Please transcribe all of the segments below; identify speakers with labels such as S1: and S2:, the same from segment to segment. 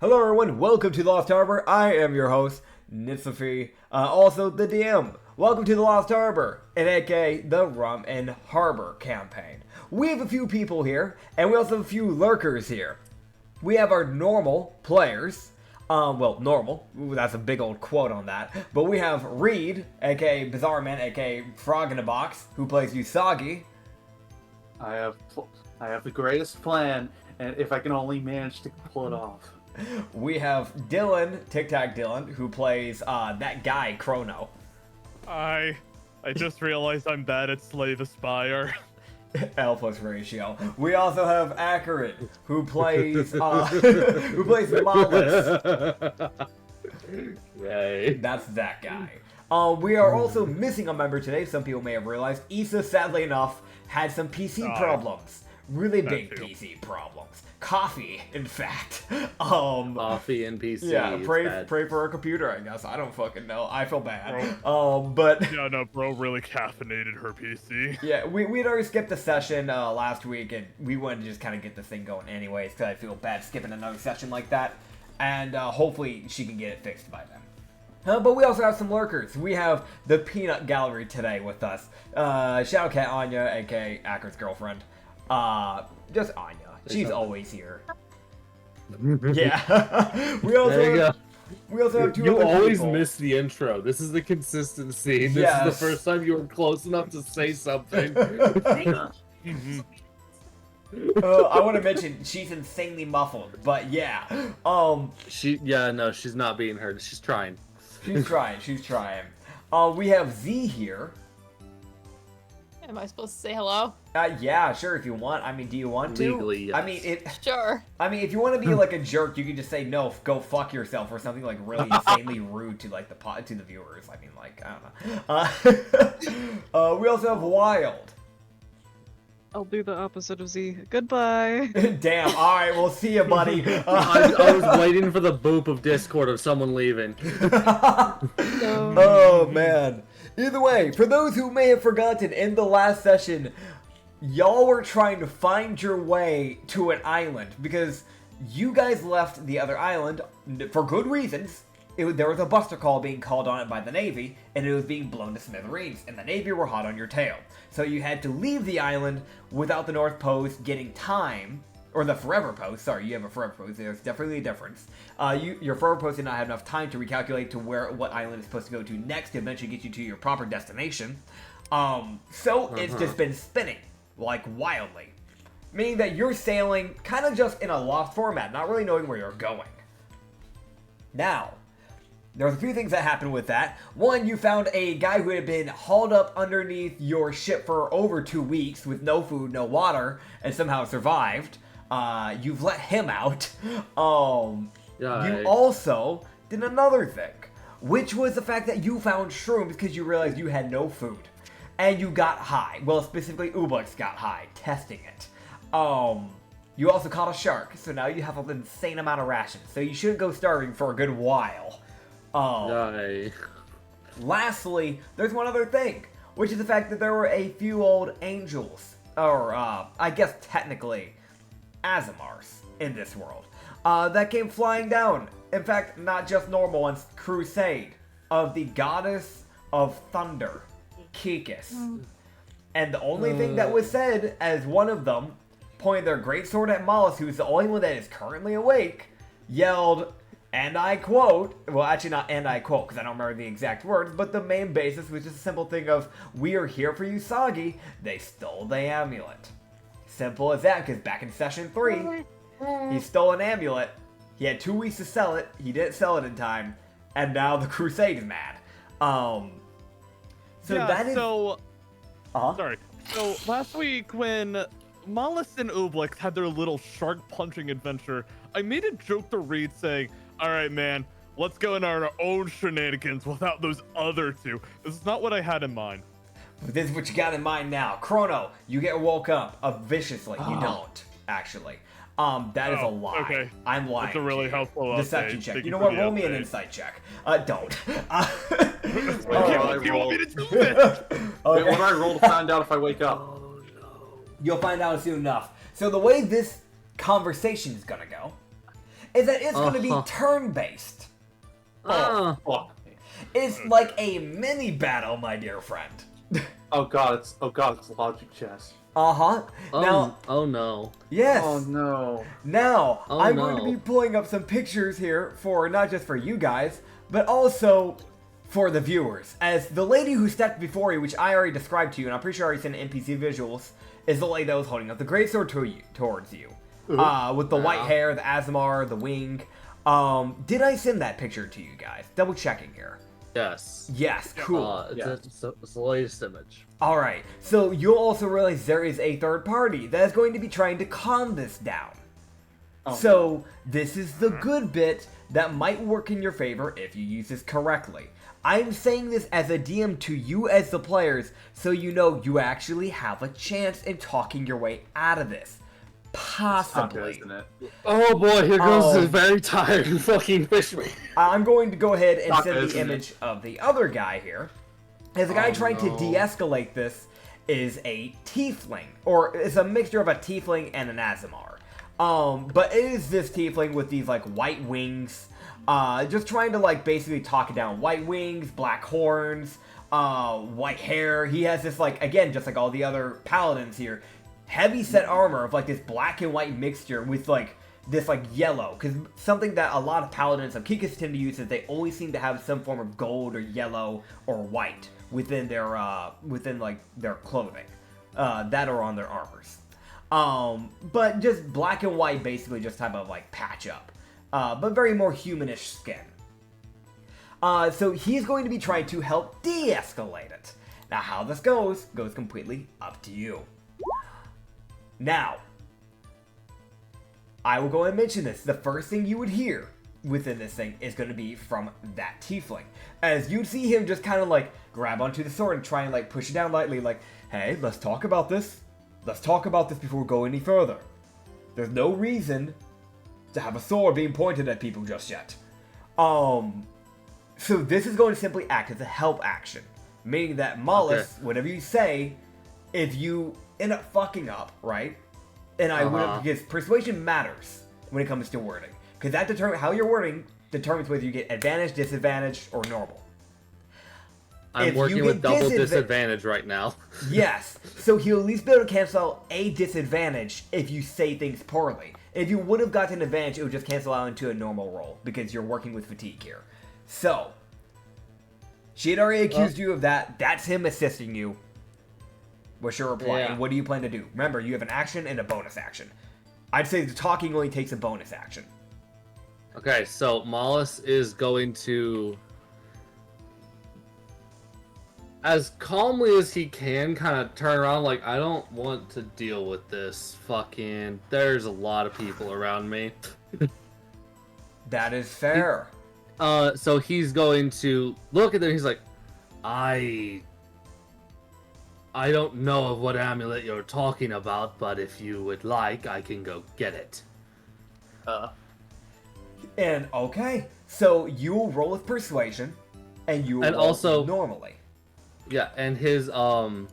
S1: Hello everyone, welcome to the Lost Harbor. I am your host, Nitsify, also the DM. Welcome to the Lost Harbor, and aka the Rum and Harbor campaign. We have a few people here, and we also have a few lurkers here. We have our normal players. Normal. Ooh, that's a big old quote on that. But we have Reed, aka Bizarre Man, aka Frog in a Box, who plays Usagi.
S2: I have the greatest plan, and if I can only manage to pull it off.
S1: We have Dylan, Tic Tac Dylan, who plays that guy, Chrono.
S3: I just realized I'm bad at Slave Aspire.
S1: L plus ratio. We also have Acrid, who plays who plays Mollis.
S2: Yay.
S1: That's that guy. We are also missing a member today. Some people may have realized. Issa, sadly enough, had some PC problems. Really big PC problems. Coffee, in fact.
S2: Coffee and PC.
S1: Yeah, pray for our computer, I guess. I don't fucking know. I feel bad. But
S3: yeah, no, bro really caffeinated her PC.
S1: Yeah, we'd already skipped the session last week, and we wanted to just kind of get the thing going anyways, because I feel bad skipping another session like that. And hopefully she can get it fixed by then. But we also have some lurkers. We have the Peanut Gallery today with us. Shadow Cat Anya, aka Acrid's girlfriend. Just Anya. She's always here. Yeah. We also have two
S4: You
S1: other
S4: always
S1: people.
S4: miss the intro. This is the consistency. This
S1: Yes.
S4: is the first time you were close enough to say something.
S1: I want to mention she's insanely muffled, but yeah.
S4: She's not being heard. She's trying.
S1: She's trying. We have Z here.
S5: Am I supposed to say hello?
S1: Yeah, sure, if you want. I mean, do you want to?
S4: Legally, yes.
S5: Sure.
S1: I mean, if you want to be like a jerk, you can just say no, go fuck yourself, or something like really insanely rude to like to the viewers. I mean, like I don't know. We also have Wild.
S6: I'll do the opposite of Z. Goodbye.
S1: Damn. All right, we'll see you, buddy.
S4: I was waiting for the boop of Discord of someone leaving.
S1: Oh man. Either way, for those who may have forgotten, in the last session, y'all were trying to find your way to an island because you guys left the other island for good reasons. There was a buster call being called on it by the Navy, and it was being blown to smithereens, and the Navy were hot on your tail. So you had to leave the island without the North Post getting time, or the Forever Post, sorry, you have a Forever Post, there's definitely a difference. Your Forever Post did not have enough time to recalculate to what island is supposed to go to next to eventually get you to your proper destination. It's just been spinning, like, wildly. Meaning that you're sailing kind of just in a lost format, not really knowing where you're going. Now, there's a few things that happened with that. One, you found a guy who had been hauled up underneath your ship for over 2 weeks with no food, no water, and somehow survived. You've let him out. You also did another thing, which was the fact that you found shrooms because you realized you had no food. And you got high. Well, specifically, Ubux got high, testing it. You also caught a shark, so now you have an insane amount of rations. So you shouldn't go starving for a good while. Lastly, there's one other thing, which is the fact that there were a few old angels, or I guess technically, Azamars in this world, that came flying down. In fact, not just normal ones, Crusade, of the goddess of thunder, Kikis. And the only thing that was said as one of them, pointed their great sword at Mollis, who's the only one that is currently awake, yelled, and I quote, well actually not and I quote because I don't remember the exact words, but the main basis was just a simple thing of, we are here for Usagi, they stole the amulet. Simple as that, because back in session 3, he stole an amulet, he had 2 weeks to sell it, he didn't sell it in time, and now the Crusade is mad.
S3: Sorry. So last week when Mollis and Oblix had their little shark punching adventure, I made a joke to Reed saying, alright man, let's go in our own shenanigans without those other two. This is not what I had in mind.
S1: But this is what you got in mind now. Chrono, you get woke up viciously. You don't, actually. That is a lie.
S3: Okay.
S1: I'm lying.
S3: That's a really helpful
S1: deception
S3: update.
S1: check.
S3: Thank
S1: You know
S3: for
S1: what?
S3: the
S1: Roll me an
S3: update.
S1: insight check. Don't.
S3: Wait, what do you want me to do this?
S2: Wait, what do I roll to find out if I wake up?
S1: You'll find out soon enough. So the way this conversation is gonna go is that it's going to be turn-based.
S2: Fuck me.
S1: It's like a mini battle, my dear friend.
S2: Oh god, it's logic chess.
S1: Uh-huh. Now,
S4: oh no.
S1: yes.
S2: Oh no.
S1: Now,
S4: Oh,
S1: I'm
S4: no.
S1: going to be pulling up some pictures here for not just for you guys, but also for the viewers. As the lady who stepped before you, which I already described to you, and I'm pretty sure I already sent NPC visuals, is the lady that was holding up the greatsword towards you. With the white hair, the Azamar, the wing. Did I send that picture to you guys? Double checking here.
S4: Yes.
S1: Yes, cool.
S4: It's the latest image.
S1: Alright, so you'll also realize there is a third party that is going to be trying to calm this down. So, this is the good bit that might work in your favor if you use this correctly. I'm saying this as a DM to you as the players, so you know you actually have a chance in talking your way out of this. Possibly.
S2: Isn't it?
S4: Oh boy, here goes the very tired fucking fishman.
S1: I'm going to go ahead and
S2: Not
S1: send
S2: good,
S1: the
S2: isn't
S1: image of the other guy here. As the guy trying to de-escalate this is a tiefling, or it's a mixture of a tiefling and an Azamar. But it is this tiefling with these like white wings, just trying to like basically talk it down. White wings, black horns, white hair. He has this like, again, just like all the other paladins here, heavy set armor of like this black and white mixture with like this like yellow, because something that a lot of paladins of Kikas tend to use is they always seem to have some form of gold or yellow or white within their like their clothing, that are on their armors. But just black and white, basically just type of like patch up, but very more humanish skin. So he's going to be trying to help de-escalate it. Now how this goes completely up to you. Now, I will go and mention this. The first thing you would hear within this thing is going to be from that tiefling. As you'd see him just kind of like grab onto the sword and try and like push it down lightly like, hey, let's talk about this. Let's talk about this before we go any further. There's no reason to have a sword being pointed at people just yet. So this is going to simply act as a help action. Meaning that Mollis, whatever you say, if you end up fucking up, right? And I would, because persuasion matters when it comes to wording. Because that determines how you're wording determines whether you get advantage, disadvantage, or normal.
S4: I'm working with double disadvantage right now.
S1: Yes, so he'll at least be able to cancel a disadvantage if you say things poorly. If you would have gotten an advantage, it would just cancel out into a normal roll, because you're working with fatigue here. So, she had already accused you of that. That's him assisting you. What's your reply?
S4: Yeah.
S1: And what do you plan to do? Remember, you have an action and a bonus action. I'd say the talking only takes a bonus action.
S4: Okay, so Mollis is going to, as calmly as he can, kind of turn around like, I don't want to deal with this. Fucking, there's a lot of people around me.
S1: That is fair.
S4: So he's going to look at them. He's like, I don't know of what amulet you're talking about, but if you would like, I can go get it.
S1: And okay, so you'll roll with persuasion, and you will roll
S4: also
S1: normally.
S4: Yeah, and his I'll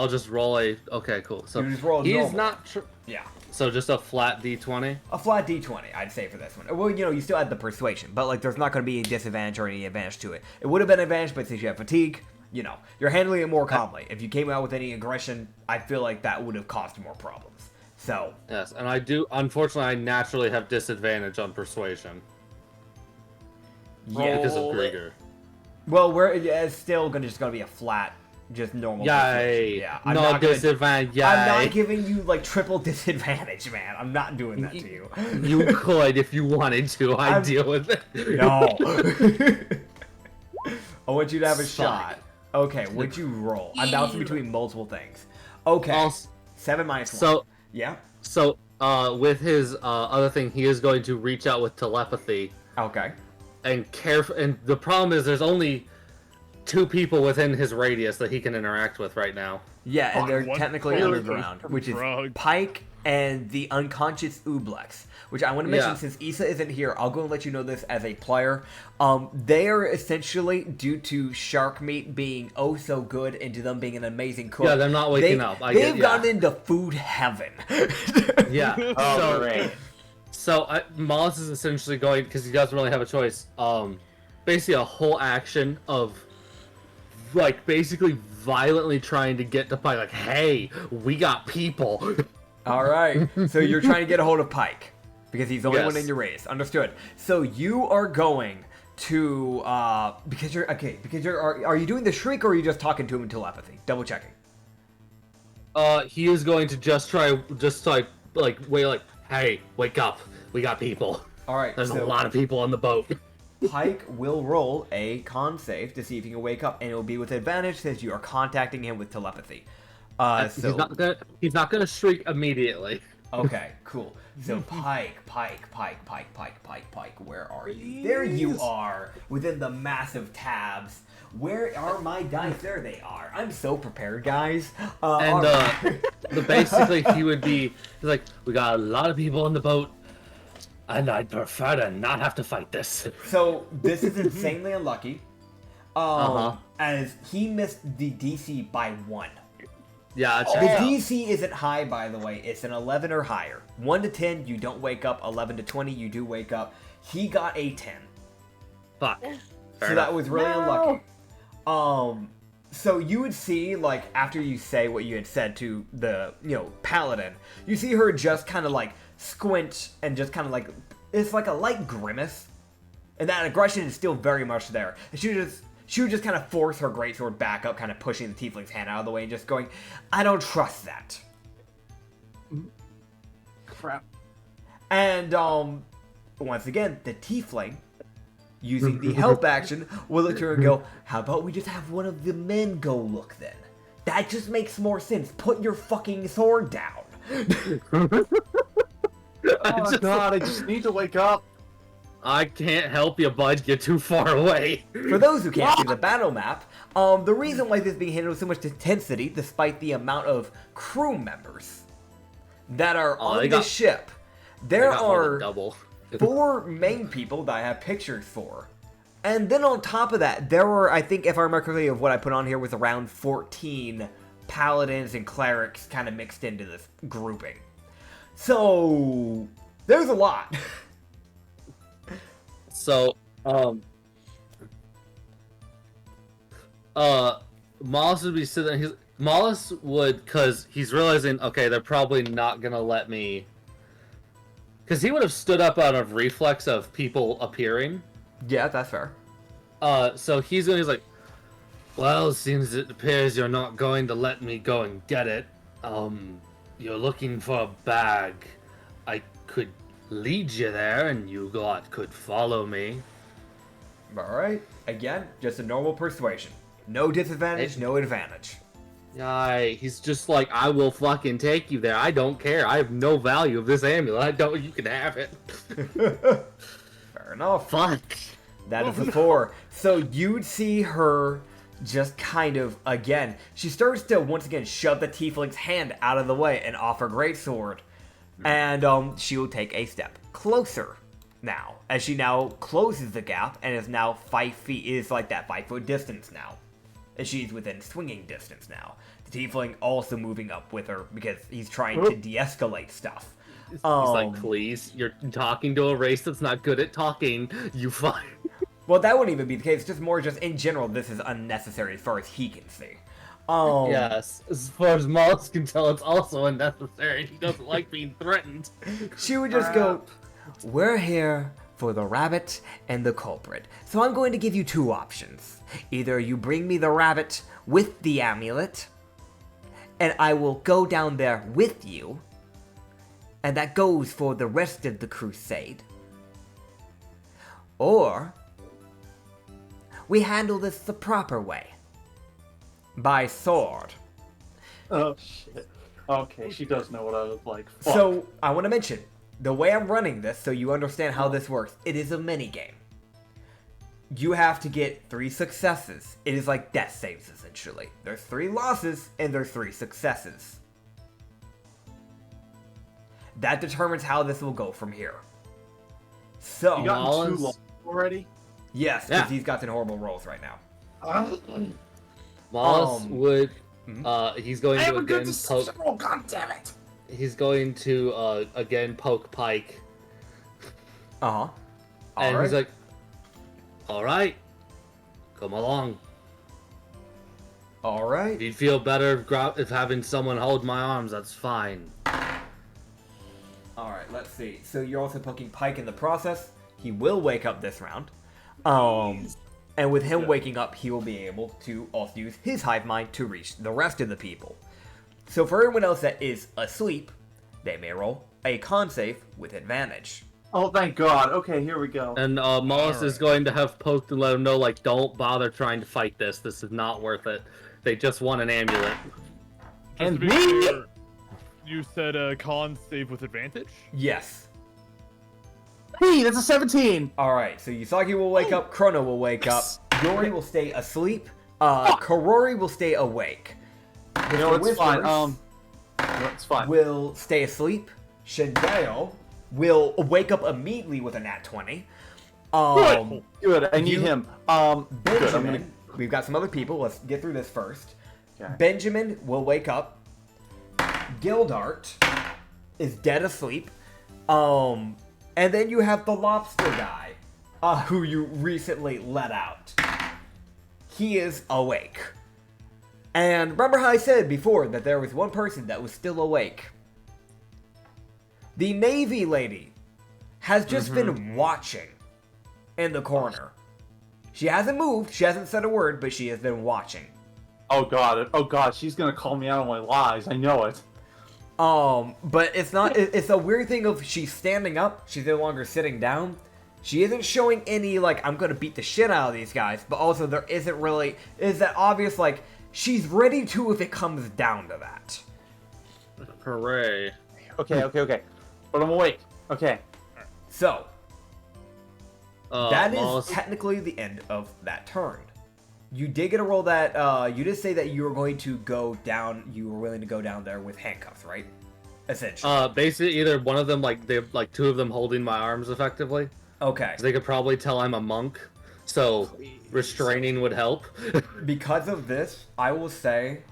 S4: just roll a. Okay, cool. So
S1: You just roll
S4: he's
S1: normal.
S4: not.
S1: Yeah,
S4: So just a flat D20.
S1: a flat d20, I'd say for this one. Well, you know, you still had the persuasion, but like, there's not going to be a disadvantage or any advantage to it. It would have been an advantage, but since you have fatigue, you know, you're handling it more calmly. If you came out with any aggression, I feel like that would have caused more problems. So
S4: Yes, and I do. Unfortunately, I naturally have disadvantage on persuasion because of
S1: roll it.
S4: Grieger.
S1: Well, it's still just gonna be a flat, just normal. persuasion.
S4: Yay!
S1: Yeah,
S4: No disadvantage. Yay!
S1: I'm not giving you like triple disadvantage, man. I'm not doing that to you.
S4: You could if you wanted to. I
S1: I'm-
S4: deal with it.
S1: No. I want you to have a
S4: Fine.
S1: shot. Okay, what'd you roll? I'm bouncing between multiple things. Okay.
S4: Also,
S1: 7 minus 1.
S4: so
S1: Yeah?
S4: so with his other thing, he is going to reach out with telepathy
S1: Okay.
S4: and care. And the problem is, there's only 2 people within his radius that he can interact with right now.
S1: Yeah, and
S3: On
S1: they're
S3: one
S1: technically
S3: floor
S1: underground,
S3: from
S1: which is
S3: drug.
S1: Pike and the unconscious Ublex. Which I want to mention,
S4: Yeah.
S1: since Issa isn't here, I'll go and let you know this as a player. They are essentially, due to shark meat being oh so good, and to them being an amazing cook.
S4: Yeah, they're not waking up.
S1: They've gotten into food heaven.
S4: Yeah.
S2: Oh,
S4: so
S2: great.
S4: So Moss is essentially going, because he doesn't really have a choice. Basically a whole action of like basically violently trying to get to Pike, like, hey, we got people.
S1: All right. So you're trying to get a hold of Pike because he's the only one
S4: Yes.
S1: in your race. Understood. So you are going to because you're okay. Because are you doing the shriek or are you just talking to him in telepathy? Double checking.
S4: He is going to just like wait, like, hey, wake up, we got people.
S1: All right.
S4: There's
S1: so
S4: a lot of people on the boat.
S1: Pike will roll a con save to see if he can wake up, and it will be with advantage since you are contacting him with telepathy. So
S4: He's not gonna shriek immediately.
S1: okay, cool. So Pike, where are you? There you are, within the massive tabs. Where are my dice? There they are. I'm so prepared, guys.
S4: Basically he would be like, we got a lot of people on the boat, and I'd prefer to not have to fight this.
S1: So this is insanely unlucky. As he missed the DC by 1.
S4: Yeah,
S1: The DC isn't high, by the way. It's an 11 or higher. 1 to 10, you don't wake up. 11 to 20, you do wake up. He got a 10.
S4: fuck.
S1: So that was really unlucky. So you would see, like, after you say what you had said to the, paladin, you see her just kind of, like, squint and just kind of, like, it's like a light grimace. And that aggression is still very much there. And she would just kind of force her greatsword back up, kind of pushing the tiefling's hand out of the way and just going, I don't trust that.
S2: Crap.
S1: And, once again, the tiefling, using the help action, will look to her and go, how about we just have one of the men go look then? That just makes more sense. Put your fucking sword down.
S2: Oh god, I just need to wake up.
S4: I can't help you, bud. You're too far away.
S1: For those who can't see the battle map, the reason why this is being handled with so much intensity, despite the amount of crew members that are on this ship, there are
S4: double.
S1: 4 main people that I have pictures for. And then on top of that, there were, I think, if I remember correctly, of what I put on here was around 14 paladins and clerics kind of mixed into this grouping. So, there's a lot.
S4: So, Mollis would be sitting there. Mollis would, because he's realizing, okay, they're probably not gonna let me. Because he would have stood up out of reflex of people appearing.
S1: Yeah, that's fair.
S4: So he's like, well, since it appears you're not going to let me go and get it, you're looking for a bag. I could lead you there, and you could follow me.
S1: Alright. Again, just a normal persuasion. No disadvantage, no advantage.
S4: He's just like, I will fucking take you there. I don't care. I have no value of this amulet. You can have it.
S1: Fair enough.
S4: Fuck.
S1: That is a 4. So you'd see her just kind of, again, she starts to once again shove the tiefling's hand out of the way and off her greatsword. And she will take a step closer now, as she now closes the gap and is now 5 feet, is like that 5-foot distance now. And she's within swinging distance now. The tiefling also moving up with her because he's trying to de-escalate stuff.
S4: He's like, please, you're talking to a race that's not good at talking. You fine.
S1: Well, that wouldn't even be the case. Just more just in general, this is unnecessary as far as he can see.
S4: Yes, as far as Mollis can tell, it's also unnecessary. He doesn't like being threatened.
S1: She would just go, we're here for the rabbit and the culprit. So I'm going to give you 2 options. Either you bring me the rabbit with the amulet, and I will go down there with you, and that goes for the rest of the crusade. Or we handle this the proper way. By sword.
S2: Oh shit. Okay, she does know what I was like. Fuck.
S1: So, I want to mention, the way I'm running this, so you understand how this works, it is a minigame. You have to get 3 successes. It is like death saves, essentially. There's 3 losses, and there's 3 successes. That determines how this will go from here. So,
S2: You gotten 2 losses already?
S1: yes, because
S4: Yeah.
S1: he's gotten horrible rolls right now.
S4: Mollis would, he's going
S2: I
S4: to
S2: have a good
S4: again
S2: deception roll, god damn it!
S4: He's going to again poke Pike,
S1: Uh-huh.
S4: And
S1: Alright.
S4: he's like, all right, come along.
S1: Alright.
S4: If you feel better if having someone hold my arms, that's fine.
S1: Alright, let's see. So you're also poking Pike in the process. He will wake up this round. And with him waking up, he will be able to also use his hive mind to reach the rest of the people. So for everyone else that is asleep, they may roll a con save with advantage.
S2: Oh, thank God. Okay, here we go.
S4: And Mollis is
S3: Alright.
S4: going to have poked and let him know, like, don't bother trying to fight this. This is not worth it. They just want an amulet.
S3: Just
S2: And
S3: to be
S2: me?
S3: clear, you said con save with advantage?
S1: Yes.
S2: Hey, that's a 17.
S1: Alright, so Usagi will wake up, Chrono will wake up, Yori will stay asleep, Karori will stay awake.
S2: You know, it's fine.
S1: Whispers
S2: It's fine.
S1: will stay asleep, Shindayo will wake up immediately with a nat 20.
S2: Good. I need
S1: you-
S2: him. Good. I'm
S1: Benjamin,
S2: gonna.
S1: we've got some other people, let's get through this first.
S2: Okay.
S1: Benjamin will wake up. Gildart is dead asleep. And then you have the lobster guy, who you recently let out. He is awake. And remember how I said before that there was one person that was still awake? The Navy lady has just been watching in the corner. She hasn't moved, she hasn't said a word, but she has been watching.
S2: Oh God. Oh God. She's gonna call me out on my lies. I know it.
S1: But it's not, it's a weird thing of she's standing up, she's no longer sitting down. She isn't showing any, like, I'm gonna beat the shit out of these guys, but also there isn't really, is that obvious, like, she's ready to if it comes down to that.
S4: Hooray.
S2: Okay. But I'm awake. Okay.
S1: So, that is
S4: Mollis,
S1: technically the end of that turn. You did get a roll that, you did say that you were going to go down, you were willing to go down there with handcuffs, right? Essentially.
S4: basically, either one of them, like, they like two of them holding my arms effectively.
S1: Okay.
S4: They could probably tell I'm a monk, so restraining would help.
S1: Because of this, I will say,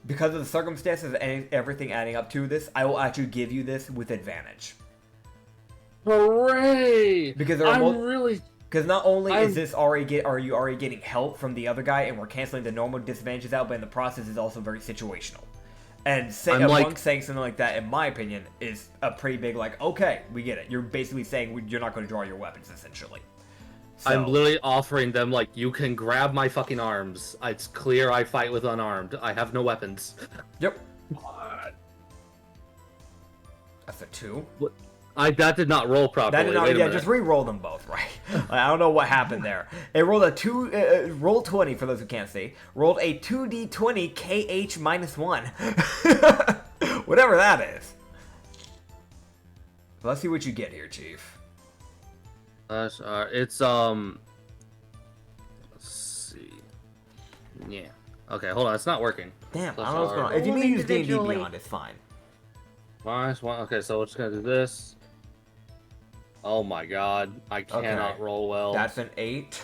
S1: because of the circumstances and everything adding up to this, I will actually give you this with advantage.
S4: Hooray!
S1: Because there are
S4: really...
S1: because not only
S4: I'm-
S1: is this are you already getting help from the other guy, and we're canceling the normal disadvantages out, but in the process is also very situational. And
S4: I'm like-
S1: monk saying something like that, in my opinion, is a pretty big like, okay, we get it. You're basically saying you're not going to draw your weapons, essentially. So,
S4: I'm literally offering them, like, you can grab my fucking arms. It's clear I fight with unarmed. I have no weapons.
S1: Yep. That's a 2.
S4: That did not roll properly.
S1: That did not,
S4: Wait a
S1: yeah,
S4: minute.
S1: just re-roll them both, right? I don't know what happened there. It rolled a roll 20 for those who can't see. Rolled a 2d20 KH minus 1. Whatever that is. Let's see what you get here, Chief.
S4: It's let's see. Yeah. Okay, hold on. It's not working.
S1: Damn, I
S4: Plus
S1: don't know what's going on.
S4: R.
S1: If you need to use D&D
S6: Individually.
S1: Beyond, it's fine.
S4: -1. Okay, so we're just gonna do this. Oh my god, I cannot roll well.
S1: That's an 8.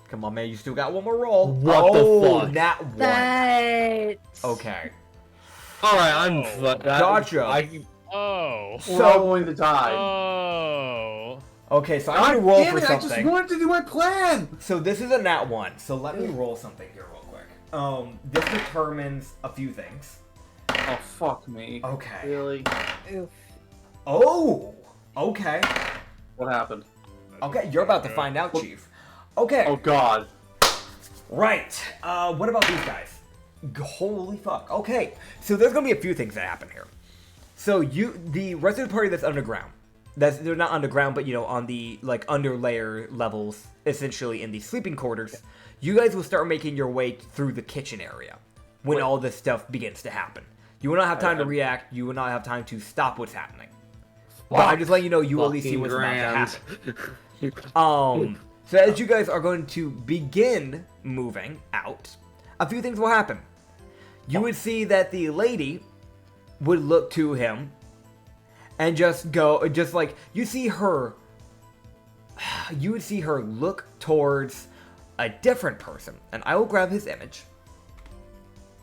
S1: Come on, man, you still got one more roll.
S4: What the fuck?
S1: Nat 1.
S6: That.
S1: Okay.
S4: All right, I'm.
S1: Gotcha.
S3: Oh.
S2: We're all
S1: So,
S2: going to die.
S3: Oh.
S1: okay, so I'm
S2: God
S1: going to roll
S2: damn
S1: for
S2: it! I just
S1: something.
S2: wanted to do my plan.
S1: So this is a nat 1, so let me roll something here real quick. This determines a few things.
S2: Oh fuck me.
S1: Okay.
S2: Really?
S1: Oh! Okay.
S2: What happened?
S1: Okay, you're about to find out, Chief. Okay,
S2: Oh God.
S1: right. What about these guys? Holy fuck. Okay, so there's gonna be a few things that happen here. So the rest of the party that's underground, they're not underground, but you know, on the like underlayer levels, essentially in the sleeping quarters, you guys will start making your way through the kitchen area when
S2: Wait.
S1: all this stuff begins to happen. You will not have time to react. You will not have time to stop what's happening. But I'm just letting you know you will at least see
S4: Fucking
S1: what's
S4: grand.
S1: about to happen. So as you guys are going to begin moving out, a few things will happen. You would see that the lady would look to him and just go, just like, you would see her look towards a different person. And I will grab his image.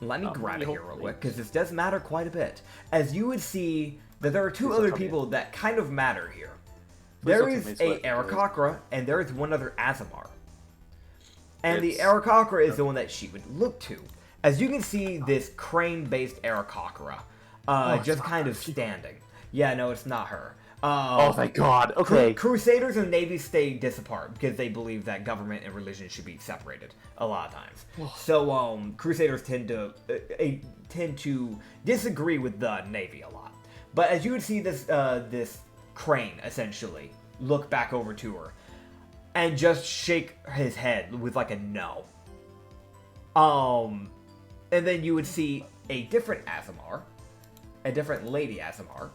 S1: Let me grab it here real quick, because this does matter quite a bit. As you would see that there are two other people that kind of matter here. There
S2: don't
S1: is
S2: tell me
S1: a
S2: what it is.
S1: Aarakocra, and there is one other Azamar. And the
S2: It's-
S1: Aarakocra is the one that she would look to. As you can see, this crane-based Aarakocra,
S2: it's
S1: just
S2: not
S1: kind
S2: her.
S1: of standing. Yeah, no, it's not her.
S2: Oh, thank God. Okay.
S1: Crusaders and Navy stay disapart because they believe that government and religion should be separated a lot of times. So, Crusaders tend to disagree with the Navy a lot. But as you would see this crane essentially look back over to her and just shake his head with like a no. And then you would see a different Azamar, a different Lady Azamar.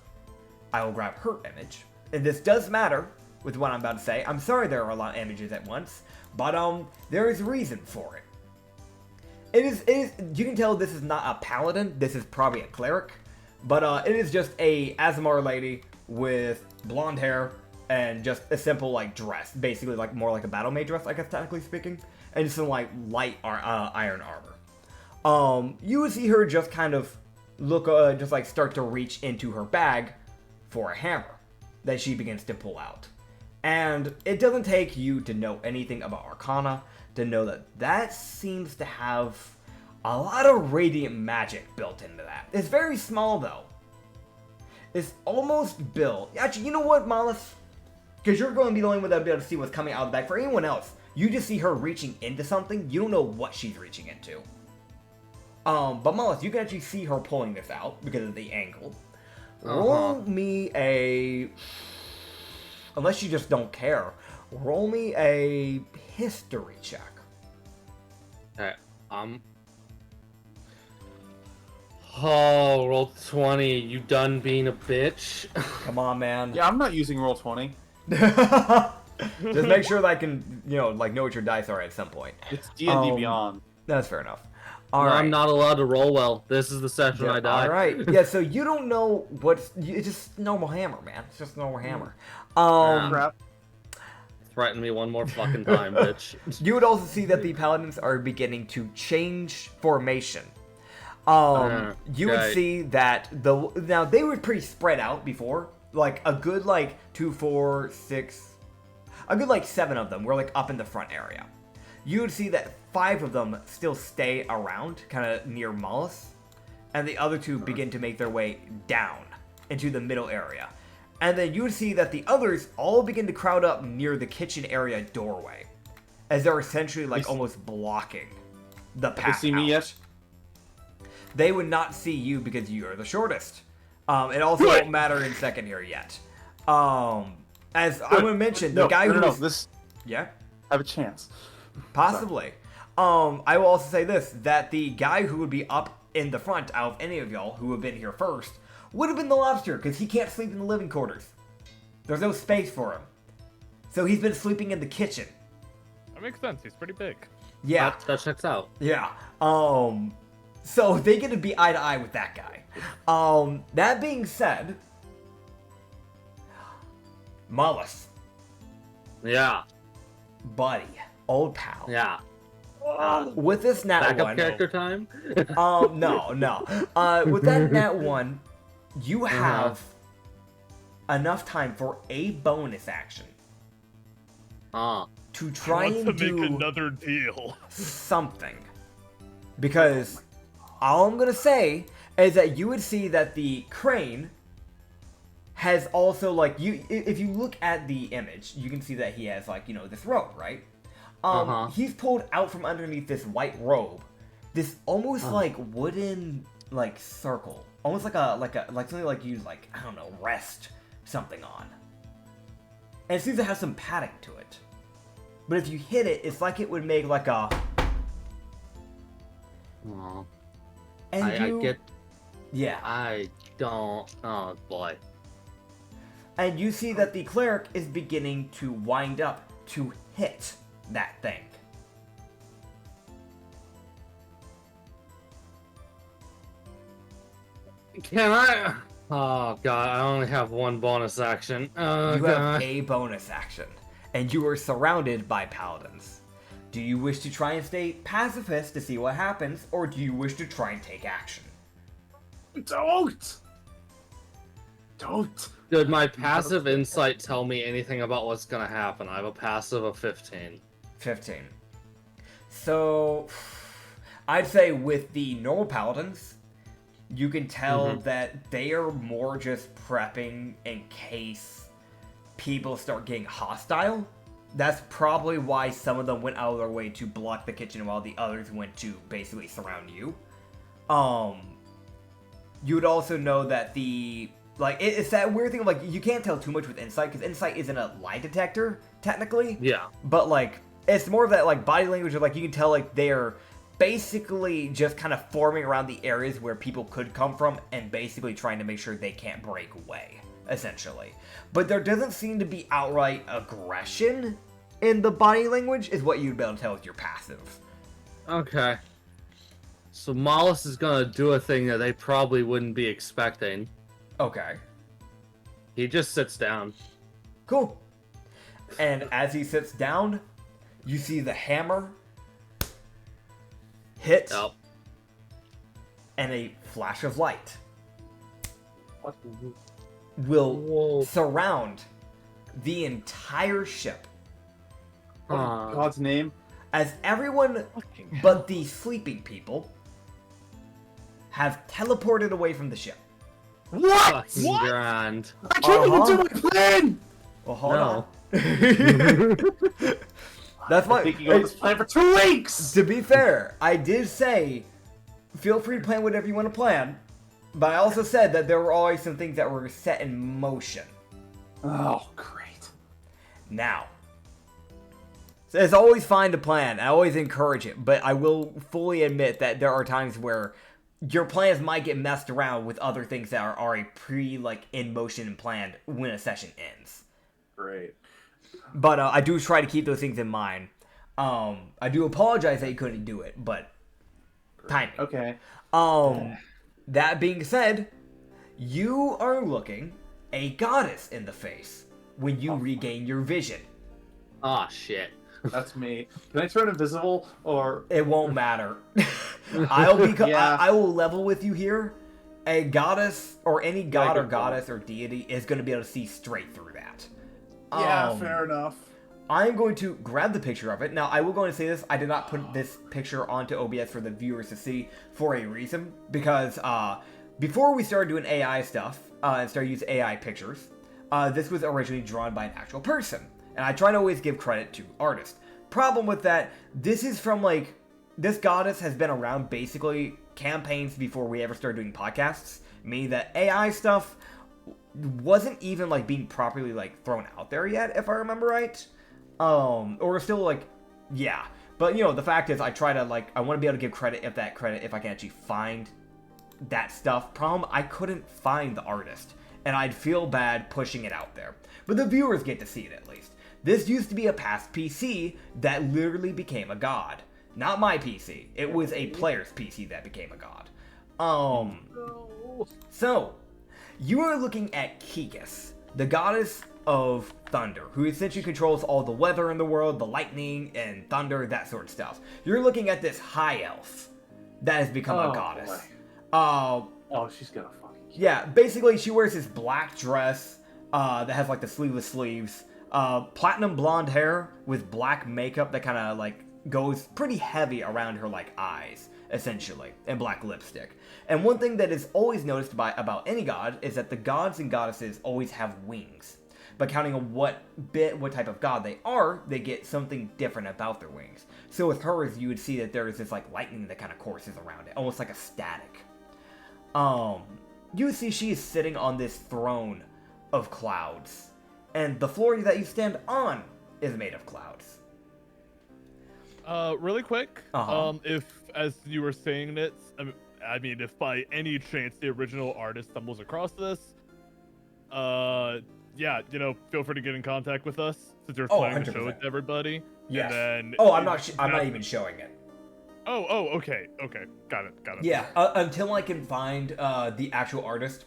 S1: I will grab her image. And this does matter with what I'm about to say. I'm sorry there are a lot of images at once, but there is reason for it. It is you can tell this is not a paladin, this is probably a cleric, but it is just a Azamar lady with blonde hair and just a simple like dress, basically like more like a battle maid dress, I guess technically speaking, and some like light iron armor. You would see her just kind of look, just like start to reach into her bag for a hammer that she begins to pull out. And it doesn't take you to know anything about Arcana to know that that seems to have a lot of radiant magic built into that. It's very small though. It's almost built. Actually, you know what, Mollis? Because you're going to be the only one that'll be able to see what's coming out of the bag. For anyone else, you just see her reaching into something. You don't know what she's reaching into. But Mollis, you can actually see her pulling this out because of the angle. Roll me a... Unless you just don't care, roll me a history check.
S4: Okay, Oh, roll 20. You done being a bitch?
S1: Come on, man.
S2: Yeah, I'm not using roll 20.
S1: Just make sure that I can, like know what your dice are at some point.
S2: It's D&D Beyond.
S1: That's fair enough.
S4: No,
S1: All right.
S4: I'm not allowed to roll well. This is the session I die.
S1: All right. Yeah. So you don't know what's. It's just normal hammer, man. It's just normal hammer.
S2: Crap.
S4: Threaten me one more fucking time, bitch.
S1: You would also see that the paladins are beginning to change formation. You would
S4: okay.
S1: see that now they were pretty spread out before, like a good 2, 4, 6, a good 7 of them were up in the front area. You would see that 5 of them still stay around, kind of near Mollis, and the other 2 begin to make their way down into the middle area. And then you would see that the others all begin to crowd up near the kitchen area doorway, as they're essentially almost blocking the path.
S2: They see me
S1: out.
S2: yet?
S1: They would not see you because you are the shortest. It also won't matter in second here yet. As I'm going to mention, the guy who
S2: this
S1: yeah,
S2: I have a chance.
S1: possibly. I will also say this, that the guy who would be up in the front out of any of y'all who have been here first would have been the lobster, because he can't sleep in the living quarters. There's no space for him. So he's been sleeping in the kitchen.
S3: That makes sense. He's pretty big.
S1: Yeah.
S4: That checks out.
S1: Yeah. So they get to be eye to eye with that guy. That being said, Mollis,
S4: Yeah.
S1: buddy, old pal.
S4: Yeah.
S1: With this nat
S4: Backup
S1: one,
S4: character time?
S1: no. With that nat one, you have enough time for a bonus action to try
S3: Want to
S1: and do
S3: make another deal.
S1: something. Because all I'm gonna say is that you would see that the crane has also if you look at the image, you can see that he has this robe, right? He's pulled out from underneath this white robe, this almost wooden circle, almost like something you I don't know, rest something on. And it seems to have some padding to it. But if you hit it, it's like it would make a
S4: Aw.
S1: and
S4: I get.
S1: yeah.
S4: I don't. Oh boy.
S1: And you see that the cleric is beginning to wind up to hit that thing.
S4: Can I? Oh god, I only have one bonus action. Oh
S1: You have
S4: god.
S1: a bonus action, and you are surrounded by paladins. Do you wish to try and stay pacifist to see what happens, or do you wish to try and take action?
S2: Don't!
S4: Did my passive insight tell me anything about what's gonna happen? I have a passive of 15.
S1: 15. So, I'd say with the normal paladins, you can tell that they are more just prepping in case people start getting hostile. That's probably why some of them went out of their way to block the kitchen while the others went to basically surround you. You would also know that it's that weird thing of, like, you can't tell too much with insight, because insight isn't a lie detector, technically.
S4: Yeah.
S1: But, like, it's more of that, like, body language of, like, you can tell, like, they're basically just kind of forming around the areas where people could come from and basically trying to make sure they can't break away, essentially. But there doesn't seem to be outright aggression in the body language, is what you'd be able to tell with your passive.
S4: Okay. So Mollis is gonna do a thing that they probably wouldn't be expecting.
S1: Okay.
S4: He just sits down.
S1: Cool. And as he sits down, you see the hammer hit
S4: Yep.
S1: and a flash of light
S2: What?
S1: will
S4: Whoa.
S1: surround the entire ship
S2: What in God's name?
S1: as everyone but the sleeping people have teleported away from the ship.
S2: What?
S4: Fucking grand.
S2: I can't even do my plan!
S1: Well, hold
S4: No.
S1: on. That's
S2: I'm
S1: why.
S2: thinking of this plan for 2 weeks!
S1: To be fair, I did say, feel free to plan whatever you want to plan, but I also said that there were always some things that were set in motion.
S2: Oh, great.
S1: Now, so it's always fine to plan. I always encourage it, but I will fully admit that there are times where your plans might get messed around with other things that are already in motion and planned when a session ends.
S2: Great.
S1: But I do try to keep those things in mind. I do apologize that you couldn't do it, but timing.
S2: Okay.
S1: That being said, you are looking a goddess in the face when you regain your vision.
S4: Ah, shit.
S2: That's me. Can I turn invisible, or...
S1: It won't matter. I will level with you here. A goddess, or any god or goddess or deity, is going to be able to see straight through that.
S2: Yeah, fair enough.
S1: I'm going to grab the picture of it. Now, I will go and say this. I did not put this picture onto OBS for the viewers to see for a reason. Because before we started doing AI stuff and started using AI pictures, this was originally drawn by an actual person. And I try to always give credit to artists. Problem with that, this is from, like, this goddess has been around basically campaigns before we ever started doing podcasts. Meaning that AI stuff wasn't even, like, being properly, like, thrown out there yet, if I remember right. Or still, like, yeah. But, you know, the fact is, I try to, like, I want to be able to give credit if I can actually find that stuff. Problem, I couldn't find the artist. And I'd feel bad pushing it out there. But the viewers get to see it, at least. This used to be a past PC that literally became a god. Not my PC. It was a player's PC that became a god. So, you are looking at Kikis, the goddess of thunder, who essentially controls all the weather in the world, the lightning and thunder, that sort of stuff. You're looking at this high elf that has become a goddess.
S2: Oh, she's gonna fucking kill.
S1: Yeah, basically she wears this black dress that has like the sleeveless sleeves, platinum blonde hair with black makeup that kind of like goes pretty heavy around her like eyes, essentially, and black lipstick. And one thing that is always noticed about any god is that the gods and goddesses always have wings. But counting on what type of god they are, they get something different about their wings. So with hers, you would see that there is this like lightning that kind of courses around it, almost like a static. You see she is sitting on this throne of clouds, and the floor that you stand on is made of clouds.
S3: Really quick,
S1: Uh-huh.
S3: if, as you were saying it, I mean, if by any chance the original artist stumbles across this, yeah, you know, feel free to get in contact with us since you're planning to show it to everybody.
S1: Yes.
S3: And then
S1: I'm not even showing it.
S3: Oh, okay, got it.
S1: Yeah, until I can find the actual artist,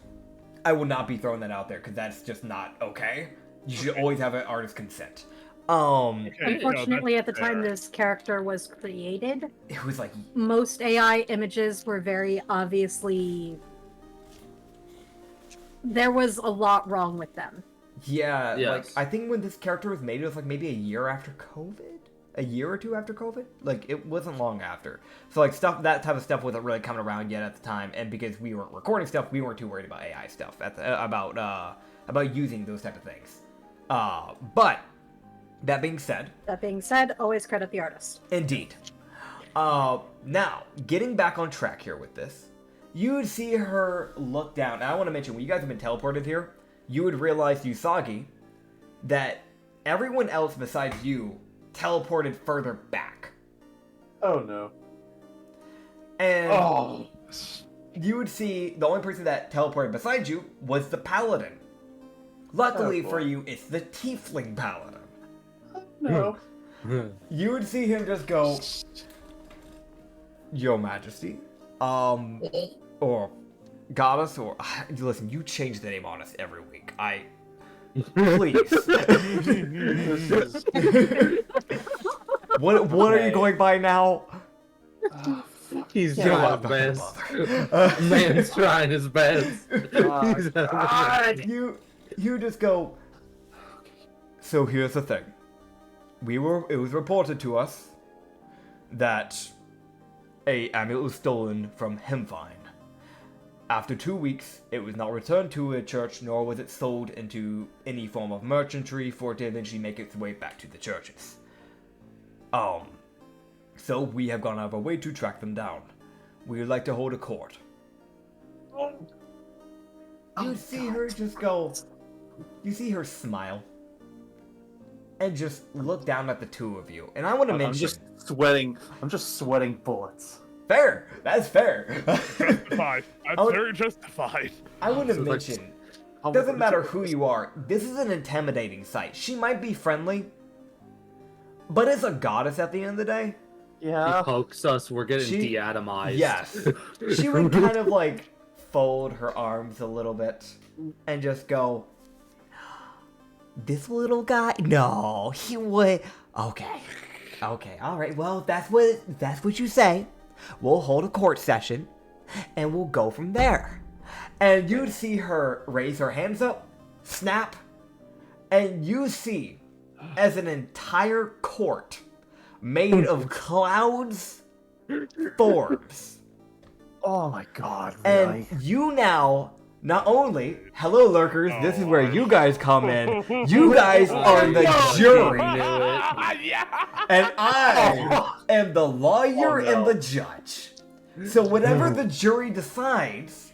S1: I will not be throwing that out there because that's just not okay. You should always have an artist consent.
S3: Okay,
S7: Unfortunately, at the time
S3: fair.
S7: this character was created,
S1: It was like,
S7: most AI images were very obviously there was a lot wrong with them.
S1: Yeah,
S4: Yes.
S1: like, I think when this character was made, it was, like, maybe a year after COVID? A year or two after COVID? Like, it wasn't long after. So, like, that type of stuff wasn't really coming around yet at the time, and because we weren't recording stuff, we weren't too worried about AI stuff, about using those type of things. But, that being said...
S7: That being said, always credit the artist.
S1: Indeed. Now, getting back on track here with this, you would see her look down. Now, I want to mention, when you guys have been teleported here, you would realize, Usagi, that everyone else besides you teleported further back.
S2: Oh no.
S1: And you would see the only person that teleported beside you was the paladin. Luckily for you, it's the tiefling paladin.
S2: No.
S1: You would see him just go, Your Majesty, or Goddess, or listen, you change the name on us every week. Please. What are you going by now?
S4: He's
S1: You know
S4: trying
S1: what,
S4: his
S1: I'm not
S4: best. Man's trying his best.
S1: You just go. So here's the thing. It was reported to us that a amulet was stolen from Hemfine. After 2 weeks, it was not returned to a church, nor was it sold into any form of merchantry for it to eventually make its way back to the churches. So we have gone out of our way to track them down. We would like to hold a court. You see her just go... You see her smile. And just look down at the two of you. And I want to mention...
S2: I'm just sweating bullets.
S1: Fair! That's fair!
S3: Justified. That's very justified.
S1: I want to mention... Doesn't matter who you are, this is an intimidating sight. She might be friendly, but it's a goddess at the end of the day.
S2: Yeah.
S4: She pokes us, we're getting de-atomized.
S1: Yes. She would kind of like fold her arms a little bit and just go, This little guy? No, he would. Okay, all right. Well, that's what you say. We'll hold a court session, and we'll go from there. And you'd see her raise her hands up, snap, and you see, as an entire court made of clouds forms.
S2: Oh my god, really?
S1: And you now, not only, hello lurkers, this is where you guys come in. You guys are the jury. And I am the lawyer and the judge. So whatever the jury decides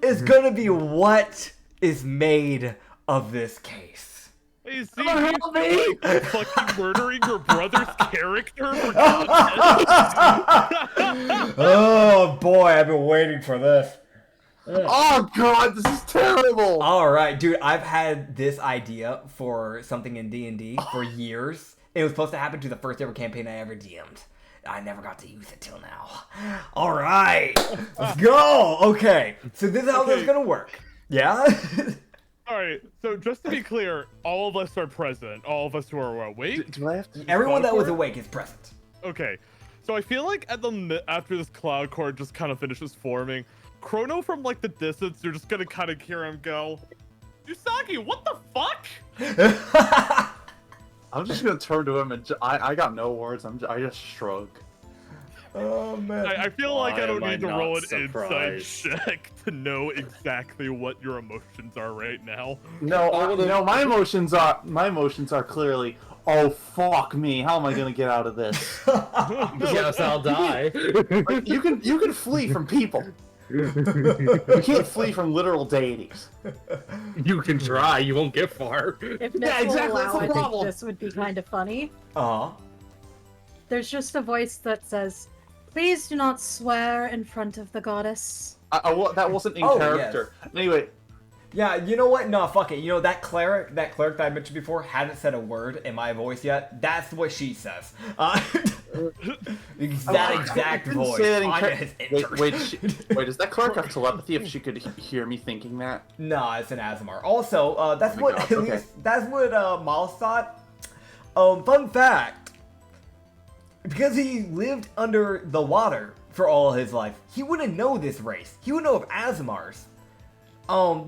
S1: is gonna be what is made of this case.
S3: Hey, see, like, fucking murdering your brother's character for content.
S1: Oh boy, I've been waiting for this.
S2: Oh god, this is terrible!
S1: Alright, dude, I've had this idea for something in D&D for years. It was supposed to happen to the first ever campaign I ever DM'd. I never got to use it till now. Alright, let's go! Okay, so this is how this is gonna work. Yeah?
S3: Alright, so just to be clear, all of us are present. All of us who are awake.
S2: Do I have to...
S1: Everyone that was
S3: Cloud
S1: awake is present.
S3: Okay, so I feel like after this cloud core just kind of finishes forming, Chrono from like the distance, you're just gonna kind of hear him go, Usagi, what the fuck?
S2: I'm just gonna turn to him and I got no words. I just shrug.
S1: Oh man.
S3: I feel like
S4: Why
S3: I don't
S4: am I
S3: need to
S4: not
S3: roll an insight
S4: surprised?
S3: check to know exactly what your emotions are right now.
S2: No, my emotions are clearly, oh fuck me, how am I gonna get out of this?
S4: Yes, I'll die.
S2: Like, you can flee from people. You can't flee from literal deities.
S4: You can try, you won't get far.
S7: If Nick
S2: Yeah, exactly,
S7: will
S2: that's
S7: allow,
S2: the
S7: I think
S2: problem.
S7: this would be kind of funny.
S1: Uh-huh.
S7: There's just a voice that says, "Please do not swear in front of the goddess."
S2: That wasn't in character. Anyway,
S1: Yeah, you know what? No, fuck it. You know, that cleric that I mentioned before hadn't said a word in my voice yet. That's what she says. That exact
S2: didn't
S1: voice.
S2: say that in
S1: Anya has entered.
S2: wait, does that clerk have telepathy if she could hear me thinking that?
S1: Nah, it's an Asmar. Also, that's
S2: Oh my
S1: what
S2: God,
S1: at
S2: okay.
S1: least that's what Miles thought. Fun fact: because he lived under the water for all his life, he wouldn't know this race. He would know of Asmars.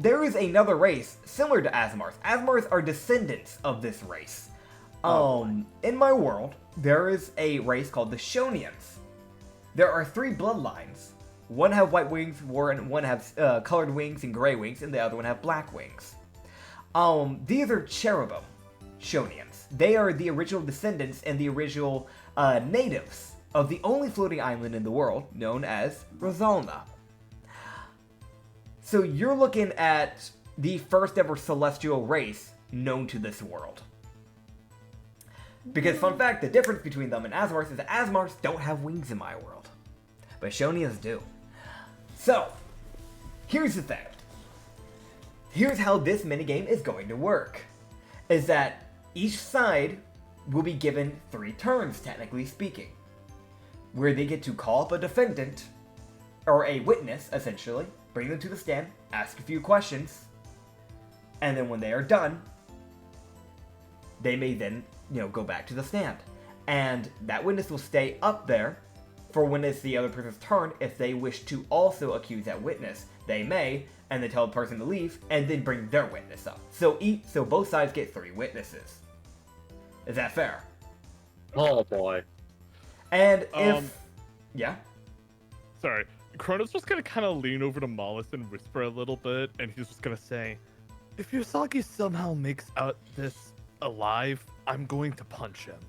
S1: There is another race similar to Asmars. Asmars are descendants of this race. In my world, there is a race called the Shonians. There are 3 bloodlines. One have white wings, one have colored wings and gray wings, and the other one have black wings. These are cherubim Shonians. They are the original descendants and the original natives of the only floating island in the world, known as Rosalna. So you're looking at the first ever celestial race known to this world. Because, fun fact, the difference between them and Asmars is that Asmars don't have wings in my world. But Shonians do. So, here's the thing. Here's how this minigame is going to work. Is that each side will be given 3 turns, technically speaking. Where they get to call up a defendant, or a witness, essentially, bring them to the stand, ask a few questions, and then when they are done, they may then, go back to the stand. And that witness will stay up there for when it's the other person's turn. If they wish to also accuse that witness, they may, and then tell the person to leave, and then bring their witness up. So both sides get 3 witnesses. Is that fair?
S4: Oh boy.
S1: And if... yeah?
S3: Sorry. Chrono's just gonna kind of lean over to Mollis and whisper a little bit, and he's just gonna say, if Usagi somehow makes out this alive, I'm going to punch him.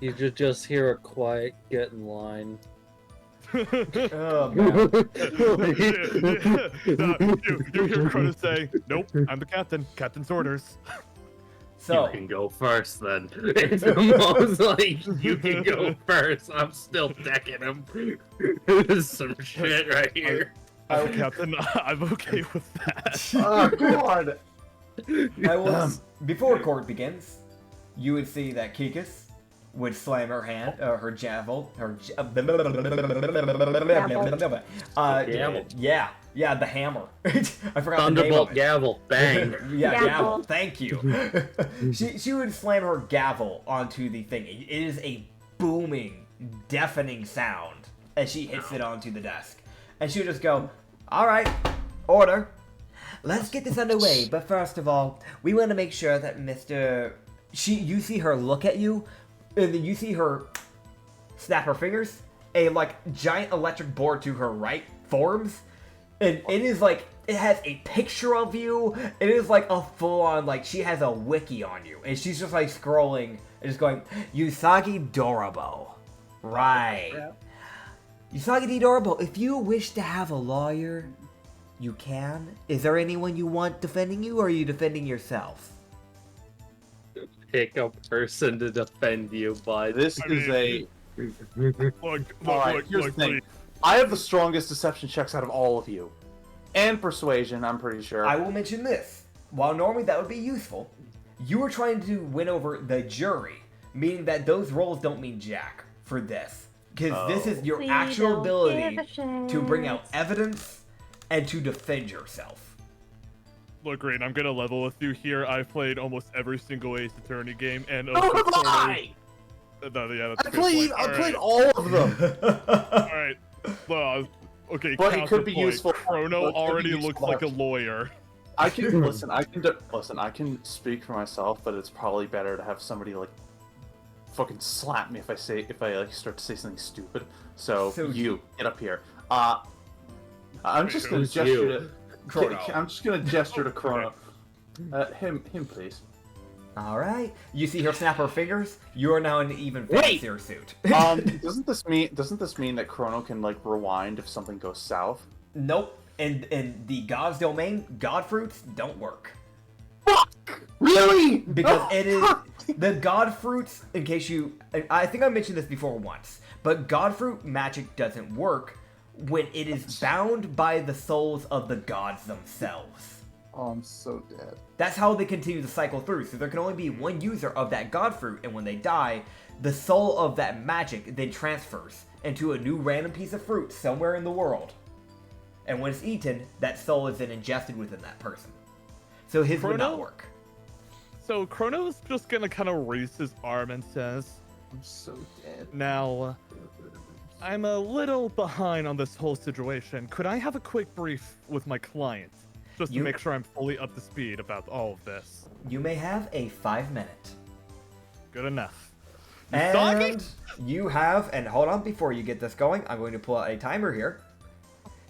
S4: You could just hear a quiet get in line.
S1: Oh, man.
S3: You hear Chrono say, nope, I'm the captain. Captain's orders.
S1: So,
S4: You can go first then. It's almost like you can go first. I'm still decking him. This is some shit right here.
S3: Oh, Captain, I'm okay with that.
S2: Oh, God!
S1: I will, before court begins, you would see that Kikus would slam her hand, her javel, yeah, the hammer. I forgot the name of
S4: Thunderbolt
S1: it.
S4: gavel, bang.
S1: Yeah,
S7: Gavel.
S1: gavel. Thank you. she would slam her gavel onto the thing. It is a booming, deafening sound as she hits it onto the desk, and she would just go, "All right, order. Let's get this underway. But first of all, we want to make sure that Mr." You see her look at you, and then you see her snap her fingers. A giant electric board to her right forms, and it is it has a picture of you. It is a full-on she has a wiki on you, and she's just scrolling and just going, Usagi Dorabo. Right. Usagi D. Dorabo, if you wish to have a lawyer, you can. Is there anyone you want defending you, or are you defending yourself?
S4: Pick a person to defend you, bud.
S2: This is a... Alright, here's the thing. I have the strongest deception checks out of all of you. And persuasion, I'm pretty sure.
S1: I will mention this. While normally that would be useful, you were trying to win over the jury, meaning that those rolls don't mean jack for this. Because this is your
S7: We
S1: actual
S7: don't
S1: ability
S7: give a
S1: to bring out
S7: shit.
S1: evidence and to defend yourself.
S3: Look, Rain, I'm gonna level with you here. I've played almost every single Ace Attorney game, and
S2: So have I!
S3: yeah, that's a
S2: I
S3: good point.
S2: played all of them!
S3: Alright. Well, okay,
S2: But it could be
S3: counterpoint.
S2: useful-
S3: Chrono
S2: but it could be
S3: already
S2: useful
S3: looks like a
S2: option.
S3: lawyer.
S2: I can listen. I can speak for myself, but it's probably better to have somebody fucking slap me if I start to say something stupid. So you get up here. I'm just gonna
S4: Who's
S2: gesture
S4: you?
S2: to
S1: Chrono.
S2: I'm just gonna gesture to Chrono. Him, please.
S1: Alright. You see her snap her fingers? You are now in an even
S4: Wait!
S1: fancier suit.
S2: Doesn't this mean that Chrono can rewind if something goes south?
S1: Nope. In the God's domain, God fruits don't work.
S2: Fuck! Really?
S1: Because it is the God fruits, in case you I think I mentioned this before once, but God fruit magic doesn't work when it is bound by the souls of the gods themselves.
S2: Oh, I'm so dead.
S1: That's how they continue to cycle through. So there can only be one user of that God fruit, and when they die, the soul of that magic then transfers into a new random piece of fruit somewhere in the world. And when it's eaten, that soul is then ingested within that person. So his would not
S3: Chrono?
S1: work.
S3: So Chrono's just gonna kind of raise his arm and says,
S2: I'm so dead.
S3: now, I'm a little behind on this whole situation. Could I have a quick brief with my client? Just to make sure I'm fully up to speed about all of this.
S1: You may have a 5-minute.
S3: Good enough.
S1: And you have, and hold on, before you get this going, I'm going to pull out a timer here.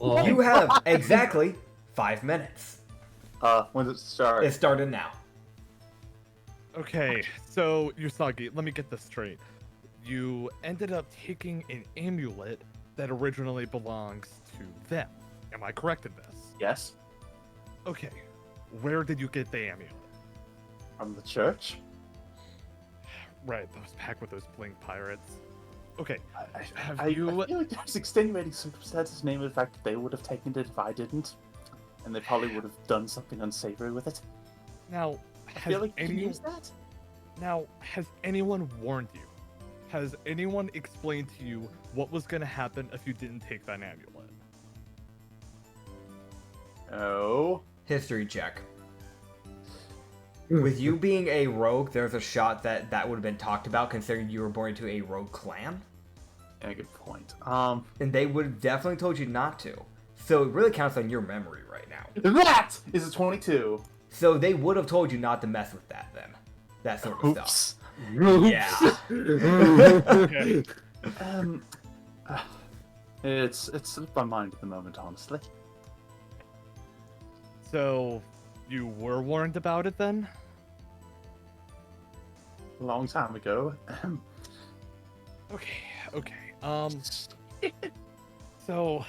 S4: Oh.
S1: You have exactly 5 minutes.
S2: When does it start?
S1: It started now.
S3: Okay, so Usagi, let me get this straight. You ended up taking an amulet that originally belongs to them. Am I correct in this?
S2: Yes.
S3: Okay, where did you get the amulet?
S2: From the church.
S3: Right, those back with those bling pirates. Okay, have
S2: I
S3: you?
S2: feel like there's extenuating circumstances, namely the fact that they would have taken it if I didn't, and they probably would have done something unsavory with it.
S3: Now,
S2: I feel like you can
S3: any...
S2: use that.
S3: Now, has anyone warned you? Has anyone explained to you what was going to happen if you didn't take that amulet?
S2: No.
S1: History check. With you being a rogue, there's a shot that that would have been talked about, considering you were born into a rogue clan.
S2: Yeah, good point.
S1: And they would have definitely told you not to. So it really counts on your memory right now.
S2: That is a 22.
S1: So they would have told you not to mess with that then. That sort of
S2: Oops.
S1: stuff.
S4: Oops.
S1: Yeah.
S3: Okay.
S2: It's slipped my mind at the moment, honestly.
S3: So, you were warned about it then?
S2: A long time ago.
S3: Okay. So,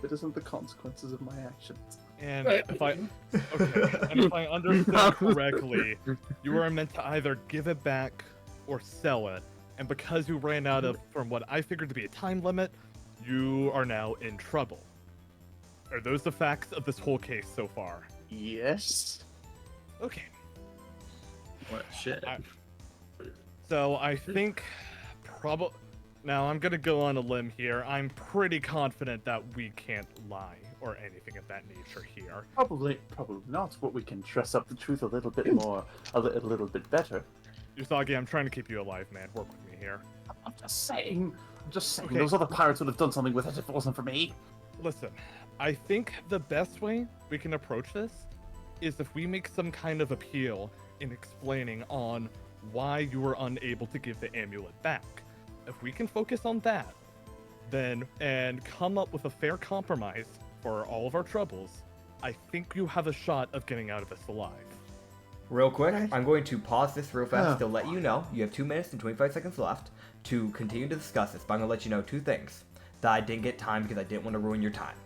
S2: It isn't the consequences of my actions.
S3: and if I understand correctly, you were meant to either give it back or sell it. And because you ran out of, from what I figured to be a time limit, you are now in trouble. Are those the facts of this whole case so far?
S2: Yes.
S3: Okay.
S4: What shit?
S3: So I think now I'm gonna go on a limb here. I'm pretty confident that we can't lie or anything of that nature here.
S2: Probably not, but we can dress up the truth a little bit more, a little bit better.
S3: Usagi, I'm trying to keep you alive, man. Work with me here.
S2: I'm just saying.
S3: Okay.
S2: Those other pirates would have done something with it if it wasn't for me.
S3: Listen, I think the best way we can approach this is if we make some kind of appeal in explaining on why you were unable to give the amulet back. If we can focus on that, then and come up with a fair compromise for all of our troubles, I think you have a shot of getting out of this alive.
S1: Real quick, I'm going to pause this real fast to let you know you have 2 minutes and 25 seconds left to continue to discuss this, but I'm going to let you know 2 things that I didn't get time because I didn't want to ruin your time.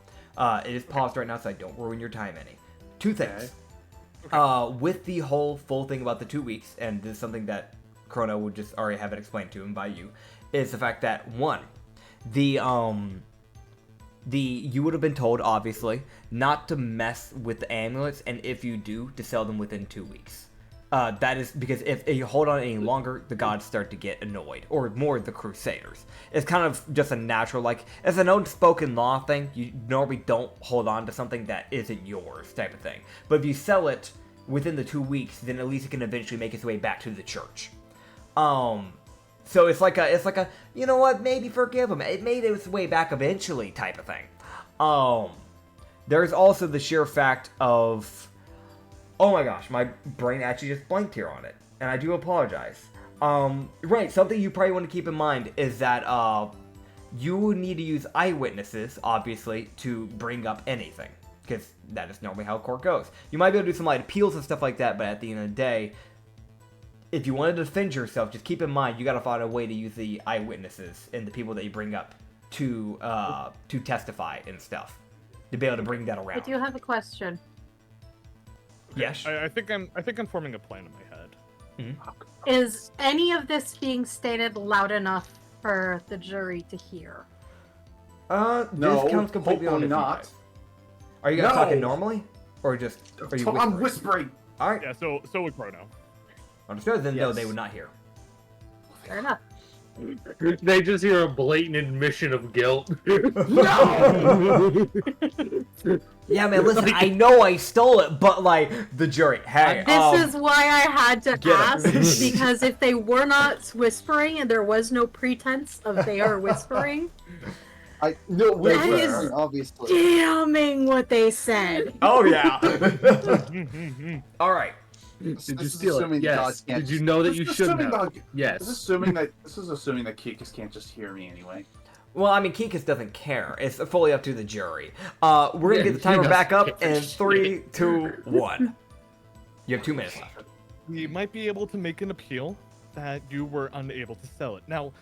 S1: It is paused right now, so I don't ruin your time any. 2 things.
S3: Okay.
S1: With the whole full thing about the 2 weeks, and this is something that Chrono would just already have it explained to him by you, is the fact that, 1, you would have been told, obviously, not to mess with the amulets, and if you do, to sell them within 2 weeks. That is because if you hold on any longer, the gods start to get annoyed, or more the Crusaders. It's kind of just a natural, like, it's an unspoken law thing. You normally don't hold on to something that isn't yours, type of thing. But if you sell it within the 2 weeks, then at least it can eventually make its way back to the church. So it's like a, you know what, maybe forgive him. It made its way back eventually, type of thing. There's also the sheer fact of, oh my gosh, my brain actually just blanked here on it, and I do apologize. Right, something you probably want to keep in mind is that, you would need to use eyewitnesses, obviously, to bring up anything, because that is normally how court goes. You might be able to do some light appeals and stuff like that, but at the end of the day, if you want to defend yourself, just keep in mind you got to find a way to use the eyewitnesses and the people that you bring up to testify and stuff to be able to bring that around.
S7: I do have a question.
S1: Yes.
S3: I think I'm forming a plan in my head.
S1: Mm-hmm.
S7: Is any of this being stated loud enough for the jury to hear?
S2: No,
S1: this counts completely on
S2: hopefully
S1: if you
S2: not.
S1: guys. Are you guys
S2: No.
S1: talking normally, or just are you whispering?
S2: I'm whispering.
S1: All right,
S3: Yeah, so would Chrono.
S1: understood. Then no,
S2: Yes.
S1: they would not hear.
S7: Fair enough.
S4: They just hear a blatant admission of guilt.
S1: No! Yeah, man, listen, I know I stole it, but, like, the jury, hey,
S7: This is why I had to
S1: get 'em.
S7: ask, because if they were not whispering and there was no pretense of they are whispering,
S8: No, we
S7: That
S8: were,
S7: is-
S8: obviously.
S7: damning what they said.
S1: Oh, yeah. All right.
S4: Did you
S8: is
S4: steal it?
S8: assuming
S4: Yes.
S8: God can't-
S4: Did you know that
S2: This
S4: you
S2: is
S4: shouldn't
S2: assuming
S4: have?
S2: that-
S4: Yes.
S2: This is assuming that Kikas can't just hear me anyway.
S1: Well, I mean, Kikas doesn't care. It's fully up to the jury. We're gonna
S4: Yeah,
S1: get the
S4: he
S1: timer
S4: doesn't
S1: back up
S4: care.
S1: in 3, 2, 1. You have 2 minutes left.
S3: We might be able to make an appeal that you were unable to sell it. Now,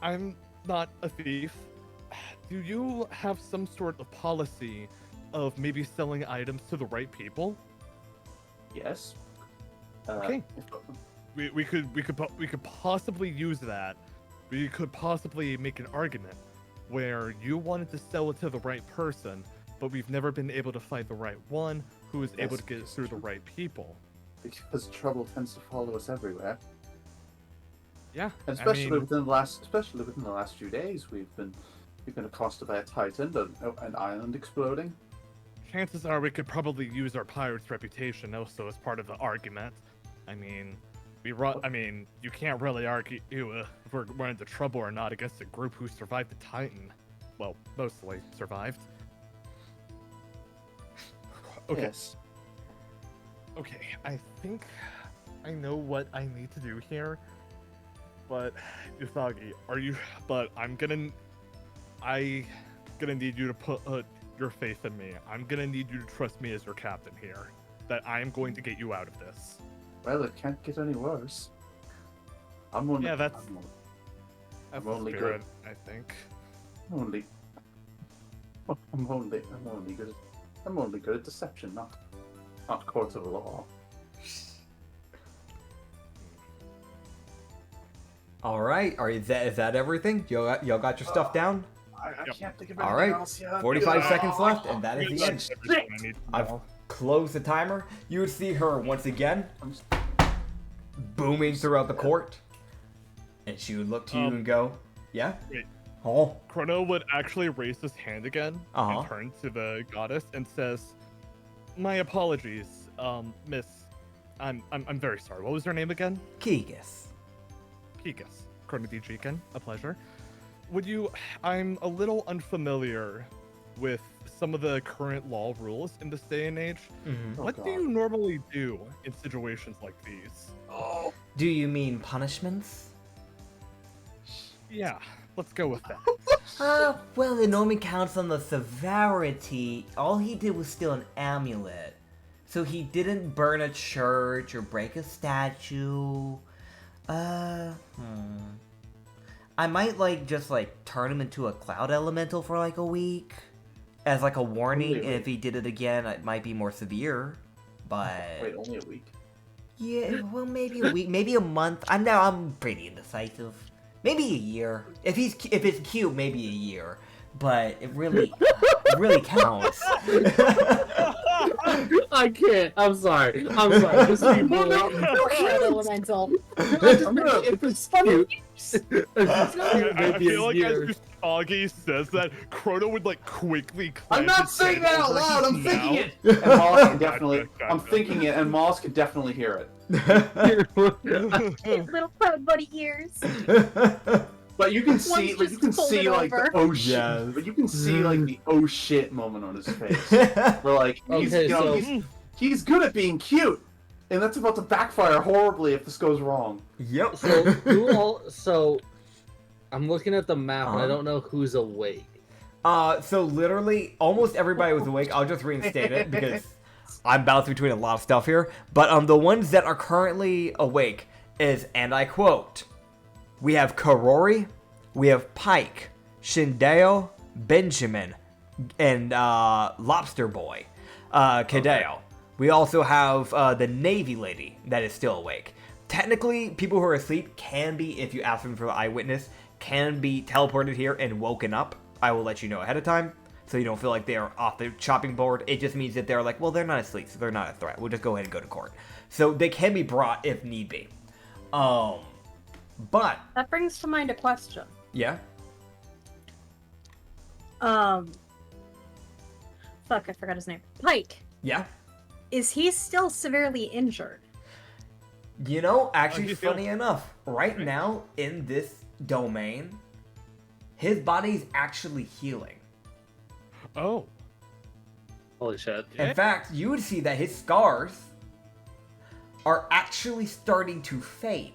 S3: I'm not a thief. Do you have some sort of policy of maybe selling items to the right people?
S2: Yes.
S3: Okay. We could possibly use that. We could possibly make an argument where you wanted to sell it to the right person, but we've never been able to find the right one who is able to get it through the right people.
S2: Because trouble tends to follow us everywhere.
S3: Yeah,
S2: And
S3: I
S2: especially
S3: mean,
S2: within the last few days, we've been accosted by a titan, an island exploding.
S3: chances are we could probably use our pirate's reputation also as part of the argument. I mean, you can't really argue if we're into trouble or not against a group who survived the Titan. Well, mostly survived. Okay.
S2: Yes.
S3: Okay, I think I know what I need to do here. But Usagi, I'm gonna need you to put your faith in me. I'm gonna need you to trust me as your captain here. That I am going to get you out of this.
S2: Well, it can't get any worse. I'm only.
S3: Yeah, that's
S2: I'm
S3: the
S2: only
S3: spirit, I think.
S2: I'm only good. I'm only good at deception, not courts of law.
S1: All right. Is that everything? Y'all got your stuff down?
S2: I
S3: Yep.
S2: can't think of
S1: All
S2: anything
S1: right.
S2: else yet.
S1: 45 seconds left, and that is the end.
S3: That's everything I need to
S1: I've
S3: know.
S1: closed the timer. You would see her once again booming throughout the court, and she would look to you and go, "Yeah."
S3: Wait.
S1: Oh.
S3: Chrono would actually raise his hand again
S1: Uh-huh.
S3: and turn to the goddess and says, "My apologies, Miss. I'm very sorry. What was her name again?"
S1: Kikas.
S3: Kikas. Chrono Dejiken, a pleasure. I'm a little unfamiliar with some of the current law rules in this day and age.
S1: Mhm.
S2: Oh,
S3: What do
S2: God.
S3: you normally do in situations like these?
S1: Do you mean punishments?
S3: Yeah, let's go with that.
S1: Well, it normally counts on the severity. All he did was steal an amulet. So he didn't burn a church or break a statue. I might, just, turn him into a cloud elemental for, a week. As, a warning,
S2: Only a
S1: and if he did it again, it might be more severe. But...
S2: Wait, only a week.
S1: Yeah, well, maybe a week, maybe a month. I'm pretty indecisive. Maybe a year. If it's cute, maybe a year. But it really counts.
S4: I can't. I'm sorry. This people.
S7: Elemental.
S4: If it's cute,
S3: I
S4: maybe
S3: feel
S4: a
S3: like
S4: year.
S3: as Usagi says that, Chrono would quickly
S2: I'm
S3: clench
S2: not
S3: his
S2: saying that
S3: hand
S2: out
S3: over
S2: loud.
S3: his
S2: I'm thinking
S3: mouth.
S2: it. And Moss can
S3: Gotcha,
S2: definitely. I'm
S3: gotcha.
S2: thinking it, and Moss can definitely hear it.
S7: Little proud buddy ears.
S2: But you can see,
S7: One's
S2: you can
S7: just
S2: see
S7: folded
S2: the
S7: over.
S2: oh shit.
S1: Yes.
S2: But you can see the oh shit moment on his face. Where he's,
S4: Okay,
S2: you know, he's good at being cute, and that's about to backfire horribly if this goes wrong.
S1: Yep.
S4: So I'm looking at the map and I
S1: Uh-huh.
S4: don't know who's awake.
S1: So literally, almost everybody was awake. I'll just reinstate it because I'm bouncing between a lot of stuff here. But the ones that are currently awake is, and I quote, we have Karori, we have Pike, Shindeo, Benjamin, and Lobster Boy, Kadeo. We also have the Navy Lady that is still awake. Technically, people who are asleep can be, if you ask them for the eyewitness, can be teleported here and woken up. I will let you know ahead of time, so you don't feel like they're off the chopping board. It just means that they're like, well, they're not asleep, so they're not a threat. We'll just go ahead and go to court. So they can be brought if need be. But
S7: That brings to mind a question.
S1: yeah,
S7: Fuck, I forgot his name. Pike.
S1: yeah.
S7: Is he still severely injured?
S1: You know, actually,
S3: he's
S1: funny enough, right now in this domain, his body's actually healing.
S3: Oh.
S4: Holy shit.
S1: In fact, you would see that his scars are actually starting to fade.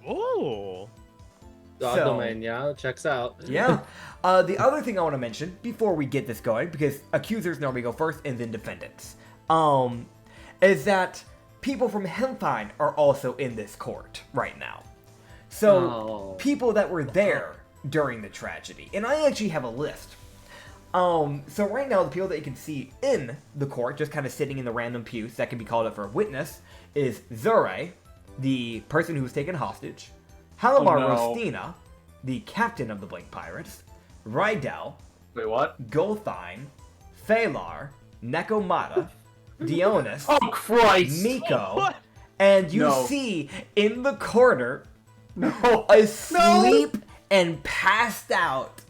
S3: Oh.
S4: God
S1: So-
S4: domain, yeah, checks out.
S1: Yeah. The other thing I want to mention before we get this going, because accusers normally go first and then defendants, is that people from Hempine are also in this court right now. So
S4: Oh.
S1: people that were there during the tragedy, and I actually have a list. So right now the people that you can see in the court, just kind of sitting in the random pews that can be called up for a witness, is Zure, the person who was taken hostage, Halamar
S2: Oh, no.
S1: Rostina, the captain of the Blink Pirates, Rydell,
S2: Wait, what?
S1: Golthine, Phalar, Nekomata, Dionys,
S2: Oh, Christ!
S1: Miko, and you
S2: No.
S1: see in the corner,
S2: No.
S1: asleep and passed out,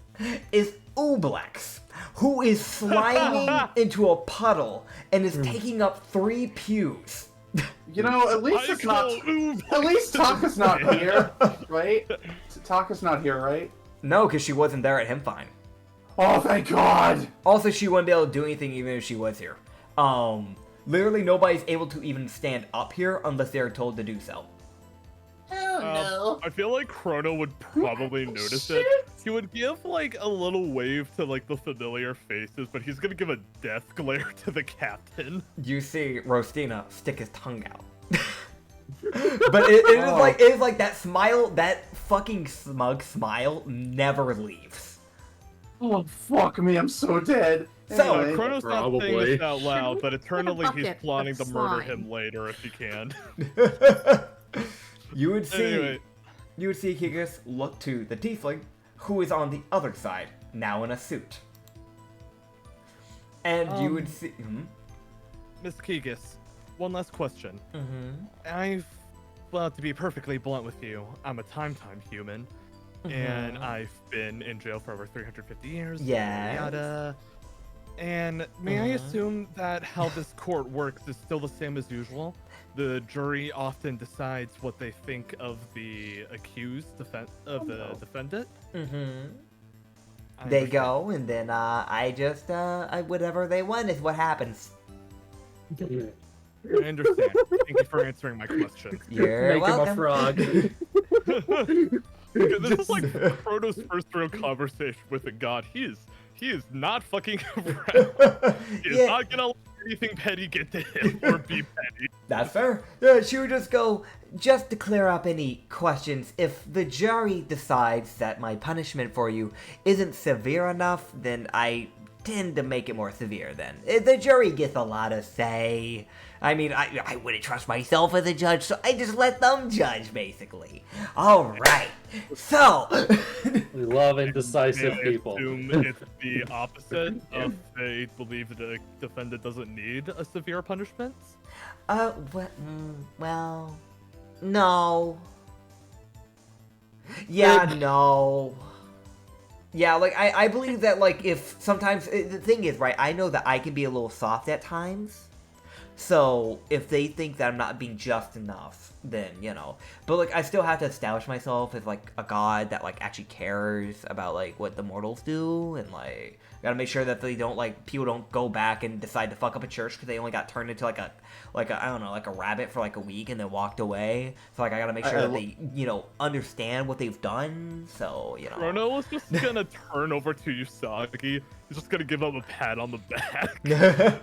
S1: is Ublex, who is sliding into a puddle and is taking up 3 pews.
S2: You know, at least it's not. At least Taka's not here, right? Taka's not here, right?
S1: No, because she wasn't there at Hempine.
S2: Oh, thank God!
S1: Also, she wouldn't be able to do anything even if she was here. Literally nobody's able to even stand up here unless they're told to do so.
S3: I feel like Chrono would probably notice it. He would give like a little wave to like the familiar faces, but he's gonna give a death glare to the captain.
S1: You see Rostina stick his tongue out. But it is like that smile, that fucking smug smile never leaves.
S2: Oh, fuck me, I'm so dead.
S1: So,
S2: Anyway.
S3: Chrono's not saying
S4: Probably.
S3: this out loud, but eternally he's
S7: bucket
S3: plotting
S7: of
S3: to murder
S7: slime.
S3: him later if he can.
S1: You would see
S3: Anyway.
S1: you would see Kikus look to the tiefling, who is on the other side, now in a suit. And you would see
S3: Miss Kegis, one last question.
S1: Mhm.
S3: Well, to be perfectly blunt with you, I'm a time human, and
S1: Mm-hmm.
S3: I've been in jail for over 350 years.
S1: Yes.
S3: Yada, yada. And may I assume that how this court works is still the same as usual? The jury often decides what they think of the accused defendant.
S1: Mhm.
S3: I
S1: They
S3: understand.
S1: go, and then I just whatever they want is what happens.
S3: I understand. Thank you for answering my question.
S1: You're
S4: Make
S1: welcome.
S4: him a frog.
S3: This is like Frodo's first real conversation with a god. He is not fucking around. He is
S1: Yeah.
S3: not gonna let anything petty get to him or be petty.
S1: That's fair. Yeah, she would just go, just to clear up any questions, if the jury decides that my punishment for you isn't severe enough, then I tend to make it more severe then. The jury gets a lot of say. I mean, I wouldn't trust myself as a judge, so I just let them judge, basically. Alright, so...
S4: We love indecisive
S3: May I
S4: people.
S3: assume it's the opposite if they believe the defendant doesn't need a severe punishment?
S1: Well, no. Yeah, no. Yeah, like, I believe that, like, if sometimes, the thing is, right, I know that I can be a little soft at times. So, if they think that I'm not being just enough, then, you know. But, like, I still have to establish myself as, like, a god that, like, actually cares about, like, what the mortals do. And, like, gotta make sure that they don't, like, people don't go back and decide to fuck up a church because they only got turned into, like a, I don't know, like a rabbit for, like, a week and then walked away. So, like, I gotta make sure that they, you know, understand what they've done. So, you know.
S3: Chrono is just gonna turn over to Usagi. He's just gonna give him a pat on the back. And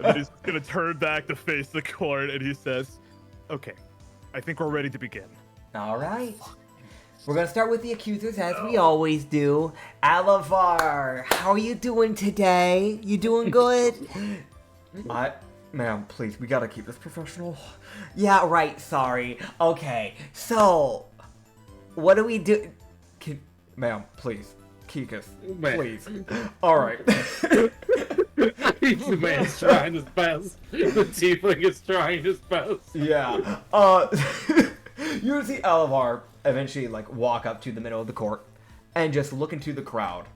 S3: then he's gonna turn back to face the court and he says, "Okay, I think we're ready to begin."
S1: Alright. We're gonna start with the accusers as we always do. Alavar, how are you doing today? You doing good? Ma'am, please, we gotta keep this professional. Yeah, right, sorry. Okay, so, what do we do? Ma'am, please. Kikus,
S4: Man.
S1: please. Alright.
S4: The man's trying his best. The tiefling is trying his best.
S1: Yeah. You see Alavar eventually like walk up to the middle of the court and just look into the crowd.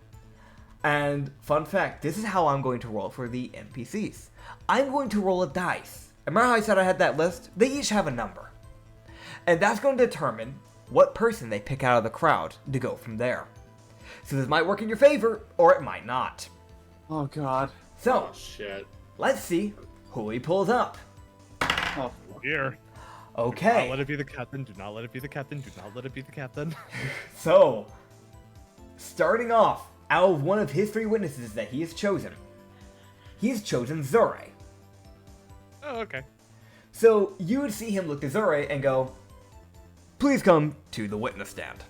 S1: And fun fact, this is how I'm going to roll for the NPCs. I'm going to roll a dice. Remember how I said I had that list? They each have a number. And that's going to determine what person they pick out of the crowd to go from there. So this might work in your favor, or it might not.
S2: Oh god.
S1: So,
S4: Oh shit.
S1: let's see who he pulls up.
S2: Oh,
S3: Here. Do
S1: Okay.
S3: not let it be the captain. Do not let it be the captain. Do not let it be the captain.
S1: So, starting off, out of one of his 3 witnesses that he has chosen, he's chosen Zure.
S3: Oh, okay.
S1: So, you would see him look to Zure and go, please come to the witness stand.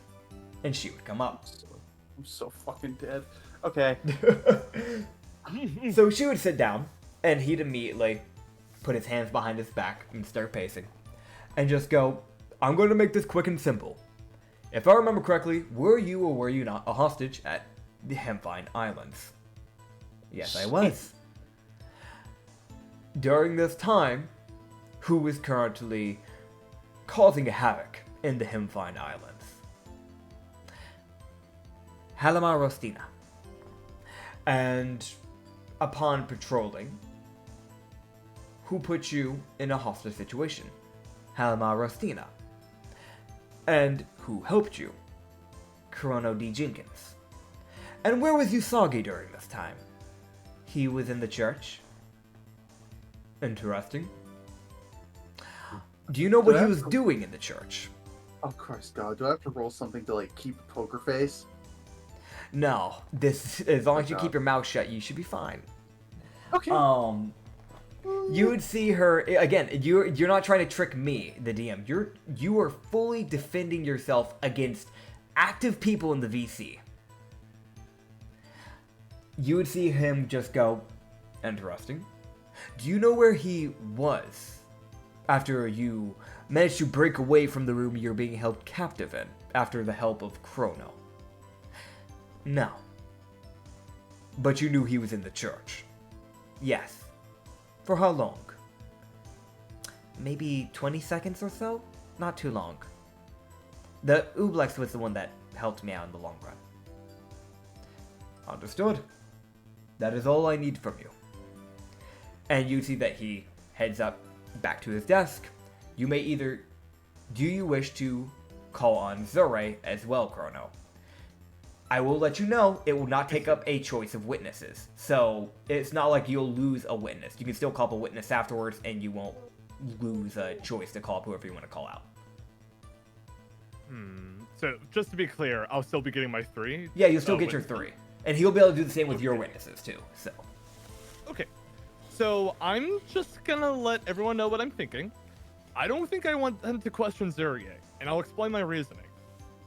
S1: And she would come up.
S2: I'm so fucking dead. Okay.
S1: So she would sit down, and he'd immediately put his hands behind his back and start pacing. And just go, I'm going to make this quick and simple. If I remember correctly, were you or were you not a hostage at the Hempvine Islands? Yes, I was. During this time, who was currently causing havoc in the Hempvine Islands? Halima Rostina. And upon patrolling, who put you in a hostage situation? Halima Rostina. And who helped you? Chrono D. Jenkins. And where was Usagi during this time? He was in the church. Interesting. Do you know what he was doing in the church?
S8: Oh Christ, God! Do I have to roll something to like keep a poker face?
S1: No. This, as long as you
S8: Okay.
S1: keep your mouth shut, you should be fine.
S8: Okay.
S1: You would see her again. You're not trying to trick me, the DM. You are fully defending yourself against active people in the VC. You would see him just go, interesting. Do you know where he was after you managed to break away from the room you're being held captive in after the help of Chrono? No. But you knew he was in the church. Yes. For how long? Maybe 20 seconds or so? Not too long. The Ublex was the one that helped me out in the long run. Understood. That is all I need from you. And you see that he heads up back to his desk. You may either... Do you wish to call on Zure as well, Chrono? I will let you know, it will not take up a choice of witnesses. So, it's not like you'll lose a witness. You can still call up a witness afterwards, and you won't lose a choice to call up whoever you want to call out.
S3: So, just to be clear, I'll still be getting my 3?
S1: Yeah, you'll still get your
S3: witnesses.
S1: 3. And he'll be able to do the same with your
S3: Okay.
S1: witnesses, too. So,
S3: Okay. So, I'm just gonna let everyone know what I'm thinking. I don't think I want them to question Zurier, and I'll explain my reasoning.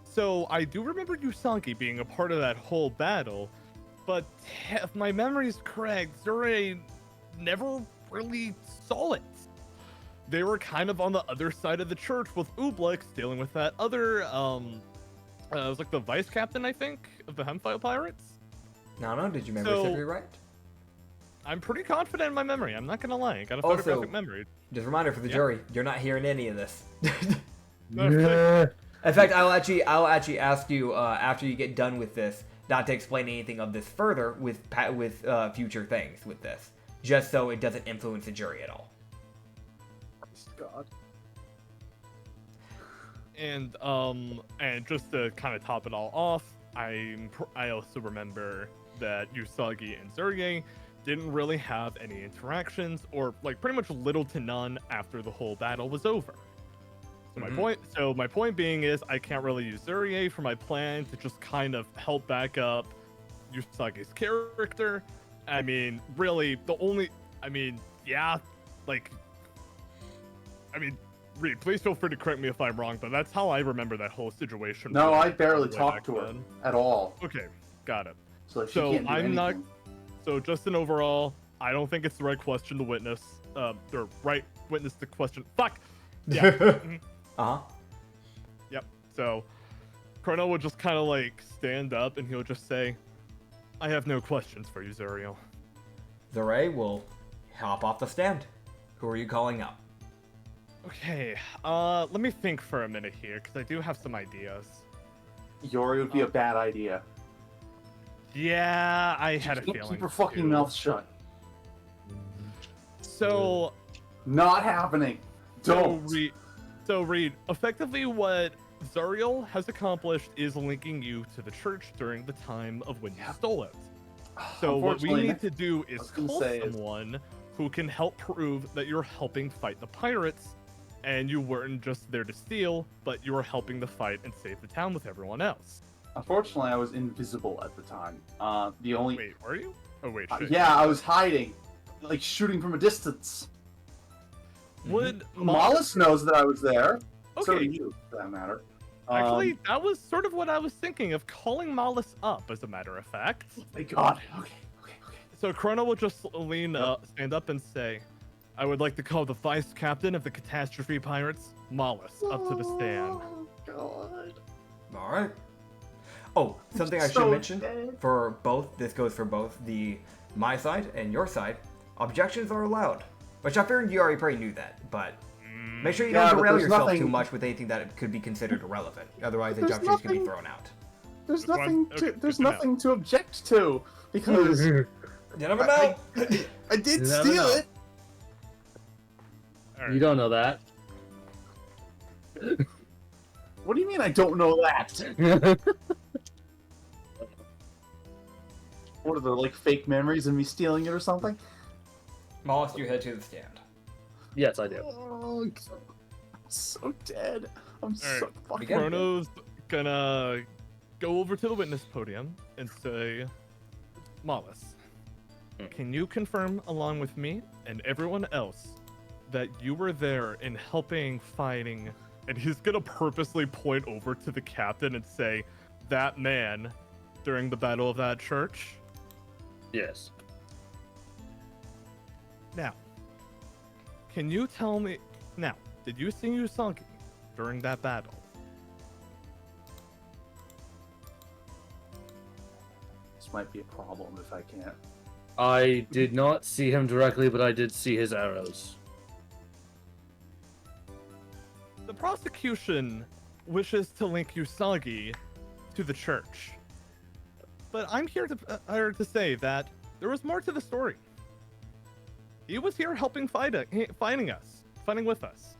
S3: So, I do remember Usagi being a part of that whole battle, but if my memory is correct, Zurier never really saw it. They were kind of on the other side of the church with Ublex dealing with that other, it was like the vice captain, I think, of the Hemfile Pirates.
S1: no, did you remember
S3: So-
S1: Sipri right?
S3: I'm pretty confident in my memory, I'm not gonna lie. I got a
S1: Also-
S3: photographic memory.
S1: Just a reminder for the
S3: Yeah.
S1: jury, you're not hearing any of this.
S3: Yeah.
S1: In fact, I'll actually ask you after you get done with this, not to explain anything of this further with future things with this, just so it doesn't influence the jury at all.
S8: God.
S3: And just to kind of top it all off, I also remember that Usagi and Zurge didn't really have any interactions, or like pretty much little to none after the whole battle was over. So my point being is I can't really use Zurge for my plan to just kind of help back up Usagi's character. I mean, really, Reed, please feel free to correct me if I'm wrong, but that's how I remember that whole situation.
S8: No,
S3: was
S8: I barely
S3: way
S8: talked
S3: back
S8: to her
S3: then.
S8: at all.
S3: Okay, got it.
S8: So like, she
S3: So
S8: can't do
S3: I'm not.
S8: anything.
S3: So just an overall, I don't think it's the right question to witness. Or right witness to question. Fuck. Yeah. Mhm.
S1: Uh-huh.
S3: Yep. So Chrono would just kind of like stand up and he'll just say, "I have no questions for you, Zuriel."
S1: Zure will hop off the stand. Who are you calling up?
S3: Okay, let me think for a minute here, because I do have some ideas.
S2: Yori would be a bad idea.
S3: Yeah, I had a
S2: Keep
S3: feeling.
S2: her fucking
S3: too.
S2: mouth shut.
S3: So,
S2: Not happening. Don't.
S3: Reed, effectively what Zuriel has accomplished is linking you to the church during the time of when you stole it. So what we
S2: Unfortunately,
S3: need to do is
S2: was gonna
S3: call
S2: say is-
S3: someone who can help prove that you're helping fight the pirates, and you weren't just there to steal, but you were helping to fight and save the town with everyone else.
S2: Unfortunately, I was invisible at the time. The only
S3: Wait, were you? Oh wait, shit.
S2: yeah, I was hiding, like shooting from a distance.
S3: Would
S2: Mollis knows that I was there. So do
S3: Okay.
S2: you, for that matter.
S3: Actually, that was sort of what I was thinking of calling Mollis up, as a matter of fact.
S2: Thank God. Okay.
S3: So Chrono will just stand up and say, I would like to call the vice captain of the Catastrophe Pirates, Mollis, up to the stand.
S2: Oh God.
S1: All right. Oh, something I should
S2: So
S1: mention
S2: dead.
S1: for both. This goes for both my side and your side. Objections are allowed, which I figured you already probably knew that, but make sure you
S2: Yeah,
S1: don't
S2: but
S1: derail
S2: there's
S1: yourself
S2: nothing-
S1: too much with anything that could be considered irrelevant. Otherwise,
S2: There's
S1: objections can be
S2: nothing-
S1: thrown out.
S2: There's
S3: That's
S2: nothing
S3: fine.
S2: to.
S3: Okay,
S2: There's
S3: good to know.
S2: nothing to object to because
S1: You never know.
S2: I did
S4: You never
S2: steal
S4: know.
S2: it.
S3: All right.
S4: You don't know that.
S2: What do you mean I don't know that? What are the like fake memories of me stealing it or something?
S1: Mollis, you head to the stand.
S4: Yes, I do.
S2: Oh, God. I'm so dead. I'm so
S3: Alright.
S2: fucking.
S1: Again?
S3: Chrono's gonna go over to the witness podium and say, Mollis, can you confirm along with me and everyone else that you were there in helping fighting, and he's gonna purposely point over to the captain and say, that man during the battle of that church?
S4: Yes.
S3: Now, can you tell me, now, did you see Usagi during that battle?
S2: This might be a problem if I can't.
S4: I did not see him directly, but I did see his arrows.
S3: The prosecution wishes to link Usagi to the church. But I'm here to say that there was more to the story. He was here helping fighting with us.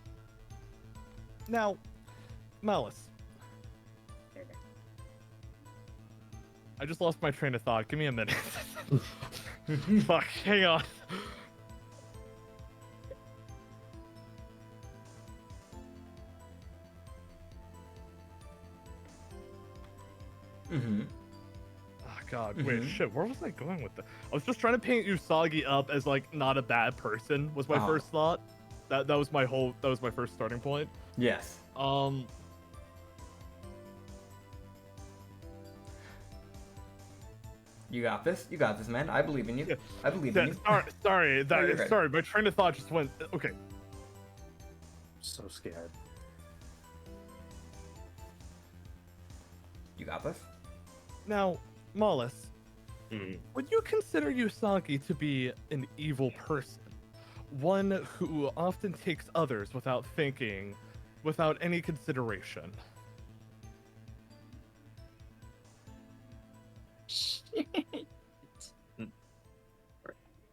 S3: Now, Malice. I just lost my train of thought. Give me a minute. Fuck, hang on.
S1: Mm-hmm.
S3: Oh god, wait, shit, where was I going with that? I was just trying to paint Usagi up as like not a bad person was my first thought. That was my first starting point.
S1: Yes. You got this. You got this, man. I believe in you.
S3: Yeah.
S1: I believe in you.
S3: Sorry,
S1: No, you're good.
S3: sorry, my train of thought just went okay.
S2: So scared.
S1: You got this.
S3: Now, Mollis,
S4: Hmm.
S3: would you consider Usagi to be an evil person? One who often takes others without thinking, without any consideration?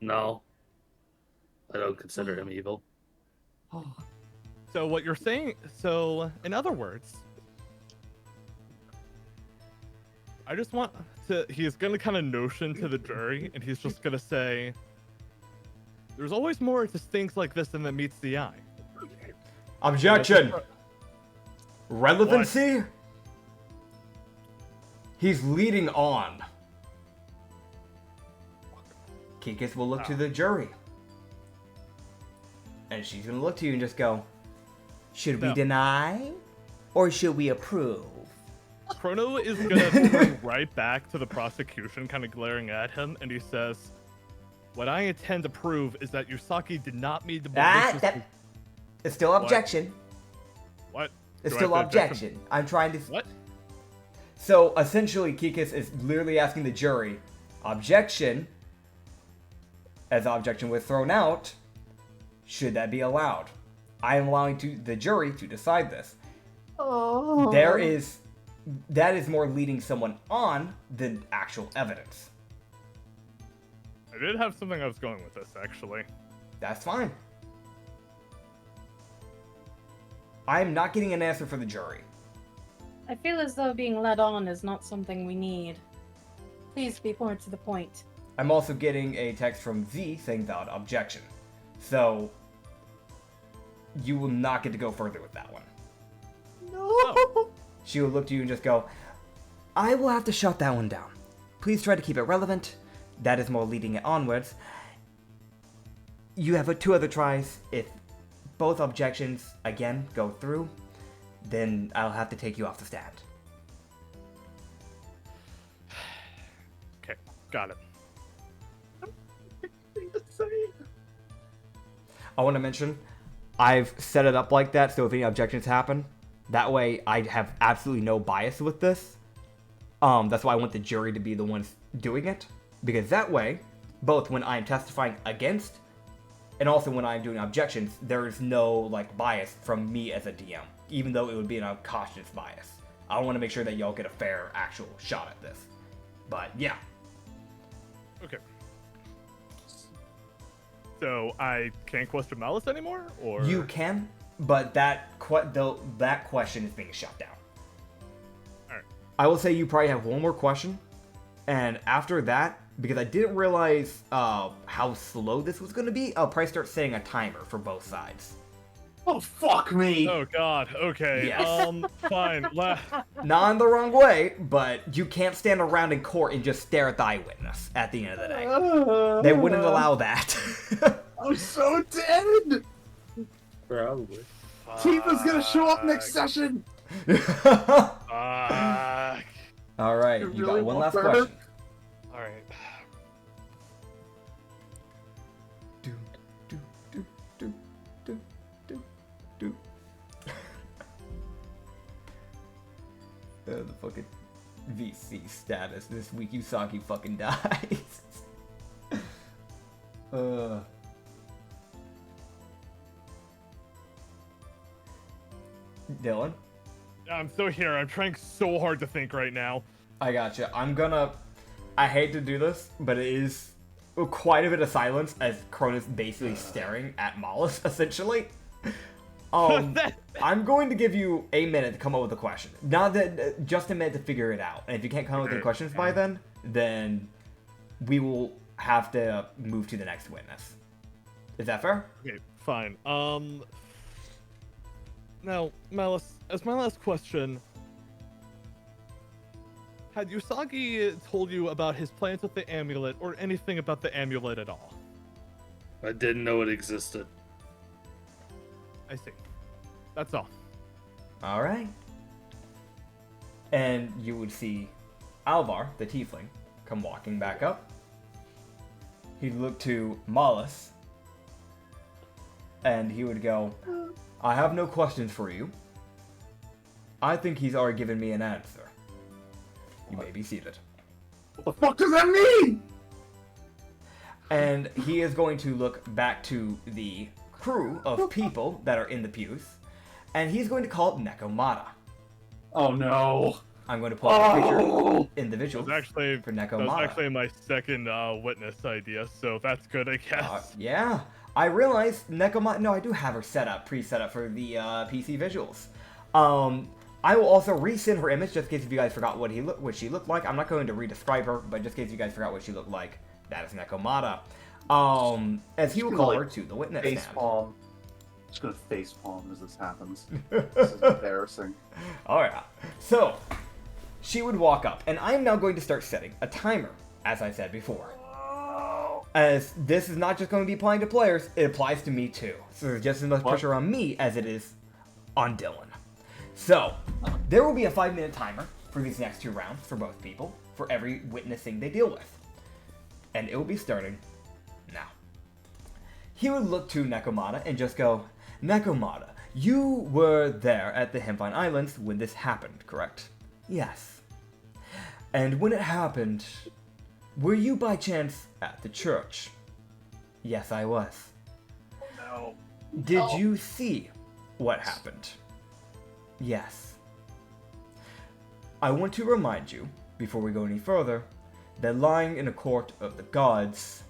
S4: No. I don't consider him evil.
S3: So what you're saying, so in other words, I just want to, he's gonna kind of notion to the jury, and he's just gonna say, there's always more to things like this than that meets the eye.
S1: Objection. Relevancy. He's leading on. Kikis will look to the jury. And she's gonna look to you and just go, should we
S3: No.
S1: deny? Or should we approve?
S3: Chrono is gonna turn right back to the prosecution, kind of glaring at him, and he says, what I intend to prove is that Usagi did not mean to
S1: It's still objection.
S3: What?
S1: It's
S3: Do I
S1: still
S3: have to object
S1: objection. I'm trying to...
S3: What?
S1: So, essentially, Kikis is literally asking the jury, objection, as the objection was thrown out, should that be allowed? I am allowing the jury to decide this.
S8: Oh.
S1: That is more leading someone on than actual evidence.
S3: I did have something I was going with this, actually.
S1: That's fine. I'm not getting an answer for the jury.
S7: I feel as though being led on is not something we need. Please be more to the point.
S1: I'm also getting a text from Z saying valid objection. So, you will not get to go further with that one.
S8: No.
S1: She will look to you and just go, I will have to shut that one down. Please try to keep it relevant. That is more leading it onwards. You have 2 other tries. If both objections, again, go through, then I'll have to take you off the stand.
S3: Okay, got it.
S1: I want to mention, I've set it up like that so if any objections happen, that way I have absolutely no bias with this. That's why I want the jury to be the ones doing it. Because that way, both when I'm testifying against and also when I'm doing objections, there is no like bias from me as a DM, even though it would be an unconscious bias. I want to make sure that y'all get a fair actual shot at this. But yeah.
S3: Okay. So I can't question malice anymore, or
S1: You can, but that question is being shut down.
S3: Alright.
S1: I will say you probably have one more question, and after that, because I didn't realize how slow this was going to be, I'll probably start setting a timer for both sides.
S8: Oh, fuck me.
S3: Oh God. Okay.
S1: Yes.
S3: Fine.
S1: Not in the wrong way, but you can't stand around in court and just stare at the eyewitness at the end of the day. They wouldn't allow that.
S8: I'm so dead.
S4: Probably.
S8: Tifa's gonna show up next session.
S3: Fuck.
S1: All right,
S8: You
S1: you
S8: really
S1: got one
S8: want
S1: last
S8: her?
S1: question.
S3: All right.
S1: Do, do, do, do, do, do, do. The fucking VC status this week. Usagi fucking dies. Dylan?
S3: I'm still here. I'm trying so hard to think right now.
S1: I gotcha. I hate to do this, but it is quite a bit of silence as Cronus basically staring at Mollis, essentially. I'm going to give you a minute to come up with a question. Not that, just a minute to figure it out. And if you can't come up with any questions by then we will have to move to the next witness. Is that fair?
S3: Okay, fine. Now, Malice, as my last question, had Usagi told you about his plans with the amulet or anything about the amulet at all?
S4: I didn't know it existed.
S3: I see. That's all.
S1: All right. And you would see Alvar, the tiefling, come walking back up. He'd look to Mollis, and he would go, I have no questions for you. I think he's already given me an answer. You may be seated.
S8: What the fuck does that mean?
S1: And he is going to look back to the crew of people that are in the pews, and he's going to call it Nekomata.
S8: Oh no.
S1: I'm going to pull up a picture individual
S3: That was actually,
S1: for
S3: that
S1: Nekomata.
S3: was actually my second witness idea, so that's good, I guess.
S1: Yeah, I realized Nekomata. No, I do have her pre-set up for the PC visuals. I will also resend her image just in case if you guys forgot what she looked like. I'm not going to re-describe her, but just in case you guys forgot what she looked like, that is Nekomata. As he will call her to the witness
S8: Face
S1: stand.
S8: palm. Just gonna face palm as this happens. This is embarrassing.
S1: Alright, so she would walk up, and I'm now going to start setting a timer, as I said before. As this is not just going to be applying to players, it applies to me too. So there's just as much pressure on me as it is on Dylan. So, there will be a 5-minute timer for these next 2 rounds for both people, for every witnessing they deal with. And it will be starting now. He would look to Nekomata and just go, Nekomata, you were there at the Hempine Islands when this happened, correct? Yes. And when it happened, were you by chance at the church? Yes, I was.
S8: No.
S1: Did you see what happened. Yes. I want to remind you, before we go any further, that lying in a court of the gods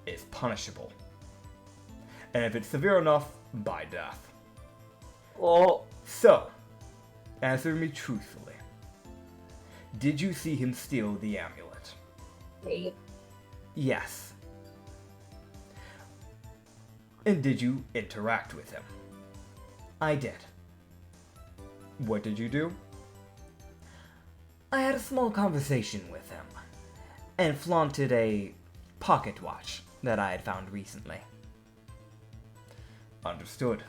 S1: is punishable. And if it's severe enough, by death.
S2: Oh,
S1: So, answer me truthfully. Did you see him steal the amulet? Yes. And did you interact with him? I did. What did you do? I had a small conversation with him, and flaunted a pocket watch that I had found recently. Understood.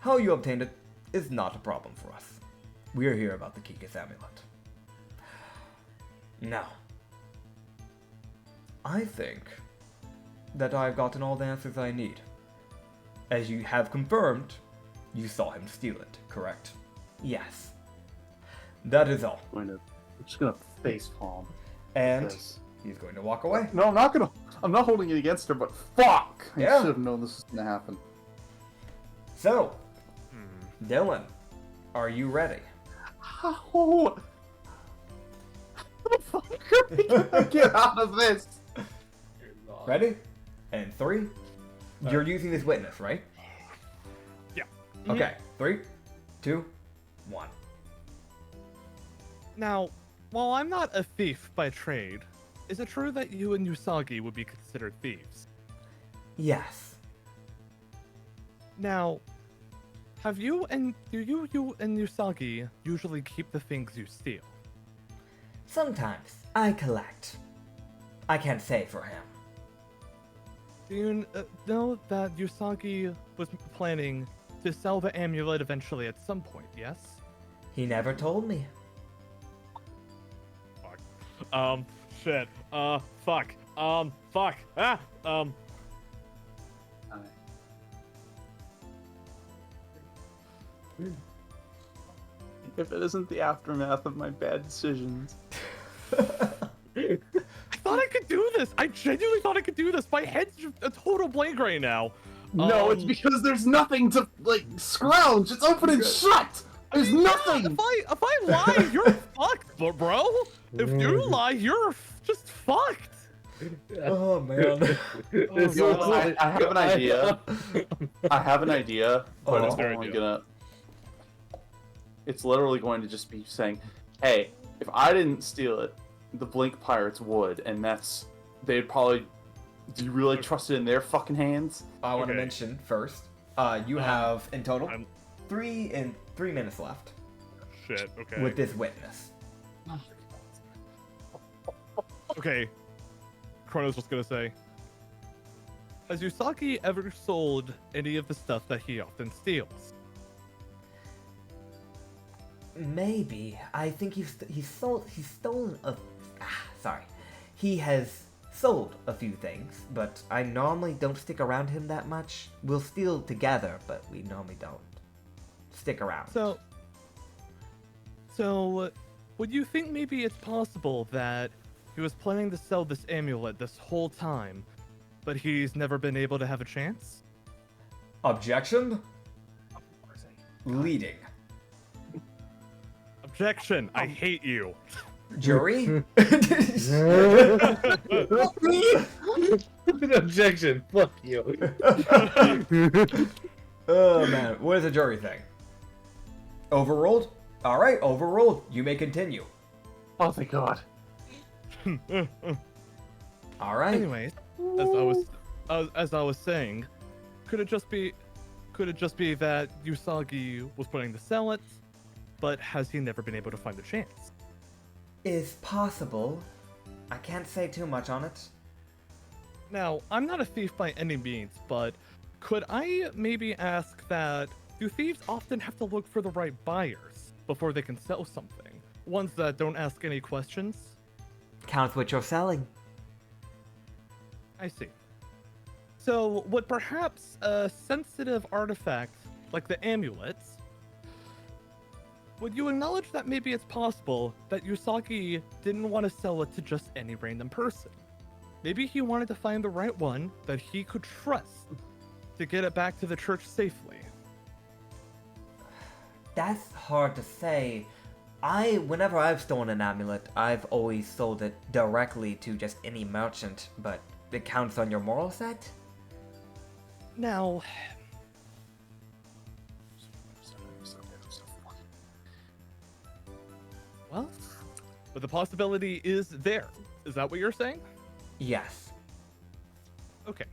S1: How you obtained it is not a problem for us. We are here about the Kika's amulet. Now, I think that I've gotten all the answers I need. As you have confirmed, you saw him steal it, correct? Yes. That is all.
S8: I'm just gonna face palm.
S1: And
S8: this.
S1: he's going to walk away.
S8: No, I'm not gonna. I'm not holding it against her, but fuck!
S1: Yeah.
S8: I should have known this was gonna happen.
S1: So, Dylan, are you ready?
S8: How? the fuck are we gonna get out of this?
S1: Ready? And 3. You're using this witness, right?
S3: Yeah.
S1: Okay. 3, 2, 1.
S3: Now, while I'm not a thief by trade, is it true that you and Usagi would be considered thieves?
S1: Yes.
S3: Now, do you and Usagi usually keep the things you steal?
S1: Sometimes I collect. I can't say for him.
S3: Do you know that Usagi was planning to sell the amulet eventually at some point, yes?
S1: He never told me.
S3: Fuck. Shit. Fuck. Fuck. Ah!
S2: if it isn't the aftermath of my bad decisions.
S3: I thought I could do this! I genuinely thought I could do this! My head's just a total blank right now.
S8: No, it's because there's nothing to like scrounge. It's open and shut. There's nothing.
S3: If I lie, you're fucked, bro. If you lie, you're just fucked.
S1: Oh man.
S2: I have an idea. I have an idea, but it's
S3: Very
S2: only
S3: good.
S2: gonna. It's literally going to just be saying, "Hey, if I didn't steal it, the Blink Pirates would, and they'd probably. Do you really trust it in their fucking hands?"
S1: I want to
S3: Okay.
S1: mention first. You have in total
S3: I'm-
S1: 3 minutes left
S3: Shit, okay.
S1: with this witness.
S3: Okay. Chrono's just gonna say. Has Usagi ever sold any of the stuff that he often steals?
S1: Maybe. I think he's stolen a. Sorry. He has sold a few things, but I normally don't stick around him that much. We'll steal together, but we normally don't stick around.
S3: So, would you think maybe it's possible that he was planning to sell this amulet this whole time, but he's never been able to have a chance?
S1: Objection? Leading.
S3: Objection! I hate you.
S1: Jury?
S4: Objection. Fuck you.
S1: Oh man, what does the jury think? Overruled? Alright, overruled. You may continue.
S2: Oh, thank God.
S1: Alright.
S3: Anyways, as I was saying, could it just be that Usagi was planning to sell it, but has he never been able to find a chance?
S1: Is possible. I can't say too much on it.
S3: Now, I'm not a thief by any means, but could I maybe ask that do thieves often have to look for the right buyers before they can sell something? Ones that don't ask any questions?
S1: Counts what you're selling.
S3: I see. So, would perhaps a sensitive artifact like the amulets, would you acknowledge that maybe it's possible that Usagi didn't want to sell it to just any random person? Maybe he wanted to find the right one that he could trust to get it back to the church safely.
S1: That's hard to say. Whenever I've stolen an amulet, I've always sold it directly to just any merchant, but it counts on your moral set?
S3: Now, well, but the possibility is there. Is that what you're saying?
S1: Yes.
S3: Okay.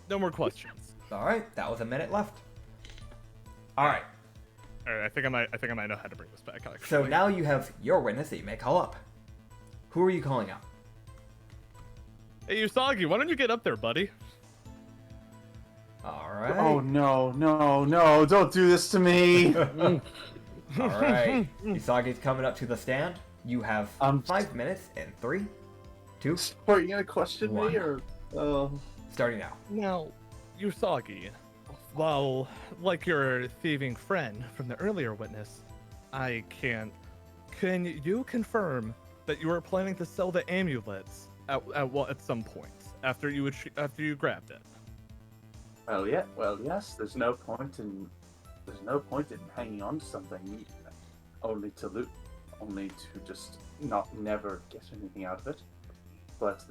S3: No more questions.
S1: Alright, that was a minute left. Alright,
S3: All right, I think I might know how to bring this back. Actually.
S1: so now you have your witness that you may call up. Who are you calling up?
S3: Hey, Usagi, why don't you get up there, buddy?
S1: Alright.
S2: Oh no, no, no! Don't do this to me.
S1: Alright. Usagi's coming up to the stand. You have
S2: Um,
S1: 5 minutes and 3, 2,
S2: Are you gonna question
S1: One.
S2: me or?
S1: starting now.
S3: Now, Usagi, well, like your thieving friend from the earlier witness, I can't. Can you confirm that you are planning to sell the amulets at some point after you grabbed it?
S2: Well, yeah. Well, yes. There's no point in hanging on to something only to just never get anything out of it. But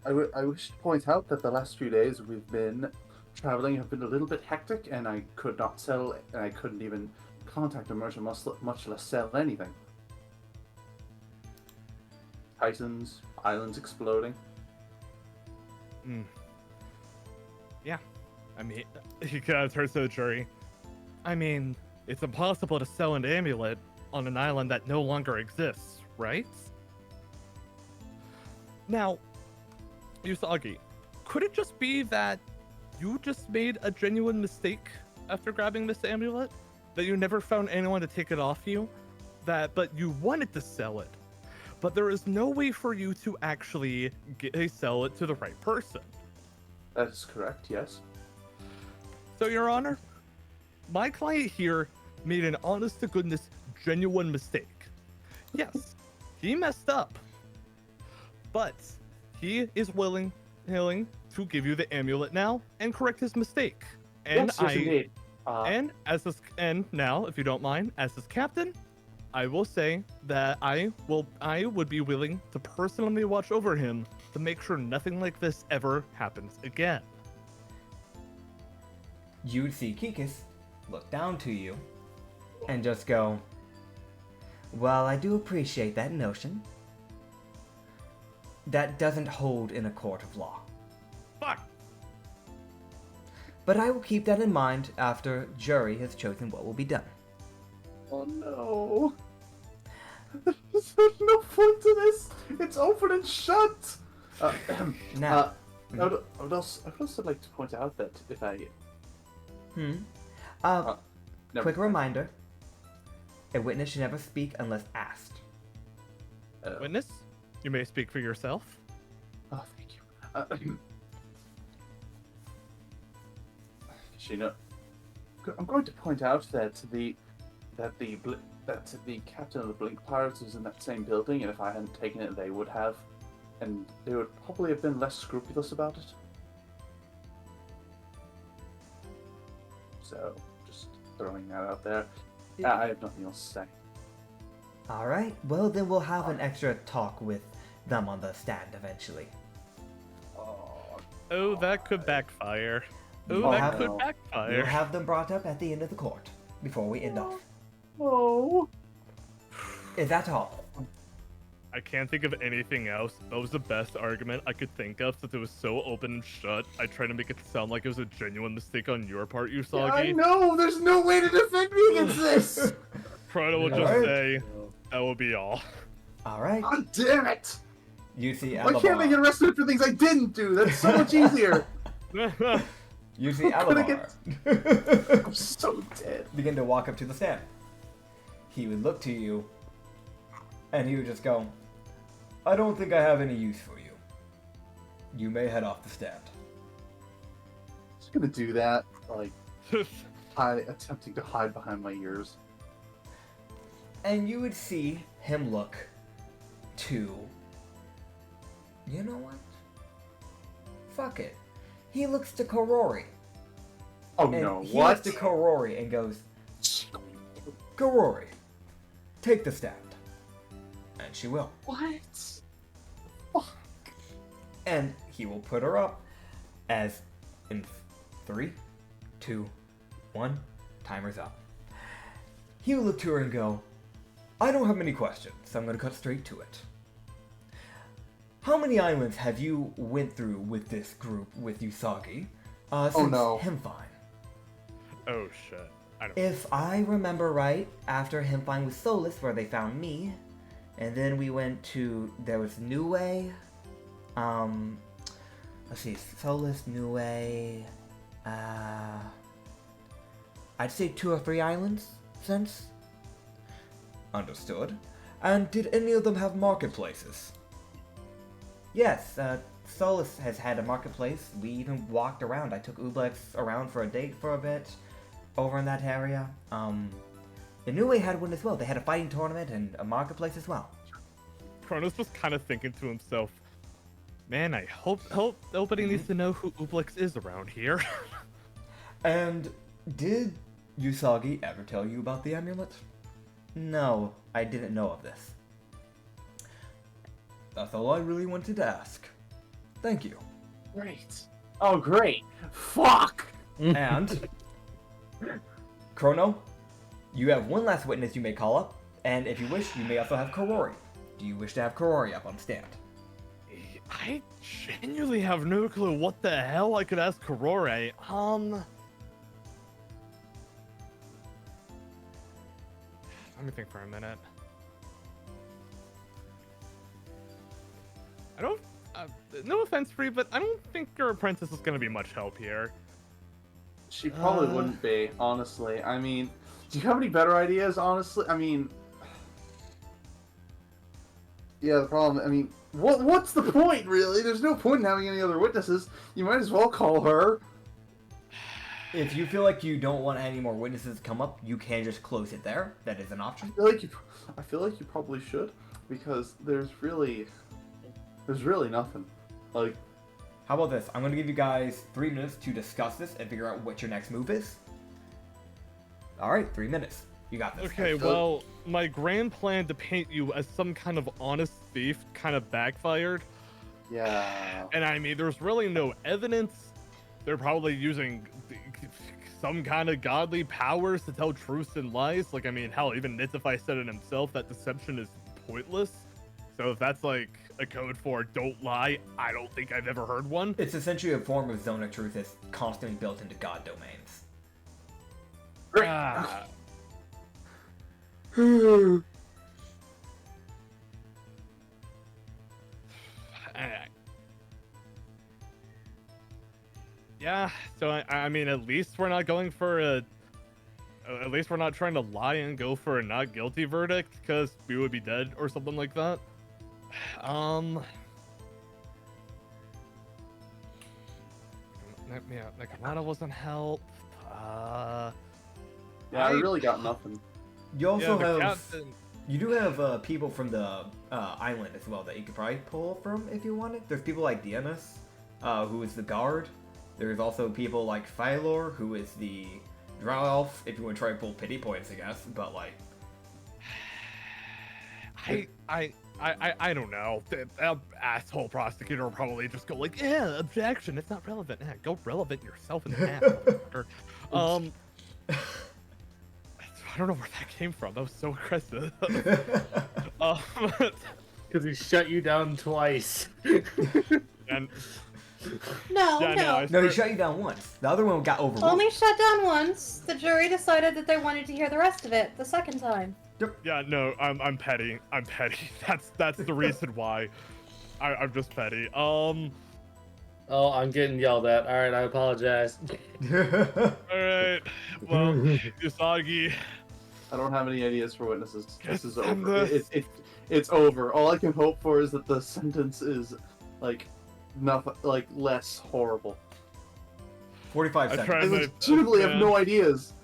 S2: I wish to point out that the last few days we've been traveling have been a little bit hectic, and I could not sell, and I couldn't even contact a merchant, much less sell anything. Titans, islands exploding.
S3: Yeah, I mean, he kind of turns to the jury. I mean, it's impossible to sell an amulet on an island that no longer exists, right? Now, Usagi, could it just be that you just made a genuine mistake after grabbing this amulet? That you never found anyone to take it off you? But you wanted to sell it, but there is no way for you to actually sell it to the right person.
S2: That is correct. Yes.
S3: So, Your Honor, my client here made an honest-to-goodness, genuine mistake. Yes, he messed up, but he is willing to give you the amulet now and correct his mistake. And
S2: Yes, indeed.
S3: and now, if you don't mind, as his captain, I will say that I would be willing to personally watch over him to make sure nothing like this ever happens again.
S1: You'd see Kikis look down to you and just go, well, I do appreciate that notion. That doesn't hold in a court of law.
S3: Fuck!
S1: But I will keep that in mind after jury has chosen what will be done.
S2: Oh no. There's no point to this. It's open and shut.
S1: Now,
S2: I would also like to point out that if I never
S1: quick reminder, a witness should never speak unless asked.
S3: Witness, you may speak for yourself.
S2: Oh, thank you. Sheena, I'm going to point out that the captain of the Blink Pirates was in that same building, and if I hadn't taken it, they would have, and they would probably have been less scrupulous about it. So, just throwing that out there. I have nothing else to say.
S1: Alright, well then we'll have an extra talk with them on the stand eventually.
S3: Oh, that could backfire.
S1: We'll
S3: Oh, that
S1: have-
S3: could
S1: We'll
S3: backfire.
S1: have them brought up at the end of the court, before we end off.
S2: Oh.
S1: Is that all?
S3: I can't think of anything else. That was the best argument I could think of since it was so open and shut. I tried to make it sound like it was a genuine mistake on your part, Usagi.
S2: I know. There's no way to defend me against this.
S3: Prada will just
S1: Alright.
S3: say, that will be all.
S1: Alright,
S2: God damn it!
S1: you see
S2: Why can't I get
S1: Alabar.
S2: arrested for things I didn't do? That's so much easier.
S1: You see
S2: How could I
S1: Alabar
S2: I'm so dead.
S1: begin to walk up to the stand. He would look to you, and he would just go, I don't think I have any use for you. You may head off the stand.
S2: Just gonna do that, like, attempting to hide behind my ears.
S1: And you would see him look to... You know what? Fuck it. He looks to Korori.
S2: Oh
S1: and
S2: no,
S1: he
S2: what?
S1: looks to Karori and goes, Karori, take the stand. And she will.
S2: What?
S1: And he will put her up as in 3, 2, 1, timer's up. He will look to her and go, I don't have many questions, so I'm going to cut straight to it. How many islands have you went through with this group, with Usagi, since Hemfine?
S3: Oh shit. I don't.
S1: If I remember right, after Hemfine was Solus, where they found me, and then we went to, there was Niue, let's see, Solus, Niue, I'd say 2 or 3 islands since. Understood. And did any of them have marketplaces? Yes, Solus has had a marketplace. We even walked around. I took Ublex around for a date for a bit over in that area. The Niue had one as well. They had a fighting tournament and a marketplace as well.
S3: Kronos was kind of thinking to himself, man, I hope nobody needs to know who Ublex is around here.
S1: And did Usagi ever tell you about the amulet? No, I didn't know of this. That's all I really wanted to ask. Thank you.
S2: Great. Oh, great. Fuck!
S1: And, Chrono, you have one last witness you may call up, and if you wish, you may also have Karori. Do you wish to have Karori up on stand?
S3: I genuinely have no clue what the hell I could ask Karore. Let me think for a minute. I don't. No offense, Free, but I don't think your apprentice is gonna be much help here.
S2: She probably wouldn't be, honestly. I mean, do you have any better ideas, honestly? I mean... Yeah, the problem, I mean, what's the point, really? There's no point in having any other witnesses. You might as well call her.
S1: If you feel like you don't want any more witnesses to come up, you can just close it there. That is an option.
S2: I feel like you probably should, because there's really nothing. Like,
S1: how about this? I'm going to give you guys 3 minutes to discuss this and figure out what your next move is. Alright, 3 minutes. You got this.
S3: Okay, well, my grand plan to paint you as some kind of honest thief kind of backfired.
S2: yeah.
S3: And I mean, there's really no evidence. They're probably using some kind of godly powers to tell truths and lies. Like, I mean, hell, even Nitsify said it himself that deception is pointless. So if that's like a code for don't lie, I don't think I've ever heard one.
S1: It's essentially a form of zone of truth that's constantly built into god domains.
S3: Ah. Yeah, so I mean, at least we're not going for at least we're not trying to lie and go for a not guilty verdict, because we would be dead or something like that. Yeah, Nakamata wasn't help.
S2: Yeah, I really got nothing.
S1: You also
S3: yeah, the
S1: have...
S3: captain.
S1: You do have people from the island as well that you could probably pull from if you wanted. There's people like Dianas, who is the guard. There's also people like Phylor, who is the drow elf, if you want to try and pull pity points, I guess. But like...
S3: I don't know. The asshole prosecutor will probably just go like, yeah, objection, it's not relevant. Yeah, go relevant yourself in the map, motherfucker. I don't know where that came from. That was so aggressive.
S4: Because he shut you down twice.
S3: And
S7: No,
S3: yeah,
S7: no.
S1: No, he shut you down once. The other one got overruled.
S7: Only shut down once. The jury decided that they wanted to hear the rest of it the second time.
S3: yeah, no, I'm petty. I'm petty. That's the reason why. I'm just petty.
S4: Oh, I'm getting yelled at. All right, I apologize.
S3: All right. Well, Usagi.
S2: I don't have any ideas for witnesses. This is
S3: Yes,
S2: over. It's over. All I can hope for is that the sentence is like nothing, like less horrible.
S1: 45
S3: I
S1: seconds.
S3: tried
S2: I
S3: my
S2: legitimately have
S3: best,
S2: no ideas.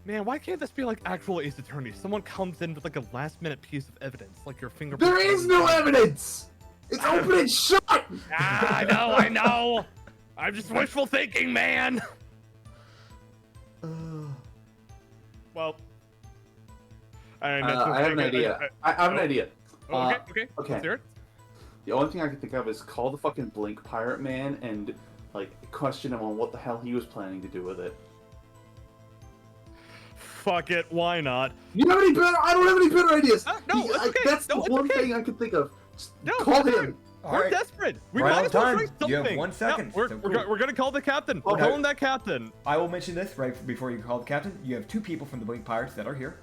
S3: Man, why can't this be like actual Ace Attorney? Someone comes in with like a last minute piece of evidence, like your fingerprint.
S2: There is no evidence. It's open and shut!
S3: I know! I'm just wishful thinking, man! Well...
S2: I have an idea. I have an idea.
S3: Okay.
S2: Okay.
S3: Let's hear it.
S2: The only thing I can think of is call the fucking Blink Pirate Man and, like, question him on what the hell he was planning to do with it.
S3: Fuck it, why not?
S2: You have any better? I don't have any better ideas.
S3: No, it's okay.
S2: That's
S3: No,
S2: the
S3: it's
S2: one
S3: okay.
S2: thing I could think of. Just
S3: No,
S2: call
S3: it's
S2: him.
S3: We're desperate. We
S1: Right
S3: might
S1: on
S3: as well
S1: time.
S3: try something.
S1: You have 1 second,
S3: No,
S1: so
S3: we're gonna call the captain.
S2: Okay.
S3: We're calling that captain.
S1: I will mention this right before you call the captain. You have 2 people from the Blink Pirates that are here.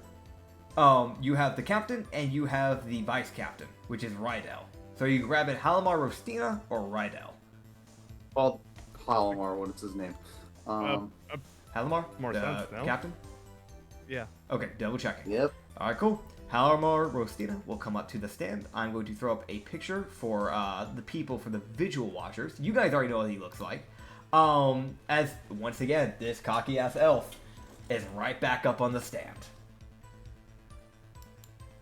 S1: You have the captain and you have the vice captain, which is Rydell. So you grab it Halimar Rostina or Rydell.
S2: Well, Palomar, what is his name?
S1: Halimar?
S3: More
S1: the
S3: sense, no?
S1: captain?
S3: Yeah.
S1: Okay, double checking.
S2: Yep.
S1: Alright, cool. Halimar Rostina will come up to the stand. I'm going to throw up a picture for the people, for the visual watchers. You guys already know what he looks like. As, once again, this cocky-ass elf is right back up on the stand.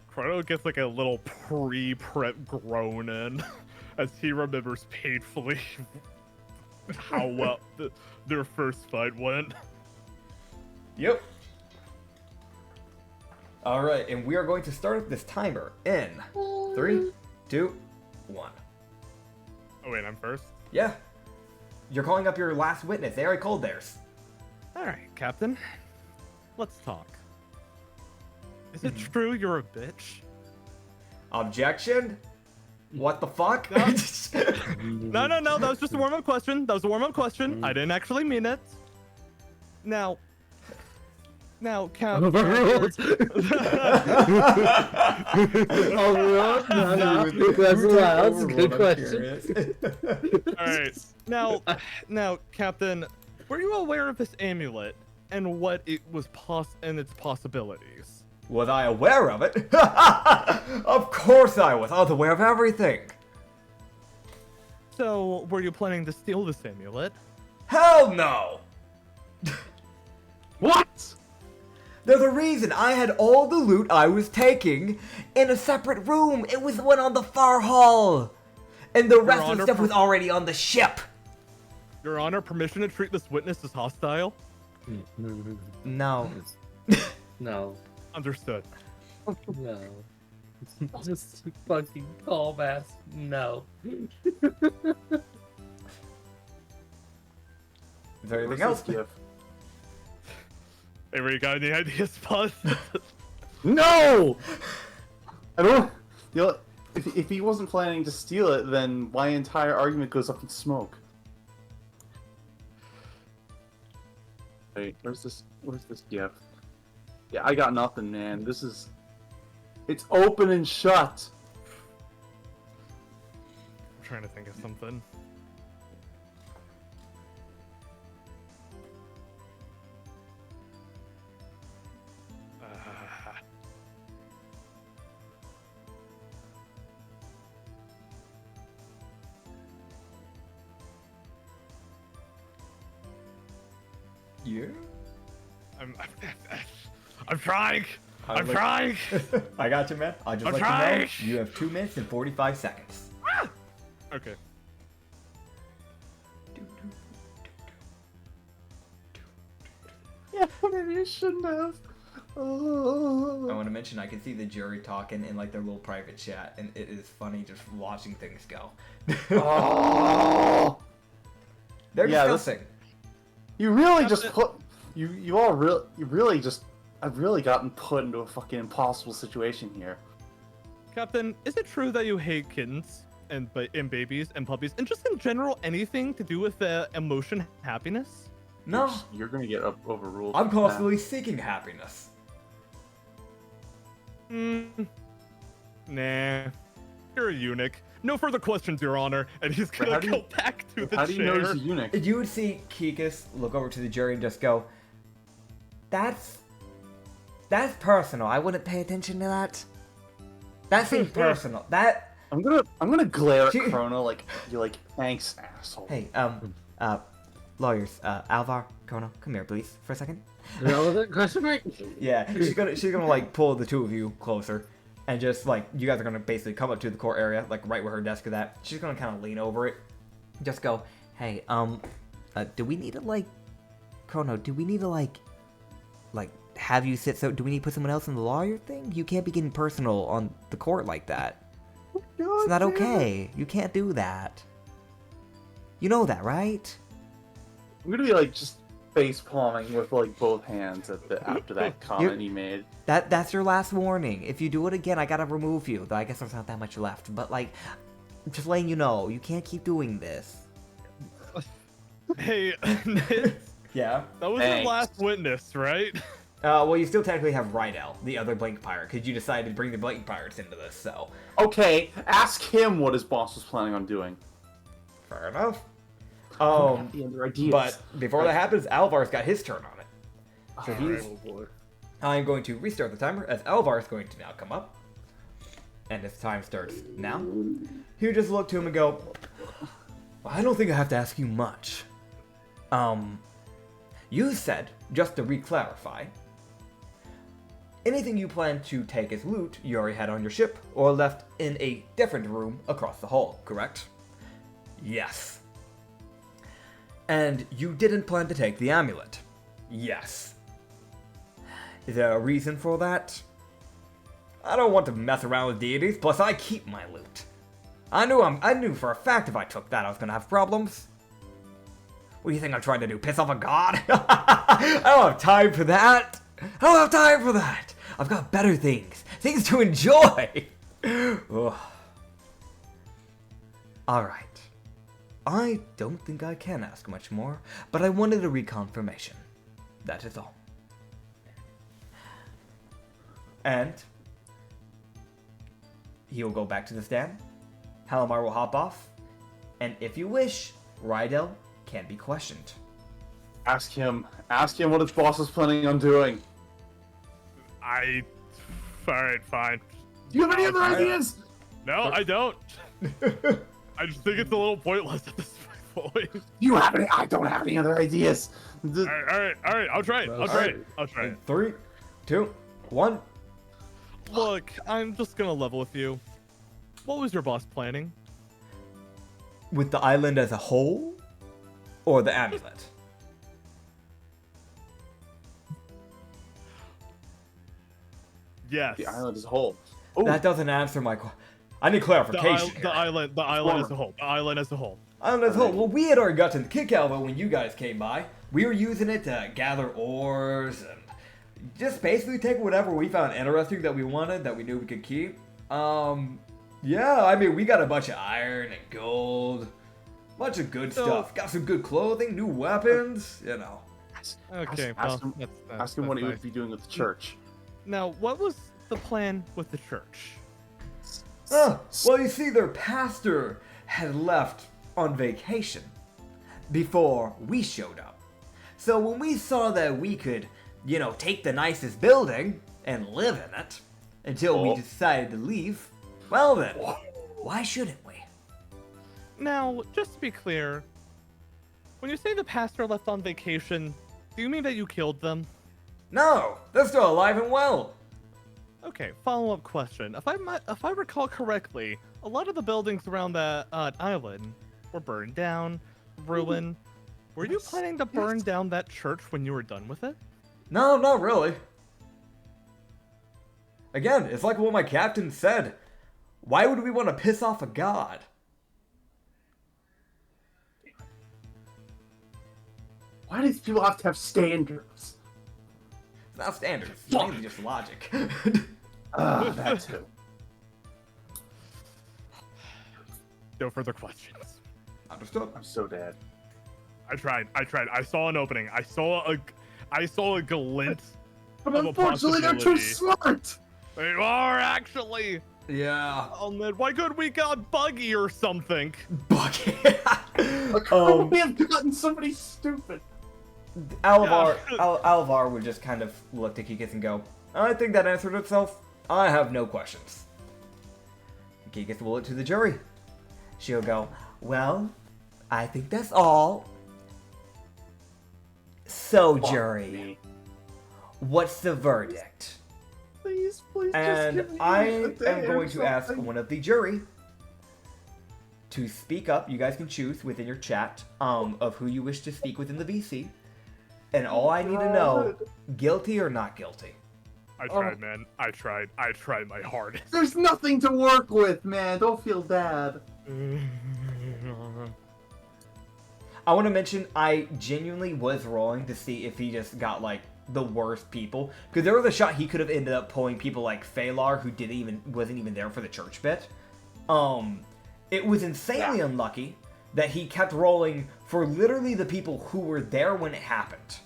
S3: Chrono gets like a little pre-prep groan in as he remembers painfully how well their first fight went.
S1: Yep. Alright, and we are going to start this timer in 3, 2, 1.
S3: Oh wait, I'm first?
S1: Yeah. You're calling up your last witness. They already called theirs.
S3: Alright, Captain. Let's talk. Is it true you're a bitch?
S1: Objection? What the fuck?
S3: No, that was just a warm-up question. That was a warm-up question. I didn't actually mean it. Now, Captain.
S4: Overruled. Overruled? No. That's allowed. That's a good question.
S3: Alright. Now, Captain, were you aware of this amulet and what it was and its possibilities?
S1: Was I aware of it? Of course I was. I was aware of everything.
S3: So, were you planning to steal this amulet?
S1: Hell no!
S2: What?
S1: There's a reason I had all the loot I was taking in a separate room. It was the one on the far hall. And the rest of the stuff was already on the ship.
S3: Your Honor, permission to treat this witness as hostile?
S1: No.
S4: No.
S3: Understood.
S4: No. Just fucking calm ass. No.
S1: Is there anything else?
S3: Hey, Ray, you got any ideas, bud?
S2: No! I don't. You know, if he wasn't planning to steal it, then my entire argument goes up in smoke. Wait, where's this gift? Yeah, I got nothing, man. It's open and shut.
S3: I'm trying to think of something.
S1: Yeah?
S3: I'm trying. I'm trying.
S1: I got you, man. I'll just
S3: I'm
S1: let
S3: trying.
S1: you know. You have 2 minutes and 45 seconds.
S3: Okay.
S2: Yeah, maybe you shouldn't have. Oh.
S1: I want to mention I can see the jury talking in like their little private chat, and it is funny just watching things go.
S2: Oh.
S1: They're
S2: Yeah,
S1: discussing.
S2: You really just put. You all really just. I've really gotten put into a fucking impossible situation here.
S3: Captain, is it true that you hate kittens and babies and puppies and just in general anything to do with emotion happiness?
S1: No,
S2: You're gonna get overruled.
S1: I'm constantly seeking happiness.
S3: Nah. You're a eunuch. No further questions, Your Honor. And he's gonna go back to the chair.
S2: How do you know he's a eunuch?
S1: You would see Kikus look over to the jury and just go, That's personal. I wouldn't pay attention to that. That seems personal. That
S2: I'm gonna glare at Chrono like you're like, thanks, asshole.
S1: Hey, lawyers, Alvar, Chrono, come here, please, for a second.
S4: Relevant question mark?
S1: Yeah, she's gonna like pull the 2 of you closer. And just, like, you guys are going to basically come up to the court area, like, right where her desk is at. She's going to kind of lean over it. Just go, hey, do we need to, like, Chrono, do we need to, like, have you sit, so, do we need to put someone else in the lawyer thing? You can't be getting personal on the court like that. It's not okay. You can't do that. You know that, right?
S2: I'm gonna be, like, just face palming with, like, both hands after that comment he made.
S1: That's your last warning. If you do it again, I gotta remove you. Though I guess there's not that much left. But, like, just letting you know, you can't keep doing this.
S3: Hey, Nitz,
S1: Yeah?
S3: that was your last witness, right?
S1: Well, you still technically have Rydell, the other Blink Pirate, because you decided to bring the Blink Pirates into this, so...
S2: Okay, ask him what his boss was planning on doing.
S1: Fair enough.
S2: The other ideas.
S1: But before that happens, Alvar's got his turn on it. So he's...
S2: boy.
S1: I'm going to restart the timer, as Alvar is going to now come up. And his time starts now. He'll just look to him and go, well, I don't think I have to ask you much. You said, just to re-clarify, anything you plan to take as loot you already had on your ship, or left in a different room across the hall, correct? Yes. And you didn't plan to take the amulet? Yes. Is there a reason for that? I don't want to mess around with deities, plus I keep my loot. I knew for a fact if I took that I was gonna have problems. What do you think I'm trying to do, piss off a god? I don't have time for that! I don't have time for that! I've got better things to enjoy! Alright. I don't think I can ask much more, but I wanted a reconfirmation. That is all. And he will go back to the stand. Halamar will hop off. And if you wish, Rydell can be questioned.
S2: Ask him what his boss is planning on doing.
S3: Alright, fine.
S2: Do you have any other ideas?
S3: No, I don't. I just think it's a little pointless at this point.
S2: I don't have any other ideas.
S3: Alright, I'll try it.
S1: 3, 2, 1.
S3: Look, I'm just gonna level with you. What was your boss planning?
S1: With the island as a whole? Or the amulet?
S3: Yes.
S2: The island as a whole.
S1: Ooh. That doesn't answer my question. I need clarification.
S3: The island as a whole. The island as a whole.
S1: Island as a whole. Well, we had already got to the kick elbow when you guys came by. We were using it to gather ores and just basically take whatever we found interesting that we wanted, that we knew we could keep. Yeah, I mean, we got a bunch of iron and gold. Bunch of good stuff. Got some good clothing, new weapons, you know.
S3: Okay,
S2: ask him what he would be doing with the church.
S3: Now, what was the plan with the church?
S1: Well, you see, their pastor had left on vacation before we showed up. So when we saw that we could, you know, take the nicest building and live in it until we decided to leave, well then, why shouldn't we?
S3: Now, just to be clear, when you say the pastor left on vacation, do you mean that you killed them?
S1: No, they're still alive and well.
S3: Okay, follow-up question. If I recall correctly, a lot of the buildings around that island were burned down, ruined. Were you planning to burn down that church when you were done with it?
S1: No, not really. Again, it's like what my captain said. Why would we want to piss off a god?
S2: Why do these people have to have standards?
S1: It's not standards. It's mainly just logic.
S2: That too.
S3: No further questions.
S1: Understood.
S2: I'm so dead.
S3: I tried. I saw an opening. I saw a glint.
S2: But
S3: of a
S2: unfortunately, they're too
S3: possibility.
S2: smart.
S3: They are actually.
S1: Yeah.
S3: Oh man, why couldn't we got Buggy or something?
S1: Buggy.
S2: We have gotten somebody stupid.
S1: Alvar would just kind of look to Kikis and go, I think that answered itself. I have no questions. Kikis will look to the jury. She'll go, well, I think that's all. So, jury, what's the verdict?
S2: Please Please, please, just
S1: And
S2: give me
S1: I
S2: a day
S1: am
S2: or
S1: going to ask
S2: something.
S1: one of the jury to speak up. You guys can choose within your chat of who you wish to speak within the VC. And all I need to know, guilty or not guilty.
S3: I tried, man. I tried. I tried my hardest.
S2: There's nothing to work with, man. Don't feel bad.
S1: I want to mention I genuinely was rolling to see if he just got like the worst people, because there was a shot he could have ended up pulling people like Phalar, who wasn't even there for the church bit. It was insanely unlucky that he kept rolling for literally the people who were there when it happened.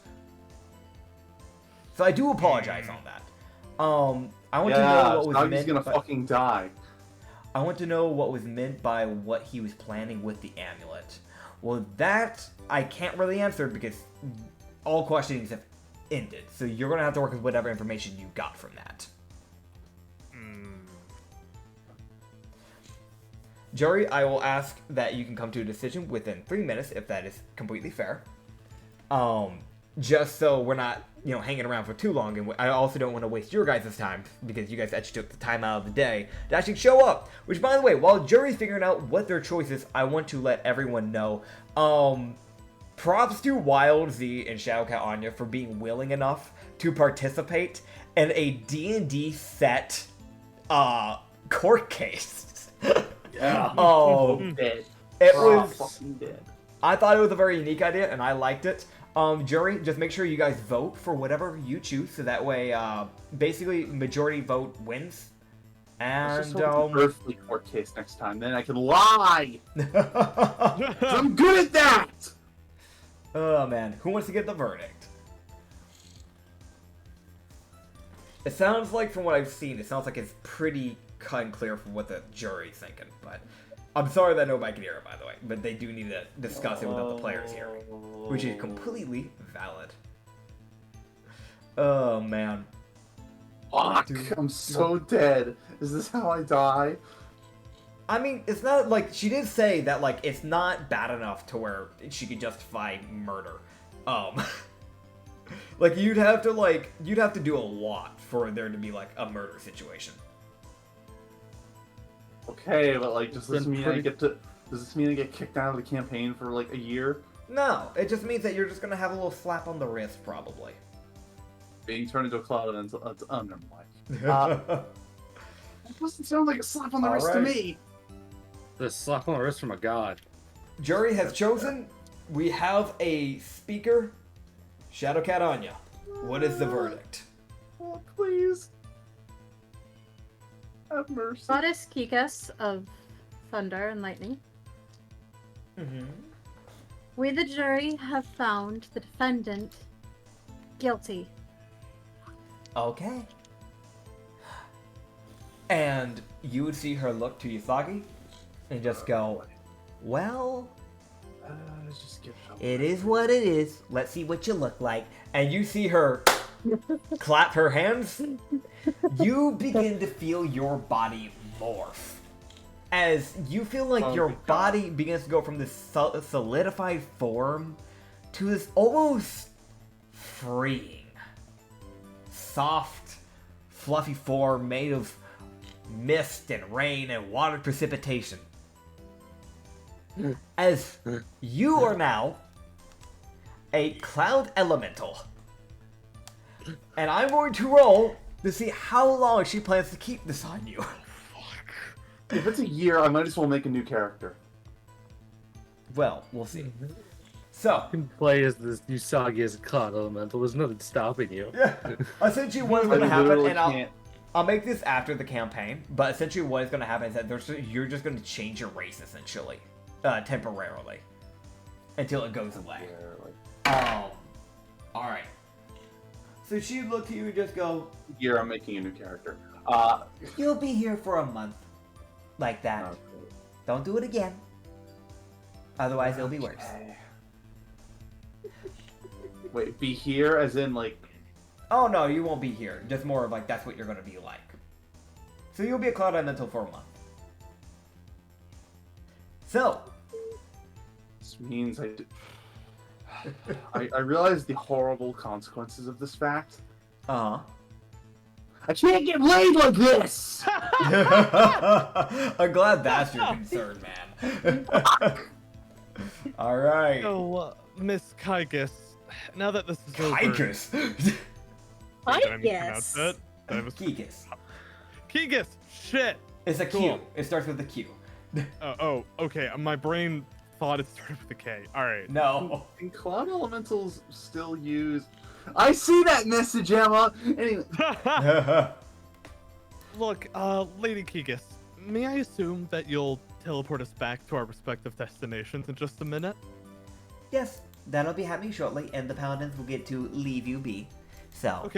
S1: So I do apologize on that. I want to know what was meant.
S2: He's gonna fucking die.
S1: I want to know what was meant by what he was planning with the amulet. Well, that I can't really answer because all questionings have ended. So you're going to have to work with whatever information you got from that. Jury, I will ask that you can come to a decision within 3 minutes, if that is completely fair. Just so we're not, hanging around for too long, and I also don't want to waste your guys' time, because you guys actually took the time out of the day to actually show up. Which, by the way, while jury's figuring out what their choice is, I want to let everyone know, props to Wild Z and Shadowcat Anya for being willing enough to participate in a D&D set, court case.
S2: Yeah.
S1: It was
S2: fucking dead.
S1: I thought it was a very unique idea, and I liked it. Jury, just make sure you guys vote for whatever you choose, so that way, basically, majority vote wins.
S2: Let's
S1: And,
S2: just hold the earthly court case next time, then I can lie! 'Cause I'm good at that!
S1: Oh, man. Who wants to get the verdict? It sounds like, from what I've seen, it sounds like it's pretty cut and clear from what the jury's thinking, but I'm sorry that nobody can hear it, by the way, but they do need to discuss it without the players here, which is completely valid. Oh, man.
S2: Fuck! I'm so dead. Is this how I die?
S1: I mean, it's not like, she did say that, like, it's not bad enough to where she could justify murder. Like, you'd have to do a lot for there to be, like, a murder situation.
S2: Okay, but like, does this mean I get kicked out of the campaign for like a year?
S1: No, it just means that you're just gonna have a little slap on the wrist, probably.
S2: Being turned into a cloud and never mind. That doesn't sound like a slap on the wrist to me.
S4: The slap on the wrist from a god.
S1: Jury has chosen. We have a speaker. Shadowcat Anya. What is the verdict?
S2: Oh, please. Have mercy.
S7: Goddess Kikas of Thunder and Lightning.
S1: Mm-hmm.
S7: We, the jury, have found the defendant guilty.
S1: Okay. And you would see her look to Usagi and just go, well,
S2: Just give
S1: it is what it is. Let's see what you look like. And you see her clap her hands. You begin to feel your body morph. As you feel like your body begins to go from this solidified form to this almost freeing, soft, fluffy form made of mist and rain and water precipitation. As you are now a cloud elemental. And I'm going to roll to see how long she plans to keep this on you.
S2: If it's a year, I might as well make a new character.
S1: Well, we'll see. So,
S4: You can play as this Usagi as a cloud elemental. There's nothing stopping you.
S1: yeah, essentially what's going to
S2: I
S1: happen,
S2: literally
S1: and
S2: can't.
S1: I'll make this after the campaign, but essentially what is going to happen is that you're just going to change your race, essentially, temporarily, until it goes away. Alright. So she would look to you and just go,
S2: Year, I'm making a new character.
S1: you'll be here for a month. Like that.
S2: Okay.
S1: Don't do it again. Otherwise, it'll be worse.
S2: Okay. Wait, be here as in like...
S1: Oh no, you won't be here. Just more of like, that's what you're going to be like. So you'll be a Cloud Elemental for a month. So.
S2: This means I realize the horrible consequences of this fact.
S1: Uh-huh.
S8: I can't get laid like this!
S1: I'm glad that's your concern, man. Alright.
S3: So, Miss Kygus, now that this is over...
S1: Kykus.
S3: Did I mispronounce that? Did I mis-
S1: Kykus.
S3: Kygus! Shit!
S1: It's a Q.
S3: Cool.
S1: It starts with a Q.
S3: Okay. My brain thought it started with a K. Alright.
S1: No.
S8: And cloud elementals still use... I see that message, Emma! Anyway,
S3: Look, Lady Kygus, may I assume that you'll teleport us back to our respective destinations in just a minute?
S1: Yes, that'll be happening shortly, and the paladins will get to leave you be. So.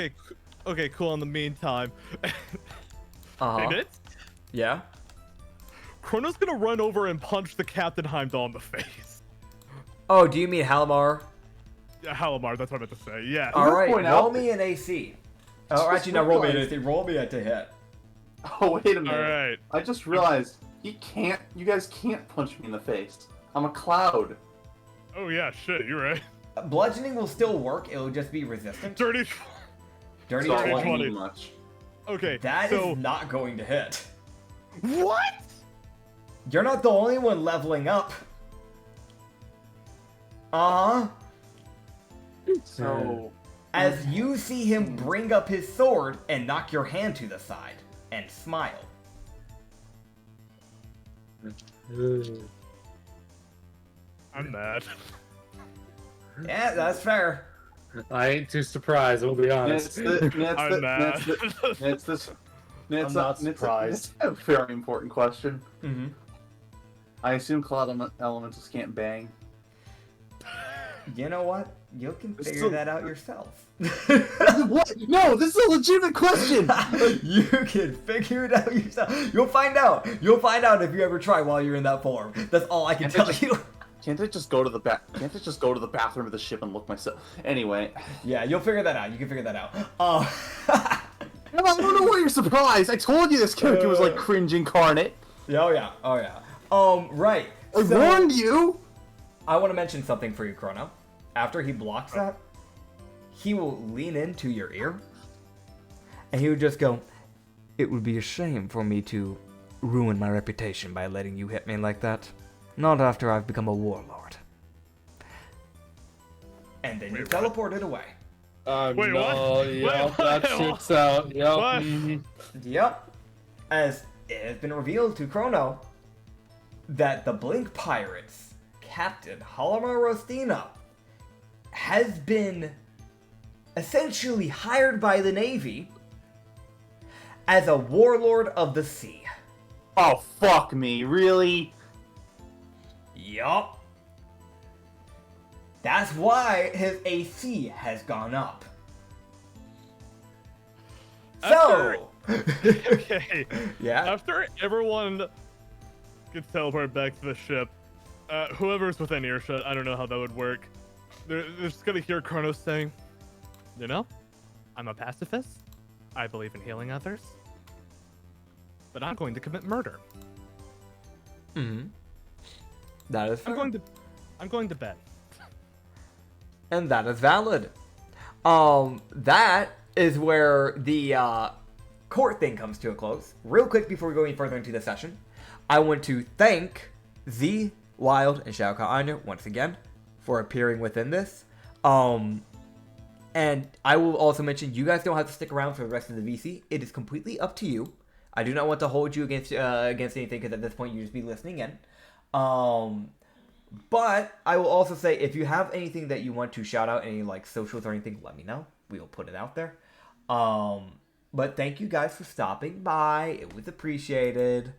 S3: Okay, cool. In the meantime,
S1: Uh-huh.
S3: hey, Nitz,
S1: Yeah?
S3: Chrono's gonna run over and punch the Captain Heimdall in the face.
S1: Oh, do you mean Halimar?
S3: Yeah, Halimar, that's what I meant to say. Yeah.
S1: Alright,
S8: point
S1: roll
S8: out-
S1: me an AC. Oh, actually, no, roll me an AC. Roll me a to hit.
S8: oh, wait a minute.
S3: Alright.
S8: I just realized, you guys can't punch me in the face. I'm a cloud.
S3: Oh yeah, shit, you're right.
S1: Bludgeoning will still work, it'll just be resistant.
S3: Dirty.
S1: Dirty
S8: So I
S1: 20.
S8: won't
S3: 20.
S8: need much.
S3: Okay.
S1: That is
S3: so
S1: not going to hit.
S3: what?
S1: You're not the only one leveling up. Uh-huh.
S8: So...
S1: As you see him bring up his sword and knock your hand to the side and smile.
S3: I'm mad.
S1: Yeah, that's fair.
S4: I ain't too surprised, I'll be honest.
S3: I'm mad.
S8: That's
S4: I'm not surprised.
S8: That's a very important question.
S1: Mm-hmm.
S8: I assume cloud elementals can't bang.
S1: You know what? You can
S8: It's
S1: figure
S8: still-
S1: that out yourself.
S8: What? No, this is a legitimate question!
S1: You can figure it out yourself. You'll find out. You'll find out if you ever try while you're in that form. That's all I can tell you.
S8: Can't I just go to the bathroom of the ship and look myself? Anyway.
S1: Yeah, you'll figure that out. You can figure that out.
S8: I don't know why you're surprised. I told you this character was like cringe incarnate.
S1: Oh yeah. Right.
S8: I warned you.
S1: I want to mention something for you, Chrono. After he blocks that, he will lean into your ear, and he would just go, "It would be a shame for me to ruin my reputation by letting you hit me like that. Not after I've become a warlord." And then you
S3: Wait,
S1: teleport it away.
S3: Wait,
S4: no,
S3: what?
S4: Yep,
S3: Wait,
S4: that
S3: what?
S4: shoots out. Yep.
S3: What?
S4: mhm.
S1: Yep. As it has been revealed to Chrono that the Blink Pirates, Captain Halimar Rostina, has been essentially hired by the Navy as a warlord of the sea.
S8: Oh, fuck me. Really?
S1: Yup. That's why his AC has gone up. So,
S3: Okay.
S1: yeah.
S3: After everyone gets teleported back to the ship, whoever's within earshot, I don't know how that would work. They're just gonna hear Kronos saying, "You know, I'm a pacifist. I believe in healing others, but I'm going to commit murder.
S1: Mm-hmm. That is fair.
S3: I'm going to bed."
S1: And that is valid. That is where the court thing comes to a close. Real quick before we go any further into the session, I want to thank Z, Wild, and Shao Kahn once again for appearing within this. And I will also mention, you guys don't have to stick around for the rest of the VC. It is completely up to you. I do not want to hold you against anything, because at this point you just be listening in. But I will also say, if you have anything that you want to shout out, any like socials or anything, let me know. We will put it out there. But thank you guys for stopping by. It was appreciated.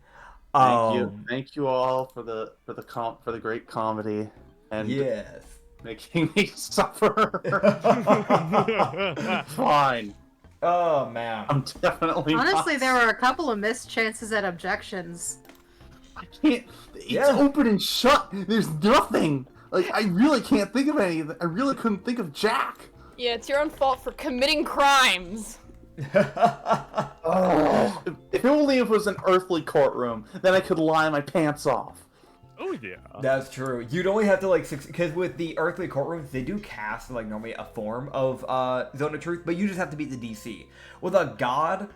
S8: Thank you all for the great comedy and
S1: Yes.
S8: making me suffer. Fine.
S1: Oh man.
S8: I'm definitely
S7: Honestly,
S8: not.
S7: there were a couple of missed chances at objections.
S8: I can't. It's
S1: Yeah.
S8: open and shut. There's nothing. Like, I really can't think of anything. I really couldn't think of Jack.
S5: Yeah, it's your own fault for committing crimes.
S8: Oh. If only it was an earthly courtroom, then I could lie my pants off.
S3: Oh yeah.
S1: That's true. You'd only have to like because with the earthly courtrooms, they do cast like normally a form of Zone of Truth, but you just have to beat the DC. With a god,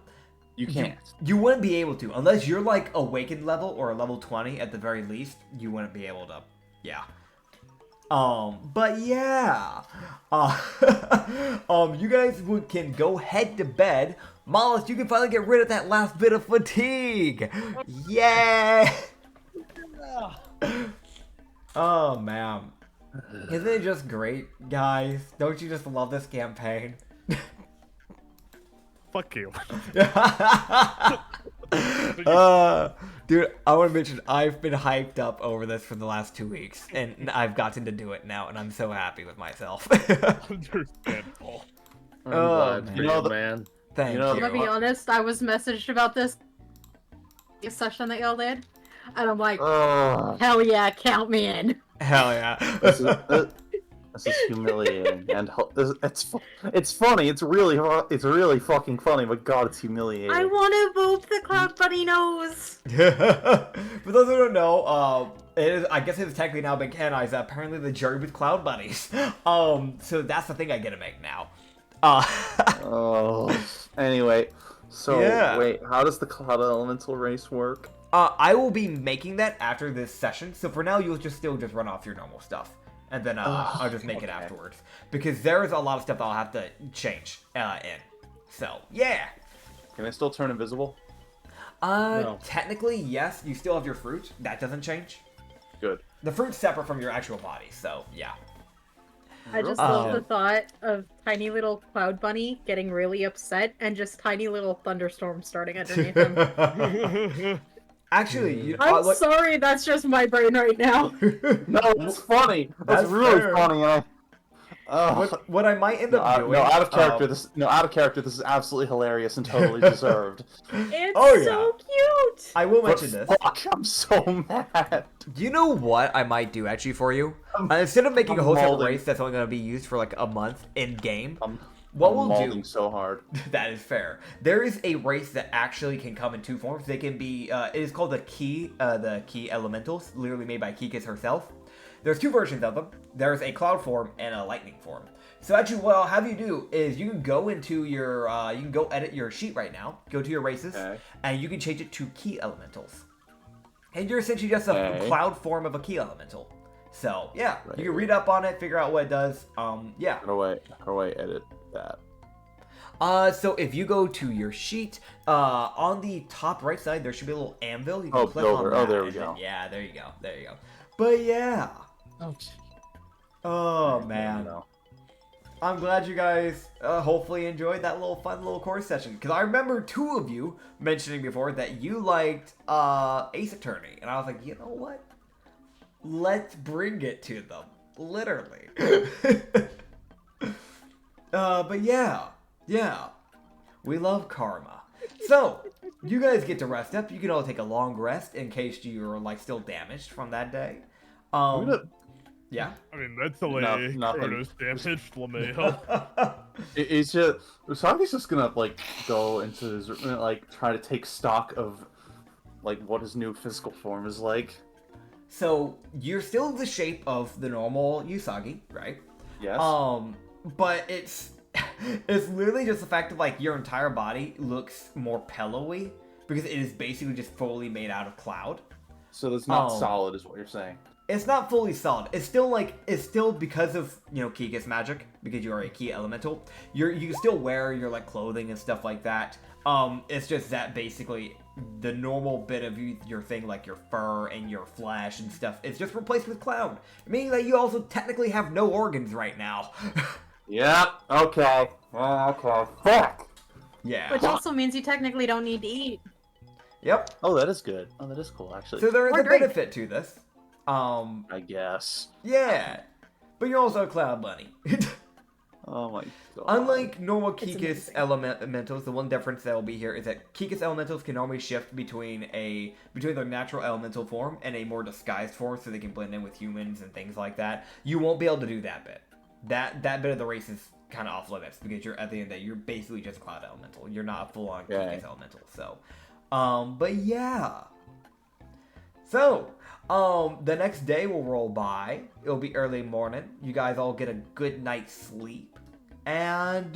S2: You can't.
S1: you wouldn't be able to unless you're like awakened level or a level 20 at the very least. You wouldn't be able to. Yeah. But yeah. You guys can go head to bed. Mollis, you can finally get rid of that last bit of fatigue. Yeah. Oh man, isn't it just great, guys? Don't you just love this campaign?
S3: Fuck you.
S1: Dude, I want to mention I've been hyped up over this for the last 2 weeks, and I've gotten to do it now, and I'm so happy with myself.
S3: Understandable.
S4: I'm glad
S1: man.
S4: for you, man.
S1: Thank you.
S7: I'm gonna be honest, I was messaged about this session that y'all did, and I'm like, hell yeah, count me in.
S1: Hell yeah.
S2: This is humiliating, and it's funny. It's really fucking funny. But God, it's humiliating.
S7: I want to boop the Cloud Bunny nose.
S1: For those who don't know, I guess it has technically now been canonized that apparently the journey with cloud bunnies. So that's the thing I get to make now.
S2: Anyway, so
S1: Yeah.
S2: wait, how does the cloud elemental race work?
S1: I will be making that after this session. So for now, you'll still run off your normal stuff, and then I'll just make it afterwards because there is a lot of stuff that I'll have to change in. So yeah.
S2: Can I still turn invisible?
S4: No.
S1: Technically, yes. You still have your fruit. That doesn't change.
S2: Good.
S1: The fruit's separate from your actual body. So yeah.
S7: I just love the thought of tiny little Cloud Bunny getting really upset and just tiny little thunderstorms starting underneath him.
S1: Actually,
S7: I'm sorry, that's just my brain right now.
S2: No, it's funny. That's
S1: That's
S2: really
S1: fair.
S2: funny. And
S1: what I might end up doing.
S2: out of character. Out of character. This is absolutely hilarious and totally deserved.
S7: It's
S1: Oh, yeah.
S7: so cute.
S1: I will
S2: But
S1: mention this.
S2: fuck, I'm so mad.
S1: You know what I might do actually for you? Instead of making a
S2: I'm
S1: wholesale
S2: mauling.
S1: race that's only going to be used for like a month in game,
S2: What
S1: we'll
S2: mauling
S1: do?
S2: so hard.
S1: That is fair. There is a race that actually can come in two forms. They can be. It is called the key elementals, literally made by Kikis herself. There's two versions of them. There's a cloud form and a lightning form. So actually, what I'll have you do is you can go into your, you can go edit your sheet right now. Go to your races, and you can change it to key elementals. And you're essentially just a cloud form of a key elemental. So yeah, you can read up on it, figure out what it does. Yeah.
S2: How do I edit that?
S1: So if you go to your sheet, on the top right side, there should be a little anvil. You can click on that.
S2: Oh, there we
S1: and
S2: go.
S1: then- yeah, there you go. There you go. But yeah. Oh man. I'm glad you guys hopefully enjoyed that little fun little course session. Because I remember two of you mentioning before that you liked Ace Attorney. And I was like, you know what? Let's bring it to them. Literally. But yeah. Yeah. We love karma. So, you guys get to rest up. You can all take a long rest in case you're like still damaged from that day. Yeah.
S3: I mean, that's only
S2: nothing.
S3: Chronos damaged, LeMayo.
S2: It's just Usagi's just gonna like go into his like try to take stock of like what his new physical form is like.
S1: So you're still the shape of the normal Usagi, right?
S2: Yes.
S1: But it's literally just the fact of like your entire body looks more pillowy because it is basically just fully made out of cloud.
S2: So it's not solid, is what you're saying.
S1: It's not fully solid. It's still because of, Kika's magic, because you are a key elemental. You can still wear your like clothing and stuff like that. It's just that basically the normal bit of your thing, like your fur and your flesh and stuff, is just replaced with cloud. Meaning that you also technically have no organs right now.
S2: Yep. Okay. Okay. Fuck.
S1: Yeah.
S7: Which also means you technically don't need to eat.
S1: Yep.
S2: Oh, that is good. Oh, that is cool, actually.
S1: So there is
S7: Or
S1: a
S7: drink.
S1: benefit to this.
S2: I guess.
S1: Yeah. But you're also a cloud bunny.
S2: Oh my god.
S1: Unlike normal Kikis
S7: amazing.
S1: elementals, the one difference that will be here is that Kikis elementals can normally shift between their natural elemental form and a more disguised form, so they can blend in with humans and things like that. You won't be able to do that bit. That bit of the race is kind of off limits because you're at the end of the day, you're basically just a cloud elemental. You're not a full-on Kikis elemental. So, but yeah. So, the next day will roll by. It'll be early morning. You guys all get a good night's sleep. And,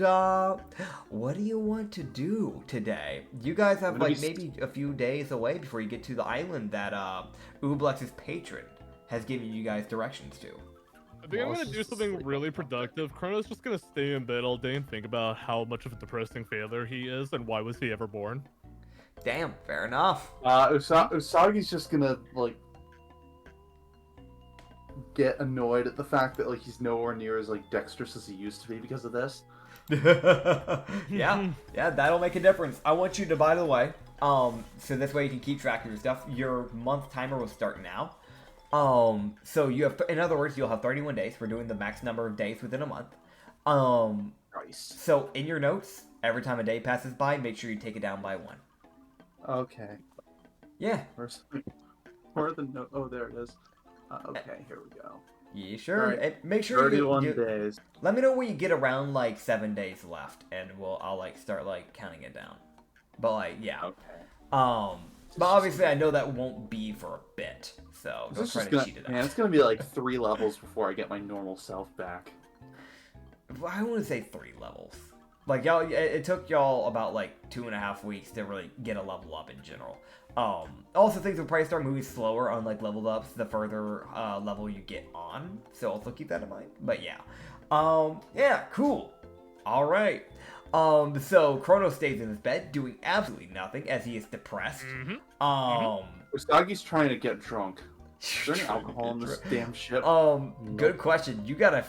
S1: what do you want to do today? You guys have, like, maybe a few days away before you get to the island that, Ublex's patron has given you guys directions to.
S3: I think I'm gonna do something really productive. Chrono's just gonna stay in bed all day and think about how much of a depressing failure he is and why was he ever born.
S1: Damn, fair enough.
S2: Usagi's just gonna, like, get annoyed at the fact that, like, he's nowhere near as, like, dexterous as he used to be because of this.
S1: yeah, that'll make a difference. I want you to, by the way, so this way you can keep track of your stuff. Your month timer will start now. So you have, in other words, you'll have 31 days. We're doing the max number of days within a month.
S2: Nice.
S1: So in your notes, every time a day passes by, make sure you take it down by 1.
S2: Okay.
S1: Yeah.
S2: Where are the note? Oh, there it is. Okay, here we go.
S1: Yeah, sure.
S2: Right.
S1: And make sure
S2: 31 days.
S1: Let me know when you get around like 7 days left, and I'll like start like counting it down. But like, yeah.
S2: Okay.
S1: But obviously I know that won't be for a bit, so don't try to cheat it out.
S2: Man, it's gonna be like 3 levels before I get my normal self back.
S1: I wouldn't say 3 levels. Like y'all, it took y'all about like 2.5 weeks to really get a level up in general. Also things will probably start moving slower on like leveled ups the further level you get on. So also keep that in mind. But yeah. Yeah, cool. Alright. So Chrono stays in his bed doing absolutely nothing as he is depressed.
S2: Usagi's trying to get drunk. Is there any alcohol in this damn ship?
S1: Good question. You gotta.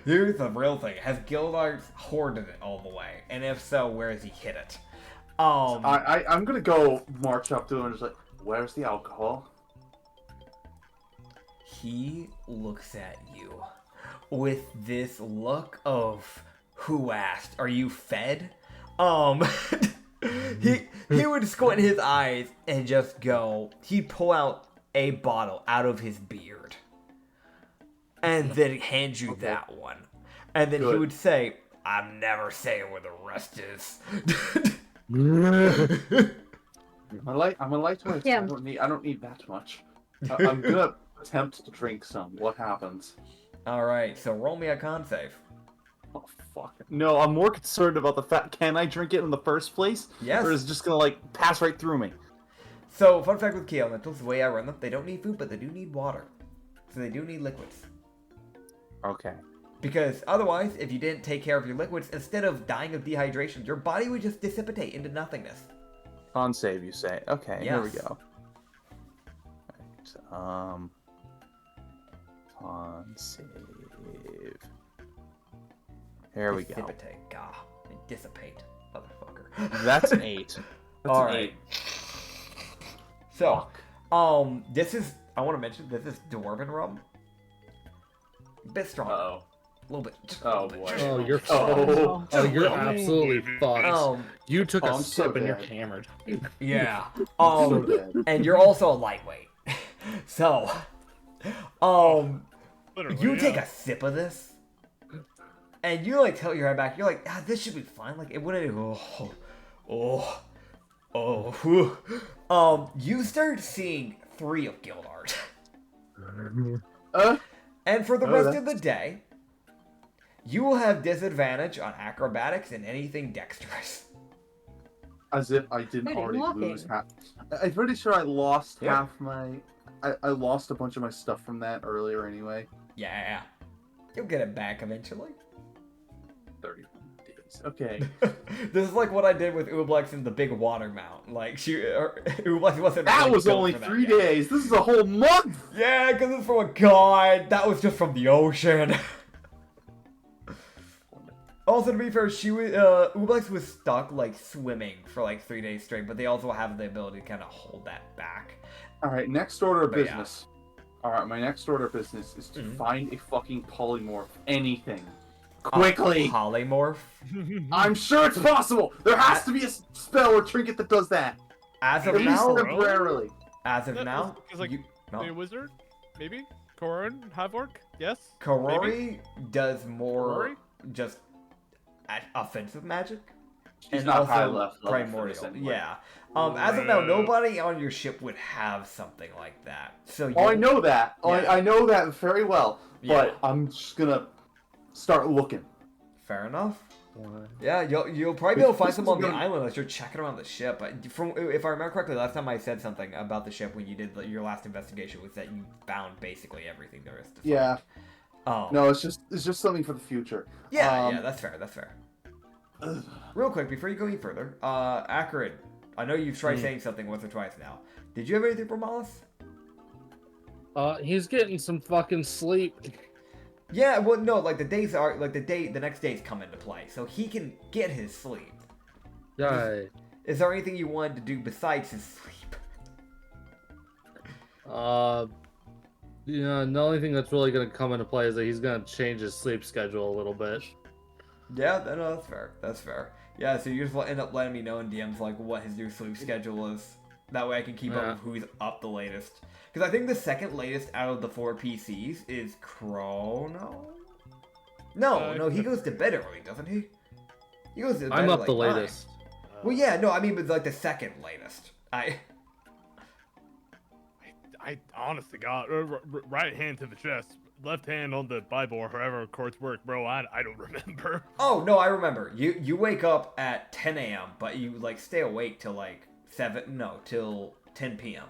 S1: Here's the real thing: has Gildart hoarded it all the way? And if so, where has he hid it?
S2: I'm gonna go march up to him and just like, where's the alcohol?
S1: He looks at you with this look of who asked, "Are you fed?" He would squint his eyes and just go. He'd pull out a bottle out of his beard, and then hand you that one, and then he would say, "I'm never saying where the rest is."
S2: I'm a lightweight.
S7: Yeah.
S2: I don't need that much. I'm gonna attempt to drink some. What happens?
S1: All right, so roll me a con save.
S2: Oh fuck! No, I'm more concerned about the fact. Can I drink it in the first place?
S1: Yes.
S2: Or is it just gonna like pass right through me?
S1: So, fun fact with key elementals, the way I run them, they don't need food, but they do need water. So they do need liquids.
S2: Okay.
S1: Because otherwise, if you didn't take care of your liquids, instead of dying of dehydration, your body would just dissipate into nothingness.
S2: Con save, you say? Okay,
S1: Yes.
S2: here we go. Right, con save. There we go.
S1: Dissipate, gah. Dissipate, motherfucker.
S2: That's an 8. That's
S1: All
S2: an
S1: right.
S2: 8.
S1: So, this is, I want to mention, this is Dwarven rum. A bit strong.
S2: Uh-oh.
S1: A little bit.
S2: Oh boy.
S4: Oh, you're
S2: Oh.
S4: fucked. Oh, you're absolutely fucked. You took a
S2: I'm so
S4: sip and you're
S2: dead.
S4: hammered.
S1: Yeah.
S2: So dead.
S1: And you're also a lightweight. So,
S3: Literally,
S1: you take
S3: yeah.
S1: a sip of this, and you like tilt your head back. You're like, this should be fine. Like it wouldn't. Whew. You start seeing 3 of Gildart, and for the rest of the day, you will have disadvantage on acrobatics and anything dexterous.
S2: As if I didn't
S7: Wait,
S2: already
S7: walking.
S2: lose half. I'm pretty sure I lost
S1: Yeah.
S2: half my. I lost a bunch of my stuff from that earlier anyway.
S1: Yeah. You'll get it back eventually.
S2: 31 days. Okay.
S1: This is like what I did with Ublex in the big water mount. Like, Ublex wasn't
S2: That
S1: really
S2: was
S1: built
S2: only
S1: for that
S2: 3
S1: yet.
S2: days. This is a whole month.
S1: Yeah, because it's from a god. That was just from the ocean. Also, to be fair, Ublex was stuck, like, swimming for, like, 3 days straight, but they also have the ability to kind of hold that back.
S2: Alright, next order of
S1: But yeah.
S2: business. Alright, my next order of business is to find a fucking polymorph. Anything. Quickly!
S1: Polymorph.
S2: I'm sure it's possible! There has to be a spell or trinket that does that!
S1: As
S2: At
S1: of
S2: least
S1: now,
S2: temporarily.
S1: as of now,
S3: Is like
S1: no.
S3: a wizard, maybe? Koran, Havork? Yes?
S1: Karori does more
S3: Karori?
S1: just offensive magic.
S2: She's
S1: and
S2: not high
S1: also
S2: enough level for this
S1: primordial.
S2: anyway.
S1: Yeah. As of now, nobody on your ship would have something like that. So
S2: Oh, I know that.
S1: Yeah.
S2: I know that very well.
S1: Yeah.
S2: But I'm just gonna start looking.
S1: Fair enough. Yeah, you'll probably be able to find some on the island as you're checking around the ship. If I remember correctly, last time I said something about the ship when you did your last investigation was that you found basically everything there is to find.
S2: Yeah.
S1: Oh.
S2: No, it's just something for the future.
S1: Yeah, that's fair. That's fair. Real quick, before you go any further, Acrid, I know you've tried saying something once or twice now. Did you have anything for Mollis?
S4: He's getting some fucking sleep.
S1: Yeah, well, no, like the next days come into play, so he can get his sleep.
S4: Yeah.
S1: Is there anything you wanted to do besides his sleep?
S4: Yeah, the only thing that's really gonna come into play is that he's gonna change his sleep schedule a little bit.
S1: Yeah, no, that's fair. That's fair. Yeah, so you just end up letting me know in DMs like what his new sleep schedule is. That way I can keep up with who's up the latest. Because I think the second latest out of the 4 PCs is Chrono? No, he goes to bed early, doesn't he? He goes to bed
S4: I'm up
S1: like
S4: the
S1: 9.
S4: latest.
S1: Well, yeah, no, I mean, but like the second latest.
S3: I honestly got right hand to the chest, left hand on the Bible or however courts work, bro. I don't remember.
S1: Oh no, I remember. You wake up at 10 a.m., but you like stay awake till like till 10 p.m.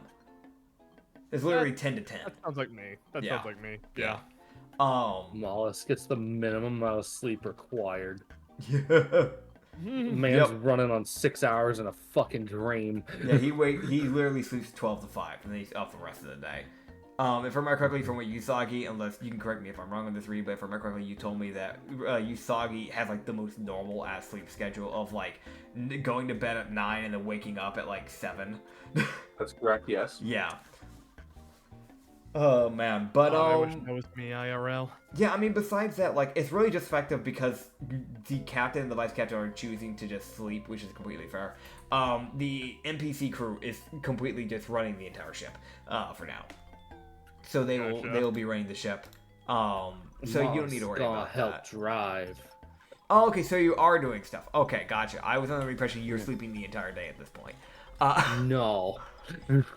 S1: It's literally 10 to 10.
S3: That sounds like me. That sounds like me. Yeah.
S4: Mollis gets the minimum amount of sleep required.
S1: Yeah.
S4: Man's running on 6 hours in a fucking dream.
S1: Yeah, he literally sleeps 12 to 5, and then he's up the rest of the day. If I remember correctly from what Usagi, unless you can correct me if I'm wrong on this read, but if I remember correctly, you told me that Usagi has like the most normal ass sleep schedule of like going to bed at 9 and then waking up at like 7.
S2: That's correct. Yes.
S1: Yeah. Oh man, but
S3: I wish that was me IRL.
S1: Yeah, I mean, besides that, like, it's really just effective because the captain and the vice captain are choosing to just sleep, which is completely fair. The NPC crew is completely just running the entire ship, for now. So they will be running the ship. So you don't need to worry about
S4: help
S1: that.
S4: Drive.
S1: Oh, okay, so you are doing stuff. Okay, gotcha. I was under the impression you're sleeping the entire day at this point.
S4: No.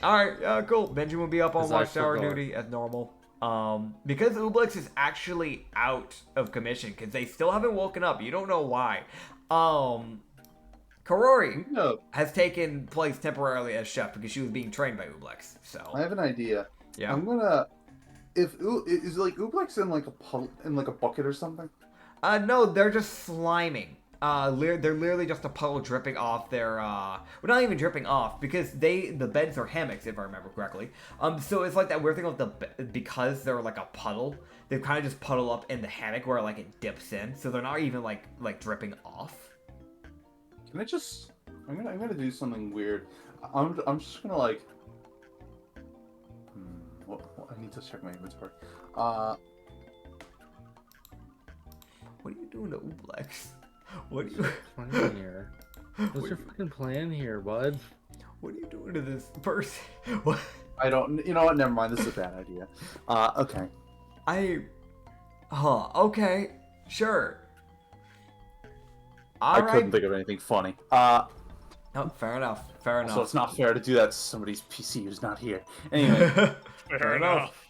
S1: Alright, cool. Benjamin will be up on watchtower duty as normal. Because Ublex is actually out of commission, because they still haven't woken up. You don't know why. Karori has taken place temporarily as chef because she was being trained by Ublex. So
S2: I have an idea.
S1: Yeah.
S2: I'm gonna. Is like Ublex in like a bucket or something?
S1: No, they're just sliming. They're literally just a puddle dripping off their, well, not even dripping off, because the beds are hammocks, if I remember correctly. So it's like that weird thing of because they're like a puddle, they kind of just puddle up in the hammock where, like, it dips in, so they're not even, like dripping off.
S2: Can I just, I'm gonna do something weird. I'm just gonna, like, I need to check my inventory.
S1: What are you doing to Ublex? What are you
S4: plan here? What's your fucking plan here, bud?
S1: What are you doing to this person? What?
S2: I don't. You know what? Never mind. This is a bad idea. Okay.
S1: Okay. Sure.
S2: I couldn't think of anything funny. No,
S1: fair enough. Fair enough.
S2: So it's not fair to do that to somebody's PC who's not here. Anyway.
S3: Fair enough.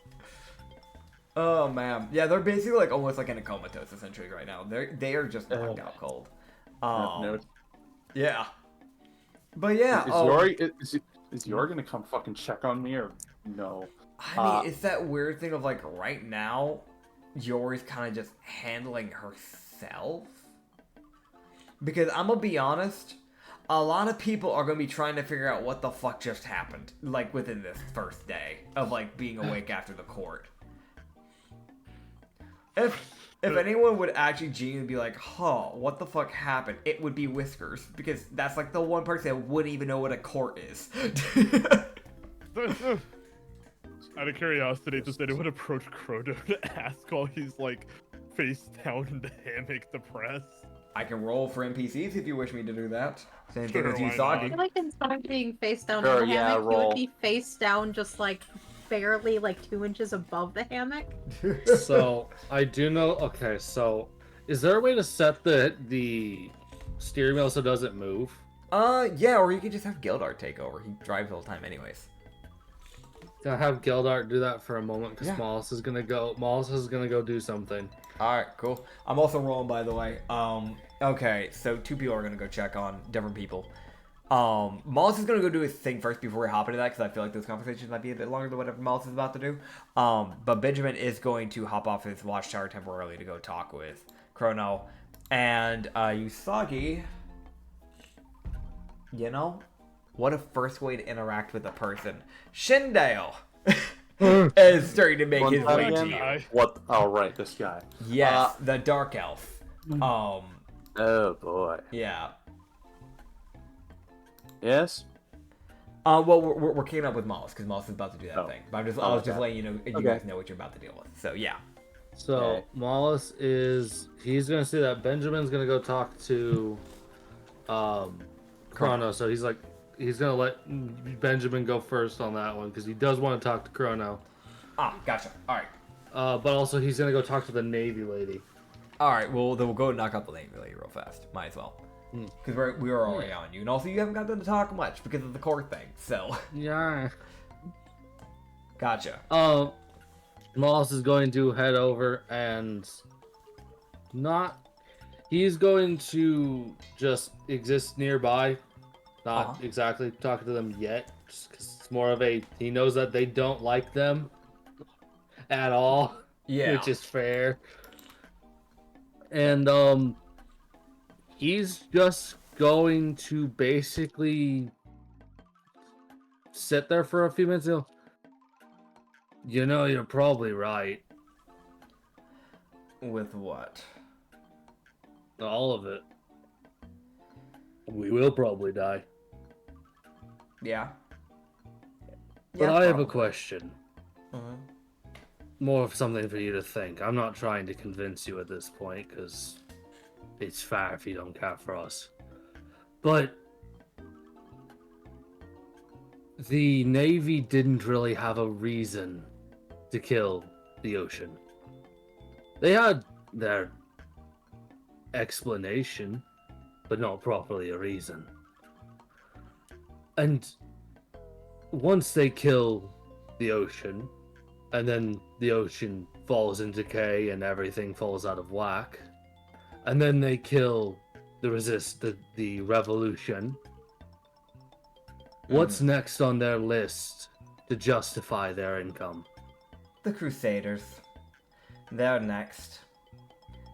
S1: Oh man, yeah, they're basically like almost like in a comatose essentially right now. They are just knocked out cold. Yeah, but yeah.
S2: Is Yori gonna come fucking check on me or no?
S1: I mean, it's that weird thing of like right now, Yori's kind of just handling herself. Because I'm gonna be honest, a lot of people are gonna be trying to figure out what the fuck just happened, like within this first day of like being awake after the court. If anyone would actually genuinely be like, what the fuck happened? It would be Whiskers, because that's like the one person that wouldn't even know what a court is.
S3: Out of curiosity, does anyone approach Croto to ask while he's like face down in the hammock depressed?
S1: I can roll for NPCs if you wish me to do that. Same thing
S3: Sure,
S1: as
S3: why
S1: Usagi.
S3: not?
S7: I feel like instead of being face down
S2: Sure,
S7: in the
S2: yeah,
S7: hammock, you
S2: roll.
S7: would be face down just like barely like 2 inches above the hammock.
S4: So I do know. Okay, so is there a way to set the steering wheel so doesn't move?
S1: Yeah, or you could just have Gildart take over. He drives all the time anyways.
S4: Can I have Gildart do that for a moment? Because
S1: Yeah.
S4: Mollis is gonna go do something.
S1: Alright, cool. I'm also rolling, by the way. Okay, so 2 people are gonna go check on different people. Mollis is gonna go do his thing first before we hop into that, because I feel like those conversations might be a bit longer than whatever Mollis is about to do. But Benjamin is going to hop off his watchtower temporarily to go talk with Chrono. And, Usagi... You know, what a first way to interact with a person. Shindale is starting to make his way to you.
S2: What? Oh, right, this guy.
S1: Yes, the dark elf.
S2: Oh boy.
S1: Yeah.
S2: Yes.
S1: Well, we're kicking up with Mollis because Mollis is about to do that
S2: Oh.
S1: thing. But I was just letting you know, you guys know what you're about to deal with. So yeah.
S4: So
S2: Okay.
S4: Mollis he's gonna see that Benjamin's gonna go talk to Chrono. So he's gonna let Benjamin go first on that one because he does want to talk to Chrono.
S1: Ah, gotcha. All right.
S4: But also he's gonna go talk to the Navy lady.
S1: All right. Well, then we'll go knock out the lane really real fast. Might as well. Because we were already on you, and also you haven't got them to talk much because of the core thing. So.
S4: Yeah.
S1: Gotcha.
S4: Mollis is going to head over and he's going to just exist nearby, not exactly talking to them yet, just 'cause it's more of he knows that they don't like them at all,
S1: Yeah.
S4: which is fair. And he's just going to basically sit there for a few minutes. You know, you're probably right.
S1: With what?
S4: All of it. We will probably die.
S1: Yeah.
S4: But I have a question.
S1: Uh-huh.
S4: More of something for you to think. I'm not trying to convince you at this point, because it's fair if you don't care for us. But the Navy didn't really have a reason to kill the ocean. They had their explanation, but not properly a reason. And once they kill the ocean, and then the ocean falls in decay and everything falls out of whack, and then they kill the revolution, what's next on their list to justify their income?
S1: The Crusaders. They're next.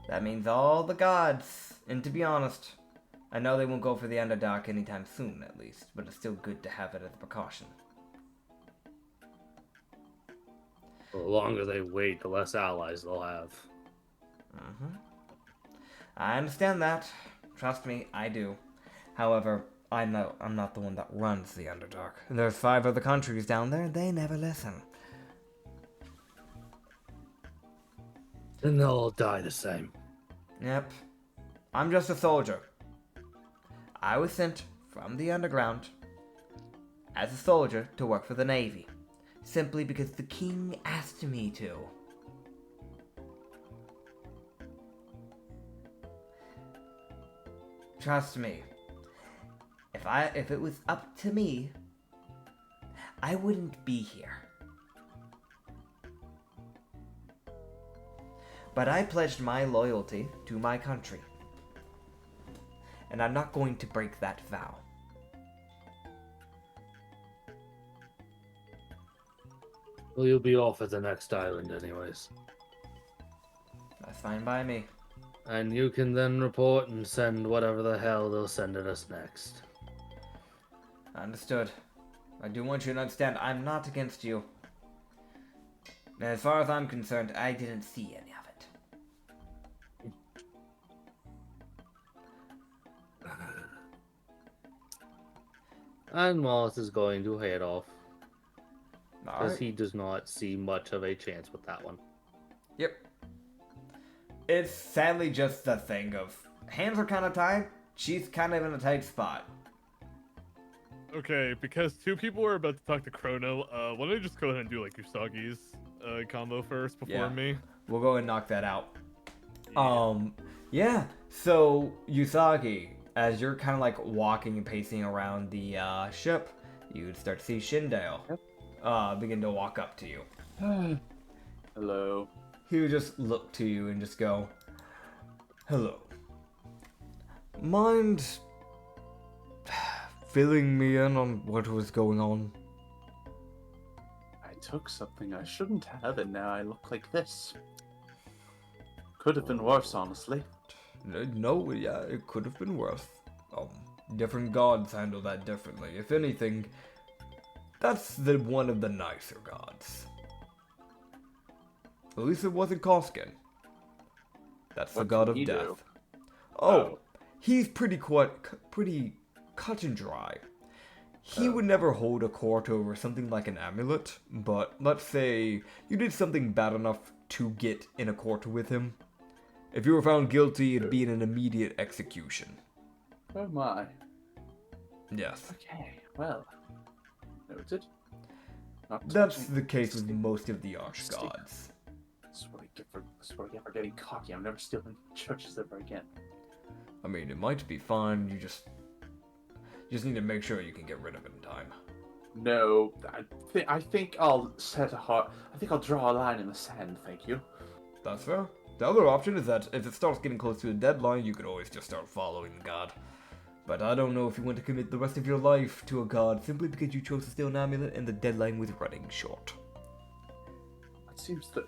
S1: That means all the gods. And to be honest, I know they won't go for the Underdark anytime soon, at least, but it's still good to have it as a precaution.
S4: The longer they wait, the less allies they'll have.
S1: I understand that. Trust me, I do. However, I know I'm not the one that runs the Underdark. There's 5 other countries down there, and they never listen.
S4: Then they'll all die the same.
S1: Yep. I'm just a soldier. I was sent from the underground as a soldier to work for the Navy, simply because the king asked me to. Trust me, if it was up to me, I wouldn't be here. But I pledged my loyalty to my country, and I'm not going to break that vow.
S4: Well, you'll be off at the next island anyways.
S1: That's fine by me.
S4: And you can then report and send whatever the hell they'll send at us next.
S1: Understood. I do want you to understand I'm not against you. And as far as I'm concerned, I didn't see any of it.
S4: And Wallace is going to head off, because
S1: Alright.
S4: he does not see much of a chance with that one.
S1: Yep. It's sadly just the thing of hands are kind of tied. She's kind of in a tight spot.
S3: Okay, because 2 people are about to talk to Chrono, why don't I just go ahead and do like Usagi's combo first before
S1: Yeah.
S3: me?
S1: We'll go and knock that out. Yeah. So Usagi, as you're kind of like walking and pacing around the ship, you'd start to see Shindale begin to walk up to you.
S2: Hello.
S1: He would just look to you and just go, "Hello. Mind filling me in on what was going on?"
S2: I took something I shouldn't have, and now I look like this. Could have been worse, honestly.
S1: No, yeah, it could have been worse. Different gods handle that differently. If anything, that's one of the nicer gods. At least it wasn't Koskin. That's the
S2: What
S1: god
S2: can
S1: of
S2: he
S1: death.
S2: do?
S1: Oh, he's pretty cut and dry. He would never hold a court over something like an amulet, but let's say you did something bad enough to get in a court with him. If you were found guilty, it'd be an immediate execution.
S2: Oh my.
S1: Yes.
S2: Okay, well. Noted.
S1: That's the case with most of the archgods.
S2: That's what I get for getting cocky. I'm never stealing churches ever again.
S1: I mean, it might be fine, you just need to make sure you can get rid of it in time.
S2: No, I think I'll draw a line in the sand, thank you.
S1: That's fair. The other option is that if it starts getting close to a deadline, you could always just start following the god. But I don't know if you want to commit the rest of your life to a god simply because you chose to steal an amulet and the deadline was running short.
S2: It seems that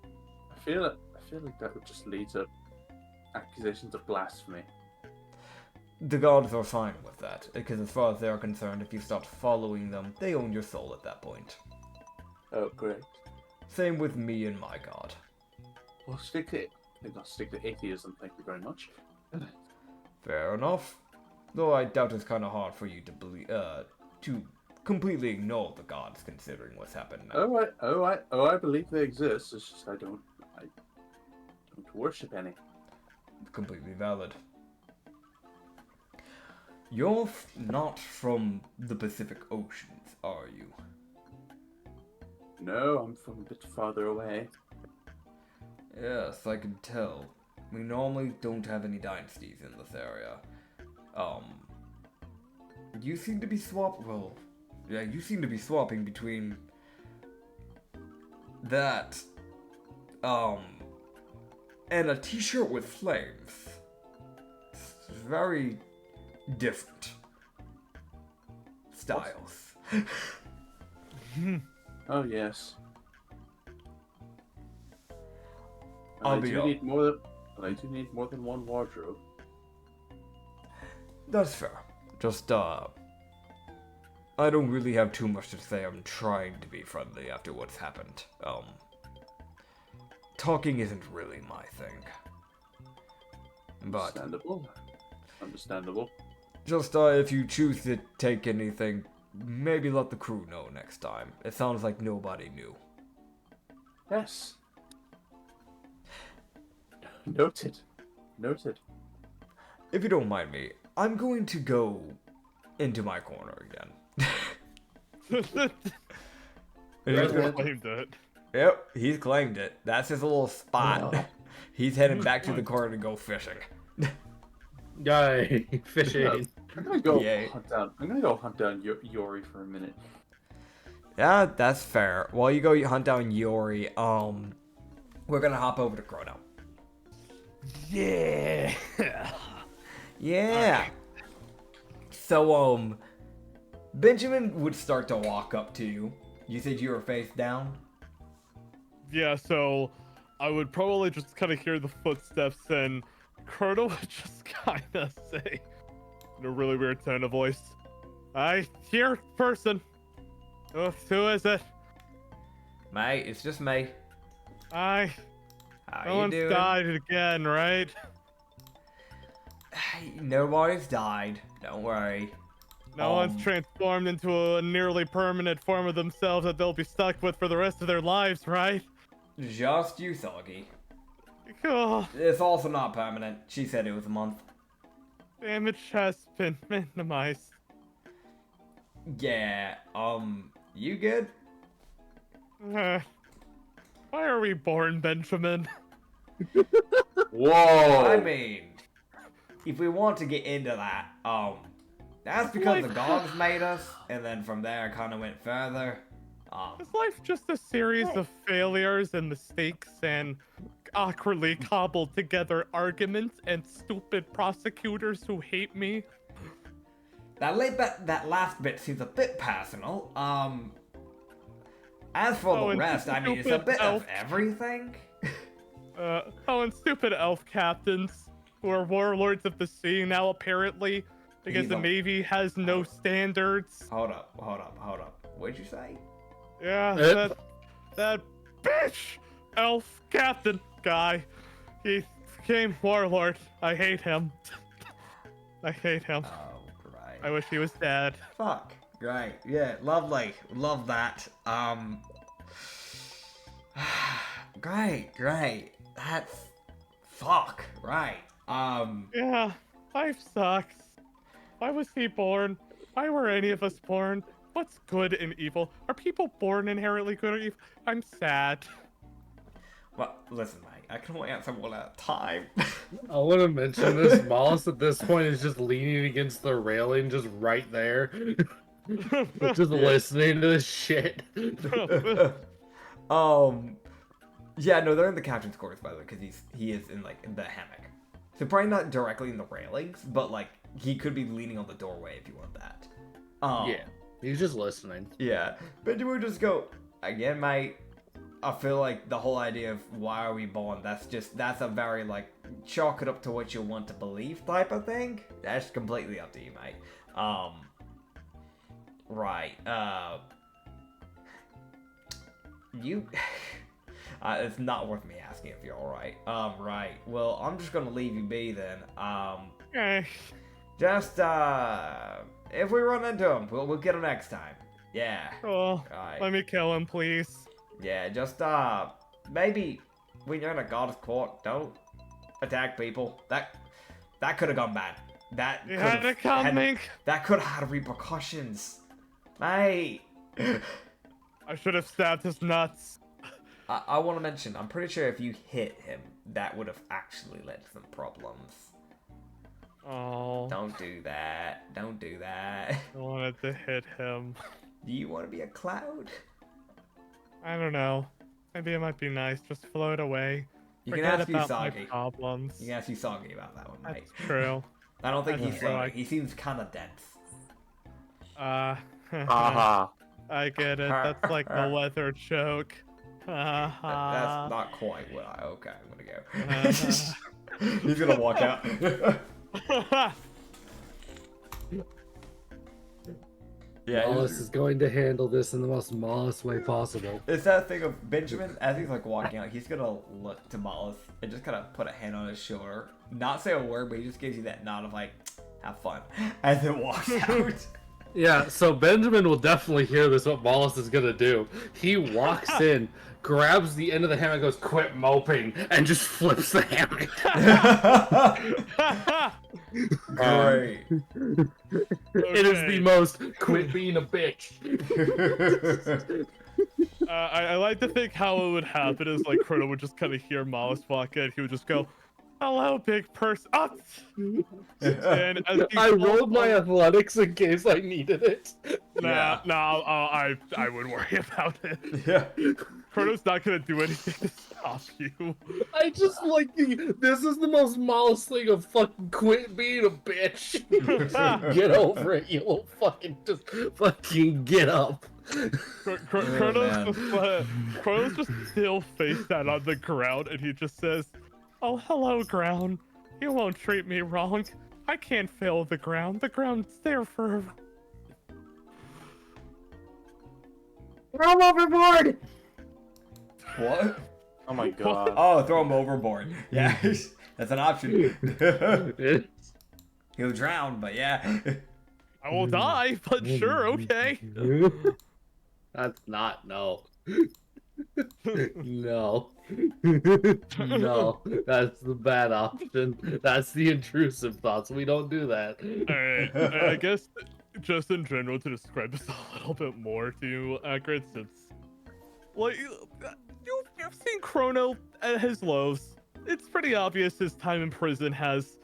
S2: I feel like that would just lead to accusations of blasphemy.
S1: The gods are fine with that, because as far as they're concerned, if you start following them, they own your soul at that point.
S2: Oh, great.
S1: Same with me and my god.
S2: Well, I think I'll stick to atheism, thank you very much.
S1: Fair enough. Though I doubt it's kind of hard for you to believe, to completely ignore the gods, considering what's happened now.
S2: I believe they exist. It's just I don't worship any.
S1: Completely valid. You're not from the Pacific Oceans, are you?
S2: No, I'm from a bit farther away.
S1: Yes, I can tell. We normally don't have any dynasties in this area. You seem to be you seem to be swapping between that, and a t-shirt with flames. It's very different styles.
S2: Oh yes.
S1: I do
S2: need more than one wardrobe.
S1: That's fair. Just, I don't really have too much to say. I'm trying to be friendly after what's happened. Talking isn't really my thing. But
S2: Understandable.
S1: just, if you choose to take anything, maybe let the crew know next time. It sounds like nobody knew.
S2: Yes. Noted.
S1: If you don't mind me, I'm going to go into my corner again.
S3: He's claimed it.
S1: Yep, he's claimed it. That's his little spot. He's heading back to the corner to go fishing.
S4: Yay, fishing.
S2: I'm gonna go
S1: Yay.
S2: hunt down Yori for a minute.
S1: Yeah, that's fair. While you go hunt down Yori, we're gonna hop over to Chrono.
S3: Yeah.
S1: Yeah. So, Benjamin would start to walk up to you. You said you were face down?
S3: Yeah, so I would probably just kind of hear the footsteps, and Colonel would just kind of say, in a really weird tone of voice, "I hear person. Who is it?
S1: Mate, it's just me.
S3: How
S1: you
S3: one's
S1: doing?
S3: died again, right?
S1: Nobody's died. Don't worry.
S3: No one's transformed into a nearly permanent form of themselves that they'll be stuck with for the rest of their lives, right?
S1: Just you, Usagi.
S3: Oh,
S1: It's also not permanent. She said it was a month.
S3: damage has been minimized.
S1: Yeah, you good?
S3: Why are we born, Benjamin?
S2: Whoa!
S1: I mean, if we want to get into that, that's because the gods made us, and then from there I kind of went further.
S3: Is life just a series of failures and mistakes and awkwardly cobbled together arguments and stupid prosecutors who hate me?
S1: That last bit seems a bit personal. As for the rest, I mean, it's a bit of everything.
S3: And stupid elf captains who are warlords of the sea now, apparently, because the Navy has no standards.
S1: Hold up. What'd you say?
S3: Yeah, that bitch elf captain guy. He became warlord. I hate him. I hate him.
S1: Oh, right.
S3: I wish he was dead.
S1: Fuck. Right. Yeah. Lovely. Love that. Great. That's fuck. Right.
S3: Yeah. Life sucks. Why was he born? Why were any of us born? What's good and evil? Are people born inherently good or evil? I'm sad.
S1: Well, listen, mate. I can only answer one at a time.
S4: I want to mention this. Mollis at this point is just leaning against the railing, just right there. Just listening to this shit.
S1: Yeah, no, they're in the captain's quarters, by the way, because he is in, like, the hammock. So probably not directly in the railings, but, like, he could be leaning on the doorway if you want that.
S4: Yeah, he's just listening.
S1: Yeah, Benjamin would just go, again, mate, I feel like the whole idea of why are we born, that's a very, like, chalk it up to what you want to believe type of thing. That's completely up to you, mate. Right, it's not worth me asking if you're alright. Right. Well, I'm just gonna leave you be then. Just, if we run into him, we'll get him next time. Yeah.
S3: Oh,
S1: Right.
S3: let me kill him, please.
S1: Yeah, just, maybe when you're in a god's court, don't attack people. That could have gone bad. That
S3: You had it coming.
S1: That could have had repercussions. Mate.
S3: I should have stabbed his nuts.
S1: I want to mention, I'm pretty sure if you hit him, that would have actually led to some problems.
S3: Oh.
S1: Don't do that.
S3: I wanted to hit him.
S1: Do you want to be a cloud?
S3: I don't know. Maybe it might be nice. Just float away.
S1: You can
S3: Forget
S1: ask
S3: about my
S1: Usagi.
S3: problems.
S1: You can ask Usagi about that one, mate.
S3: That's true.
S1: I don't think
S3: I
S1: he's
S3: know,
S1: floating.
S3: like-
S1: He seems kind of dense.
S2: Haha.
S3: I get it. That's like the leather choke.
S1: That's not quite what I... Okay, I'm gonna go. He's gonna walk out. Yeah,
S4: Mollis is going to handle this in the most Mollis way possible.
S1: it's that thing of Benjamin, as he's like walking out, he's gonna look to Mollis and just kind of put a hand on his shoulder. Not say a word, but he just gives you that nod of like, have fun. And then walks out.
S4: Yeah, so Benjamin will definitely hear this, what Mollis is gonna do. He walks in, grabs the end of the hammock and goes, "Quit moping," and just flips the hammock.
S1: Great.
S4: It is the most quit being a bitch.
S3: I like to think how it would happen is like Chrono would just kind of hear Mollis walk in. He would just go, "Hello, big person." Oh! And as he
S4: I rolled my
S3: falls-
S4: athletics in case I needed it.
S3: Nah, I would worry about it.
S1: Yeah.
S3: Chrono's not gonna do anything to stop you.
S4: I just like this is the most Mollis thing of fucking quit being a bitch. Get over it, you little fucking get up.
S3: Chrono's just still face down on the ground, and he just says, "Oh, hello, ground. You won't treat me wrong. I can't fail the ground. The ground's there for."
S7: Throw him overboard!
S1: What?
S2: Oh my god.
S1: Oh, throw him overboard. Yeah, that's an option. He'll drown, but yeah.
S3: I will die, but sure, okay.
S4: That's not no. No. No. That's the bad option. That's the intrusive thoughts. We don't do that.
S3: Alright, I guess just in general to describe this a little bit more to you, Acrid, since like you've seen Chrono at his lows. It's pretty obvious his time in prison has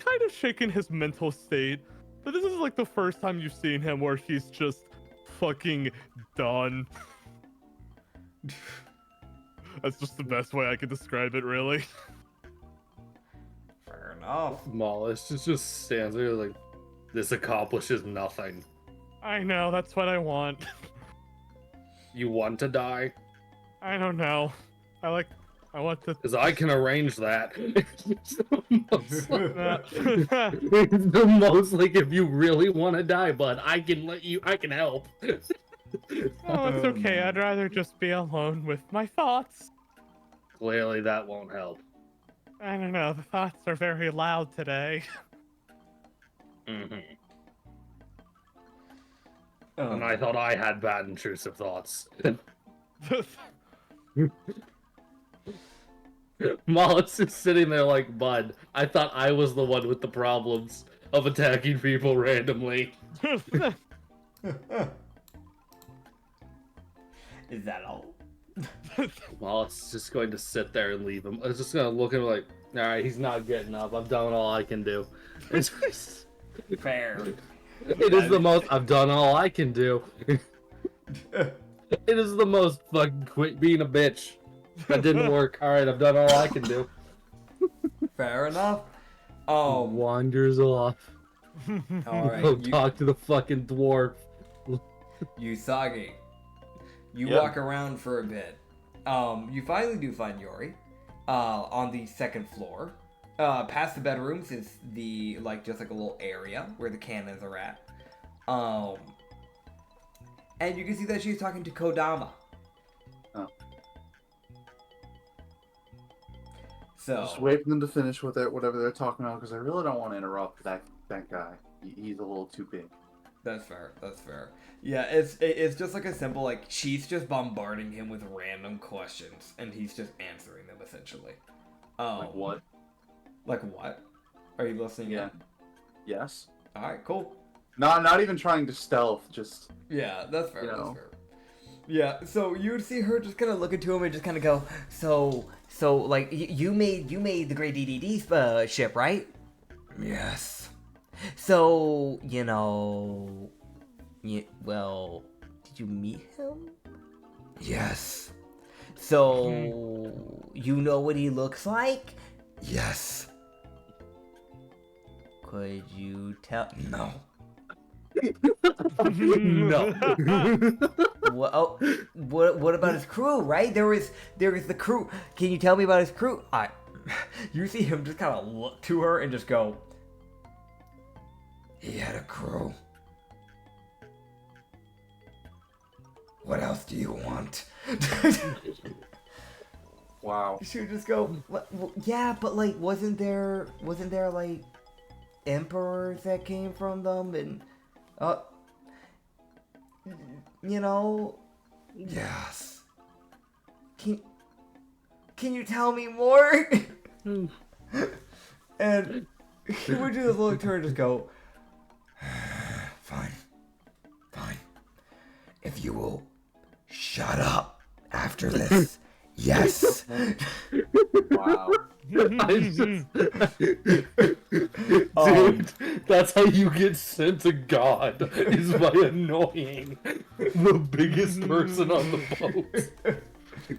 S3: kind of shaken his mental state. But this is like the first time you've seen him where he's just fucking done. That's just the best way I could describe it, really.
S1: Fair enough.
S4: Mollis just stands there like, this accomplishes nothing.
S3: I know, that's what I want.
S4: You want to die?
S3: I don't know. I want to.
S4: Because I can arrange that. It's
S3: Uh,
S4: the most like, if you really want to die, bud, I can help.
S3: Oh, it's okay. I'd rather just be alone with my thoughts.
S4: Clearly that won't help.
S3: I don't know. The thoughts are very loud today.
S4: Mm-hmm. And I thought I had bad intrusive thoughts. Mollis is sitting there like, bud, I thought I was the one with the problems of attacking people randomly.
S1: Is that all?
S4: Mollis is just going to sit there and leave him. I was just going to look at him like, alright, he's not getting up. I've done all I can do. It's just...
S1: Fair.
S4: It is the most, I've done all I can do. It is the most fucking quit being a bitch. That didn't work. Alright, I've done all I can do.
S1: Fair enough.
S4: Wanders off.
S1: Alright.
S4: Go talk to the fucking dwarf.
S1: Usagi. You
S2: Yep.
S1: walk around for a bit. You finally do find Yori. On the second floor. Past the bedrooms is the, just like a little area where the cannons are at. And you can see that she's talking to Kodama.
S2: Oh.
S1: So.
S2: Just wait for them to finish with it, whatever they're talking about, because I really don't want to interrupt that guy. He's a little too big.
S1: That's fair. That's fair. Yeah, it's just like a simple, she's just bombarding him with random questions, and he's just answering them, essentially.
S2: Like what?
S1: Like what? Are you listening?
S2: Yeah.
S1: in?
S2: Yes.
S1: Alright, cool.
S2: Not even trying to stealth, just...
S1: Yeah, that's fair.
S2: You
S1: That's
S2: know.
S1: fair. Yeah, so you would see her just kind of look into him and just kind of go, so, you made the Great DDD ship, right? Yes. So, well, did you meet him? Yes. So, you know what he looks like? Yes. Could you tell? No. No. What about his crew, right? There is the crew. Can you tell me about his crew? You see him just kind of look to her and just go, he had a crew. What else do you want?
S2: Wow.
S1: She would just go, yeah, but wasn't there emperors that came from them and yes. Can you tell me more? And he would do this little turn and just go, fine. If you will shut up after this. Yes.
S2: Wow.
S4: Dude, that's how you get sent to God, is by annoying the biggest person on the boat.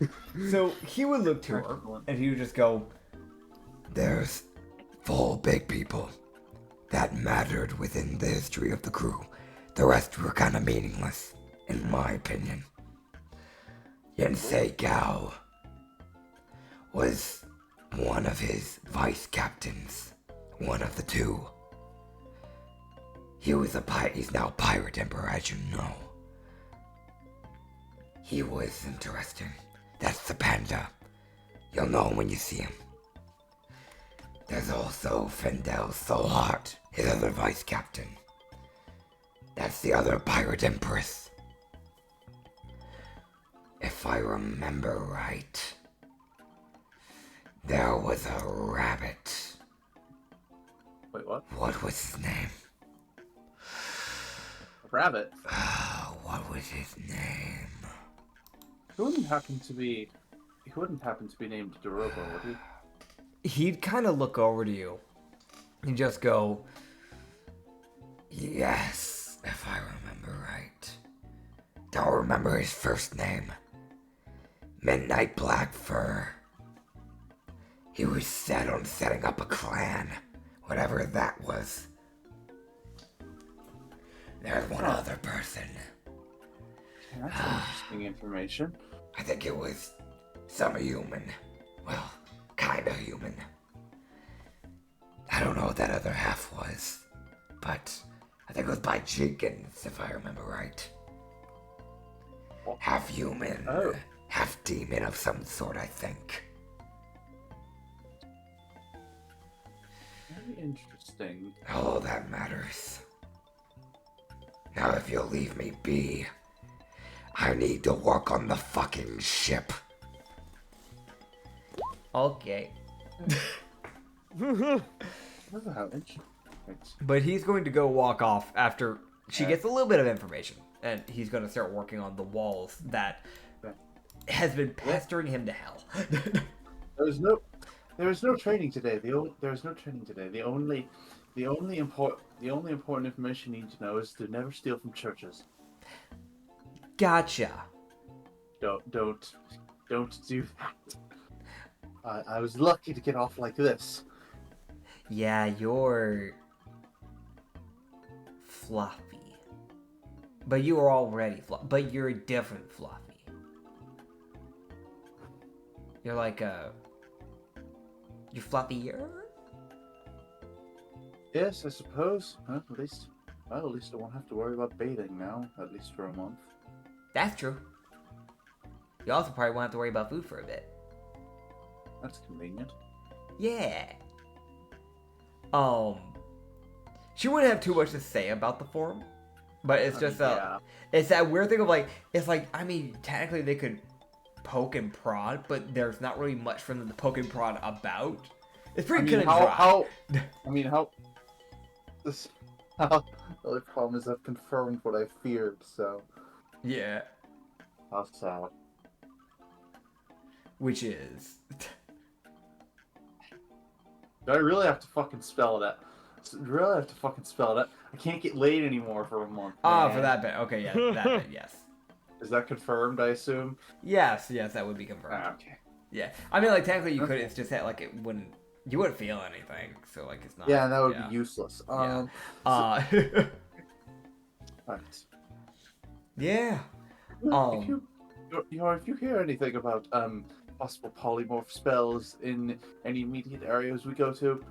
S1: So he would look to her and he would just go, there's 4 big people that mattered within the history of the crew. The rest were kind of meaningless, in my opinion. Yensei Gao was one of his vice captains, one of the 2. He was he's now Pirate Emperor, as you know. He was interesting. That's the panda. You'll know him when you see him. There's also Fendel Soulheart, his other vice captain. That's the other Pirate Empress. If I remember right, there was a rabbit.
S2: Wait, what?
S1: What was his name?
S2: Rabbit?
S1: What was his name?
S2: He wouldn't happen to be named Dorogo, would he?
S1: He'd kind of look over to you. You just go, yes, if I remember right. Don't remember his first name. Midnight Black Fur. He was set on setting up a clan, whatever that was. There's one other person.
S2: That's interesting information.
S1: I think it was some human. Well, kinda human. I don't know what that other half was, but I think it was by Jenkins, if I remember right. Half human, half demon of some sort, I think.
S2: Very interesting.
S1: All that matters. Now if you'll leave me be, I need to work on the fucking ship. Okay. But he's going to go walk off after she gets a little bit of information. And he's going to start working on the walls that has been pestering him to hell.
S2: There was no training today. There was no training today. The only important information you need to know is to never steal from churches.
S1: Gotcha.
S2: Don't do that. I was lucky to get off like this.
S1: Yeah, you're fluffy. But you were already fluffy. But you're a different fluffy. You're like you're fluffier?
S2: Yes, I suppose. Huh? At least I won't have to worry about bathing now, at least for a month.
S1: That's true. You also probably won't have to worry about food for a bit.
S2: That's convenient.
S1: Yeah. She wouldn't have too much to say about the forum, but it's just it's that weird thing of like, it's like, I mean, technically they could poke and prod, but there's not really much for them to poke and prod about. It's pretty good and dry.
S2: The other problem is I've confirmed what I feared, so.
S1: Yeah.
S2: How sad.
S1: Which is.
S2: Do I really have to fucking spell it out? I can't get laid anymore for a month.
S1: Ah, for that bit. Okay, yeah, that bit, yes.
S2: Is that confirmed, I assume?
S1: Yes, that would be confirmed.
S2: Okay.
S1: Yeah. I mean, like, technically you could, it's just that, like, you wouldn't feel anything, so, like, it's not.
S2: Yeah, that would be useless.
S1: Yeah.
S2: Right.
S1: Yeah.
S2: If you hear anything about possible polymorph spells in any immediate areas we go to,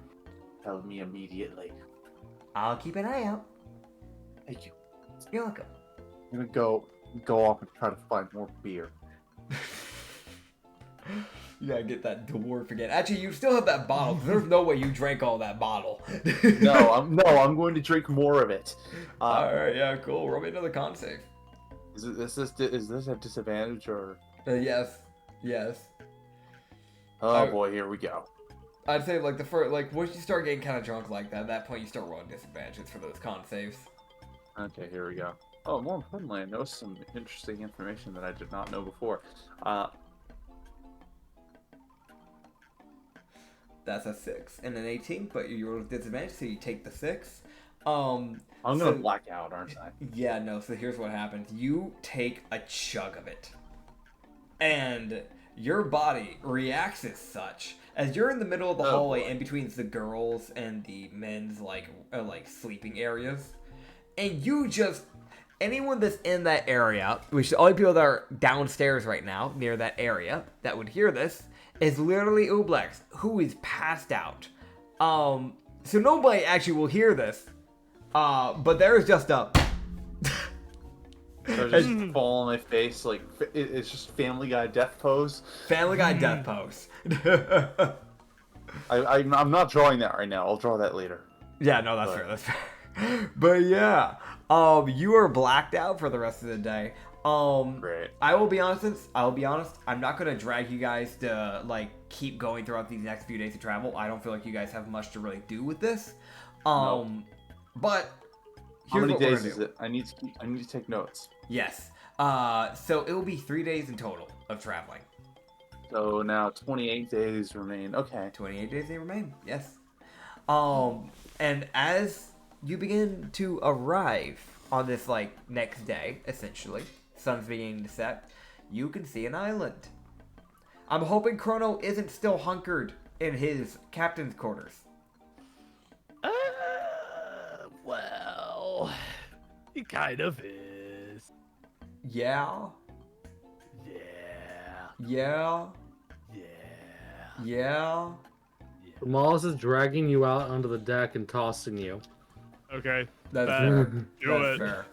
S2: tell me immediately.
S1: I'll keep an eye out.
S2: Thank you.
S1: You're welcome.
S2: I'm gonna go off and try to find more beer.
S1: You gotta get that dwarf again. Actually, you still have that bottle. There's no way you drank all that bottle.
S2: No, I'm going to drink more of it.
S1: All right, yeah, cool. Roll me another con save.
S2: Is this a disadvantage or?
S1: Yes.
S2: Oh boy, here we go.
S1: I'd say like once you start getting kind of drunk like that, at that point you start rolling disadvantages for those con saves.
S2: Okay, here we go. Oh, more importantly, I know some interesting information that I did not know before.
S1: That's a 6 and an 18, but you roll with disadvantage, so you take the 6.
S2: I'm gonna black out, aren't I?
S1: Yeah, no. So here's what happens: you take a chug of it, and your body reacts as such. As you're in the middle of the hallway, in between the girls and the men's like sleeping areas, and you just anyone that's in that area, which the only people that are downstairs right now near that area that would hear this, is literally Ublex, who is passed out. So nobody actually will hear this. But there's just a.
S2: So I just fall on my face, like it's just Family Guy death pose.
S1: Family Guy death pose.
S2: I'm not drawing that right now. I'll draw that later.
S1: Yeah, no, that's fair. That's fair. But yeah, you are blacked out for the rest of the day.
S2: Great.
S1: I will be honest. I'm not gonna drag you guys to like keep going throughout these next few days of travel. I don't feel like you guys have much to really do with this.
S2: Nope.
S1: But
S2: how many days is it? I need to take notes.
S1: Yes. So it will be 3 days in total of traveling.
S2: So now 28 days remain. Okay.
S1: 28 days they remain. Yes. And as you begin to arrive on this, like, next day, essentially, sun's beginning to set, you can see an island. I'm hoping Chrono isn't still hunkered in his captain's quarters.
S3: Well, he kind of is.
S1: Yeah?
S3: Yeah.
S1: Yeah?
S3: Yeah.
S1: Yeah?
S4: Mollis is dragging you out onto the deck and tossing you.
S3: Okay.
S1: That's
S3: that-
S1: fair.
S3: Do
S1: That's
S3: it.
S1: fair.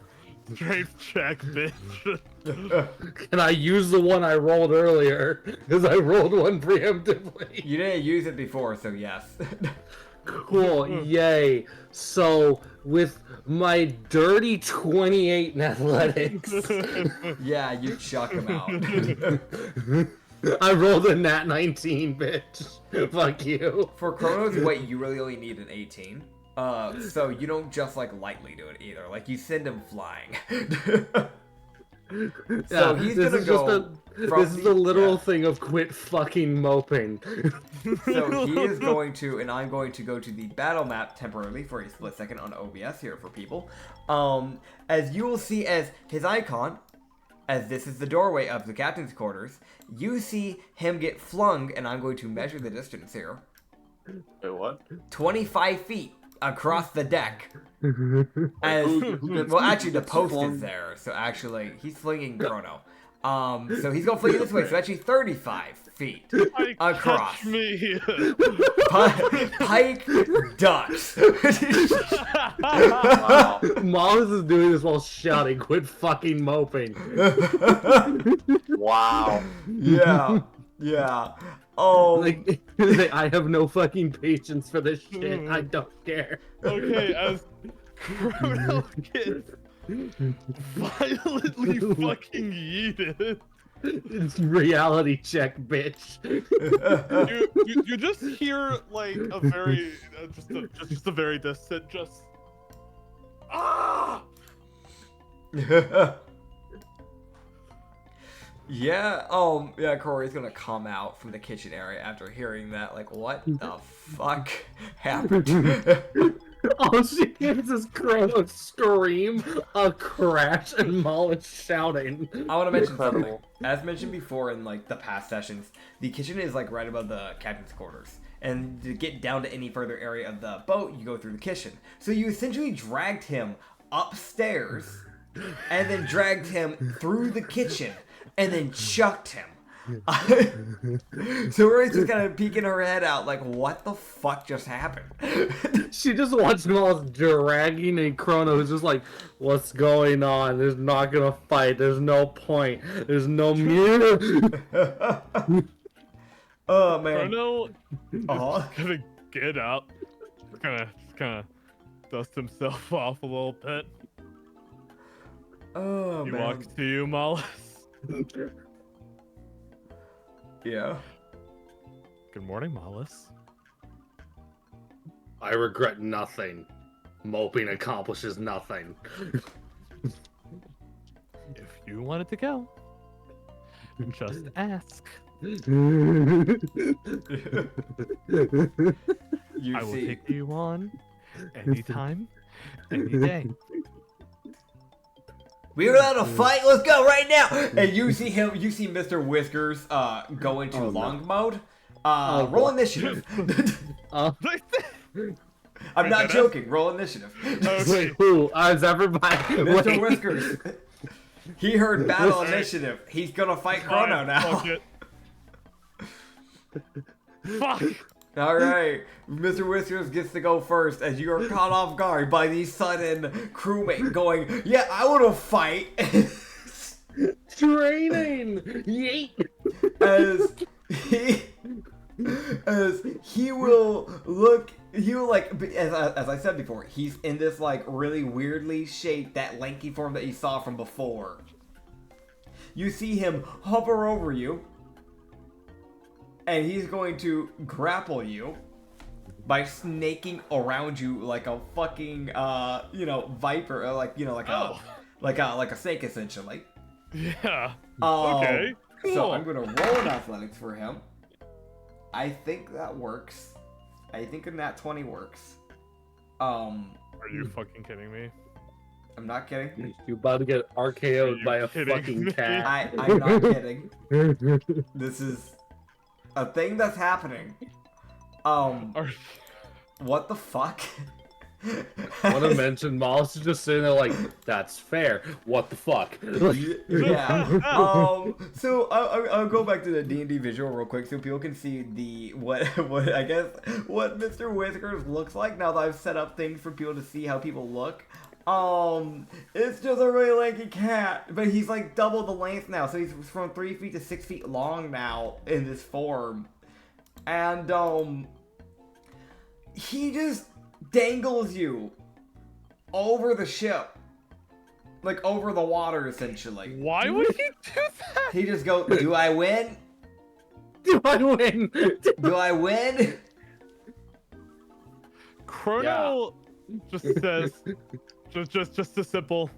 S3: Strength check, bitch.
S4: Can I use the one I rolled earlier? Because I rolled one preemptively.
S1: You didn't use it before, so yes.
S4: Cool, yay. So, with my dirty 28 in athletics,
S1: Yeah, you chuck him out.
S4: I rolled a nat 19, bitch. Fuck you.
S1: For Chrono's weight, you really only need an 18. So you don't just, like, lightly do it either. Like, you send him flying. So he's
S4: this
S1: gonna
S4: is
S1: go from
S4: This is the literal
S1: yeah.
S4: thing of quit fucking moping.
S1: So he is going to, and I'm going to go to the battle map temporarily for a split second on OBS here for people. As you will see as his icon, as this is the doorway of the captain's quarters, you see him get flung, and I'm going to measure the distance here.
S2: Wait, what?
S1: 25 feet across the deck. As
S2: Who gets-
S1: well, actually, the
S2: gets
S1: post
S2: flung?
S1: is there, so actually, he's flinging Chrono. So he's gonna fling it this way, so actually 35 feet
S3: Pike,
S1: across.
S3: catch me.
S1: Pike Dutch.
S2: Wow.
S4: Mollis is doing this while shouting, quit fucking moping.
S2: Wow.
S1: Yeah, yeah. Oh,
S4: Like, I have no fucking patience for this shit. I don't care.
S3: Okay, as Chrono gets violently fucking yeeted,
S4: It's reality check, bitch.
S3: you just hear like a very just a very distant ah.
S1: yeah. Yeah. Corey's gonna come out from the kitchen area after hearing that. Like, what the fuck happened?
S4: All she hears is Chrono scream, a crash, and Mollis shouting.
S1: I want to mention something.
S2: Incredible.
S1: As mentioned before in like the past sessions, the kitchen is like right above the captain's quarters. And to get down to any further area of the boat, you go through the kitchen. So you essentially dragged him upstairs, and then dragged him through the kitchen, and then chucked him. So Rory's just kind of peeking her head out, like, what the fuck just happened?
S4: She just watched Mollis dragging, and Chrono is just like, what's going on? There's not gonna fight. There's no point. There's no music.
S1: Oh man.
S3: Chrono
S1: Uh-huh.
S3: gonna get up, kind of dust himself off a little bit.
S1: Oh
S3: He
S1: man.
S3: walks to you, Mollis.
S1: Yeah.
S3: Good morning, Mollis.
S4: I regret nothing. Moping accomplishes nothing.
S3: If you wanted to go, just ask.
S1: You
S3: I will
S1: see.
S3: take you on anytime, any day.
S1: We're out of fight. Let's go right now. And you see him. You see Mr. Whiskers go into
S4: Oh, no.
S1: long mode.
S4: Oh,
S1: Roll
S4: what?
S1: initiative. I'm
S3: Wait,
S1: not
S3: that
S1: joking. Roll initiative.
S3: Okay.
S4: Wait, who? Is everybody?
S1: Mr.
S4: Wait.
S1: Whiskers. He heard battle
S3: Alright.
S1: initiative. He's gonna fight Chrono
S3: Fine,
S1: now.
S3: Fuck it. Fuck.
S1: All right, Mr. Whiskers gets to go first as you are caught off guard by the sudden crewmate going, "Yeah, I want to fight."
S4: Training! Yeet!
S1: as he will look, he will like, as I said before, he's in this like really weirdly shaped, that lanky form that you saw from before. You see him hover over you, and he's going to grapple you by snaking around you like a fucking, viper, or like a snake essentially.
S3: Yeah. Okay. Cool.
S1: So I'm gonna roll an athletics for him. I think that works. I think a nat 20 works.
S3: Are you fucking kidding me?
S1: I'm not kidding.
S4: You about to get RKO'd by a
S3: kidding
S4: fucking
S3: me?
S4: cat.
S1: I'm not kidding. This is a thing that's happening. What the fuck?
S4: I want to mention Mollis is just sitting there like, that's fair. What the fuck?
S1: Yeah. So I'll go back to the D&D visual real quick so people can see what Mr. Whiskers looks like now that I've set up things for people to see how people look. It's just a really lanky cat, but he's like double the length now, so he's from 3 feet to 6 feet long now in this form. And he just dangles you over the ship, like over the water, essentially.
S3: Why would he do that?
S1: He just goes, "Do I win?
S4: Do I win?
S1: Do I win?"
S3: Chrono just says, just a simple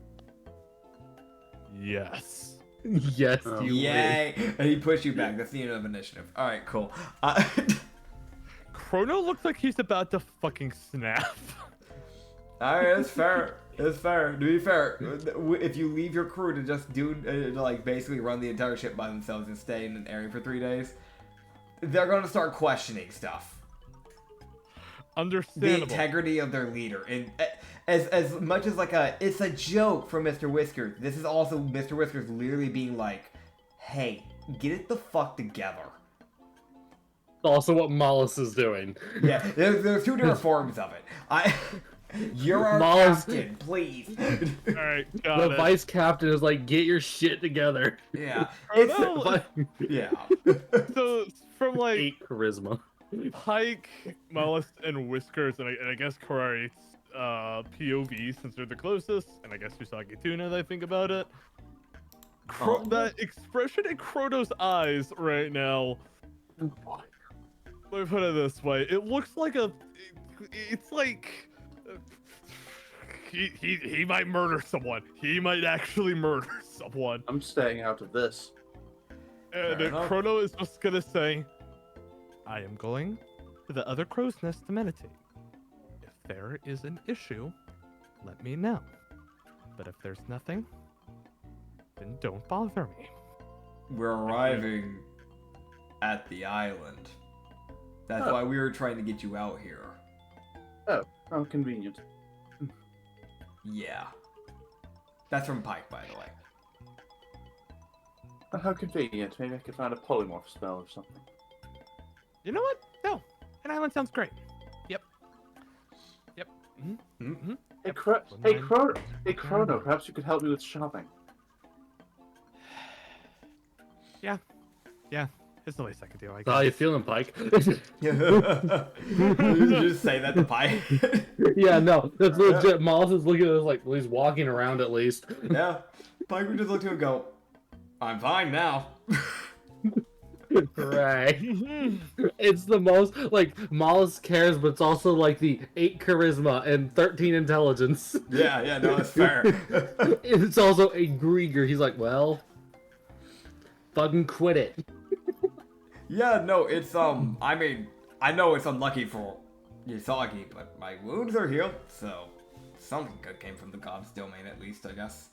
S3: yes.
S4: Yes, you
S1: Yay! And he pushed you back. That's the end of initiative. All right, cool.
S3: Chrono looks like he's about to fucking snap.
S1: All right, it's fair. It's fair. To be fair, if you leave your crew to just do like basically run the entire ship by themselves and stay in an area for 3 days, they're gonna start questioning stuff.
S3: Understandable.
S1: The integrity of their leader, and as much as like it's a joke from Mr. Whiskers. This is also Mr. Whiskers literally being like, "Hey, get it the fuck together."
S4: Also, what Mollis is doing.
S1: Yeah, there's 2 different forms of it. You're our
S4: Mollis...
S1: captain, please.
S3: All right, got
S4: The
S3: it.
S4: vice captain is like, get your shit together.
S1: Yeah,
S3: Chrono,
S1: yeah.
S3: so from like
S4: 8 charisma.
S3: Pike, Mollis, and Whiskers, and I guess Karari's POV, since they're the closest, and I guess Usagi too, now that I think about it. That expression in Chrono's eyes right now, let me put it this way, it looks like it's like, he might murder someone. He might actually murder someone.
S2: I'm staying out of this.
S3: And Chrono is just gonna say, I am going to the other crow's nest to meditate. If there is an issue, let me know. But if there's nothing, then don't bother me.
S1: We're arriving at the island. That's why we were trying to get you out here.
S2: Oh, how convenient.
S1: Yeah. That's from Pike, by the way.
S2: How convenient. Maybe I could find a polymorph spell or something.
S3: You know what? No, an island sounds great. Yep. Mm-hmm. Mm-hmm.
S2: Hey, Chrono, perhaps you could help me with shopping.
S3: Yeah. It's the least I could do, I guess.
S4: How you feeling, Pike?
S1: You just say that to Pike.
S4: Yeah, no, that's legit. Mollis is looking at us like, well, he's walking around at least.
S1: Yeah. Pike would just look to him and go, "I'm fine now."
S4: Right. It's the most, like, Mollis cares, but it's also like the 8 charisma and 13 intelligence.
S1: Yeah, no, that's fair.
S4: It's also a Grieger. He's like, well, fucking quit it.
S1: Yeah, no, it's, I mean, I know it's unlucky for Usagi, but my wounds are healed, so something good came from the god's domain at least, I guess.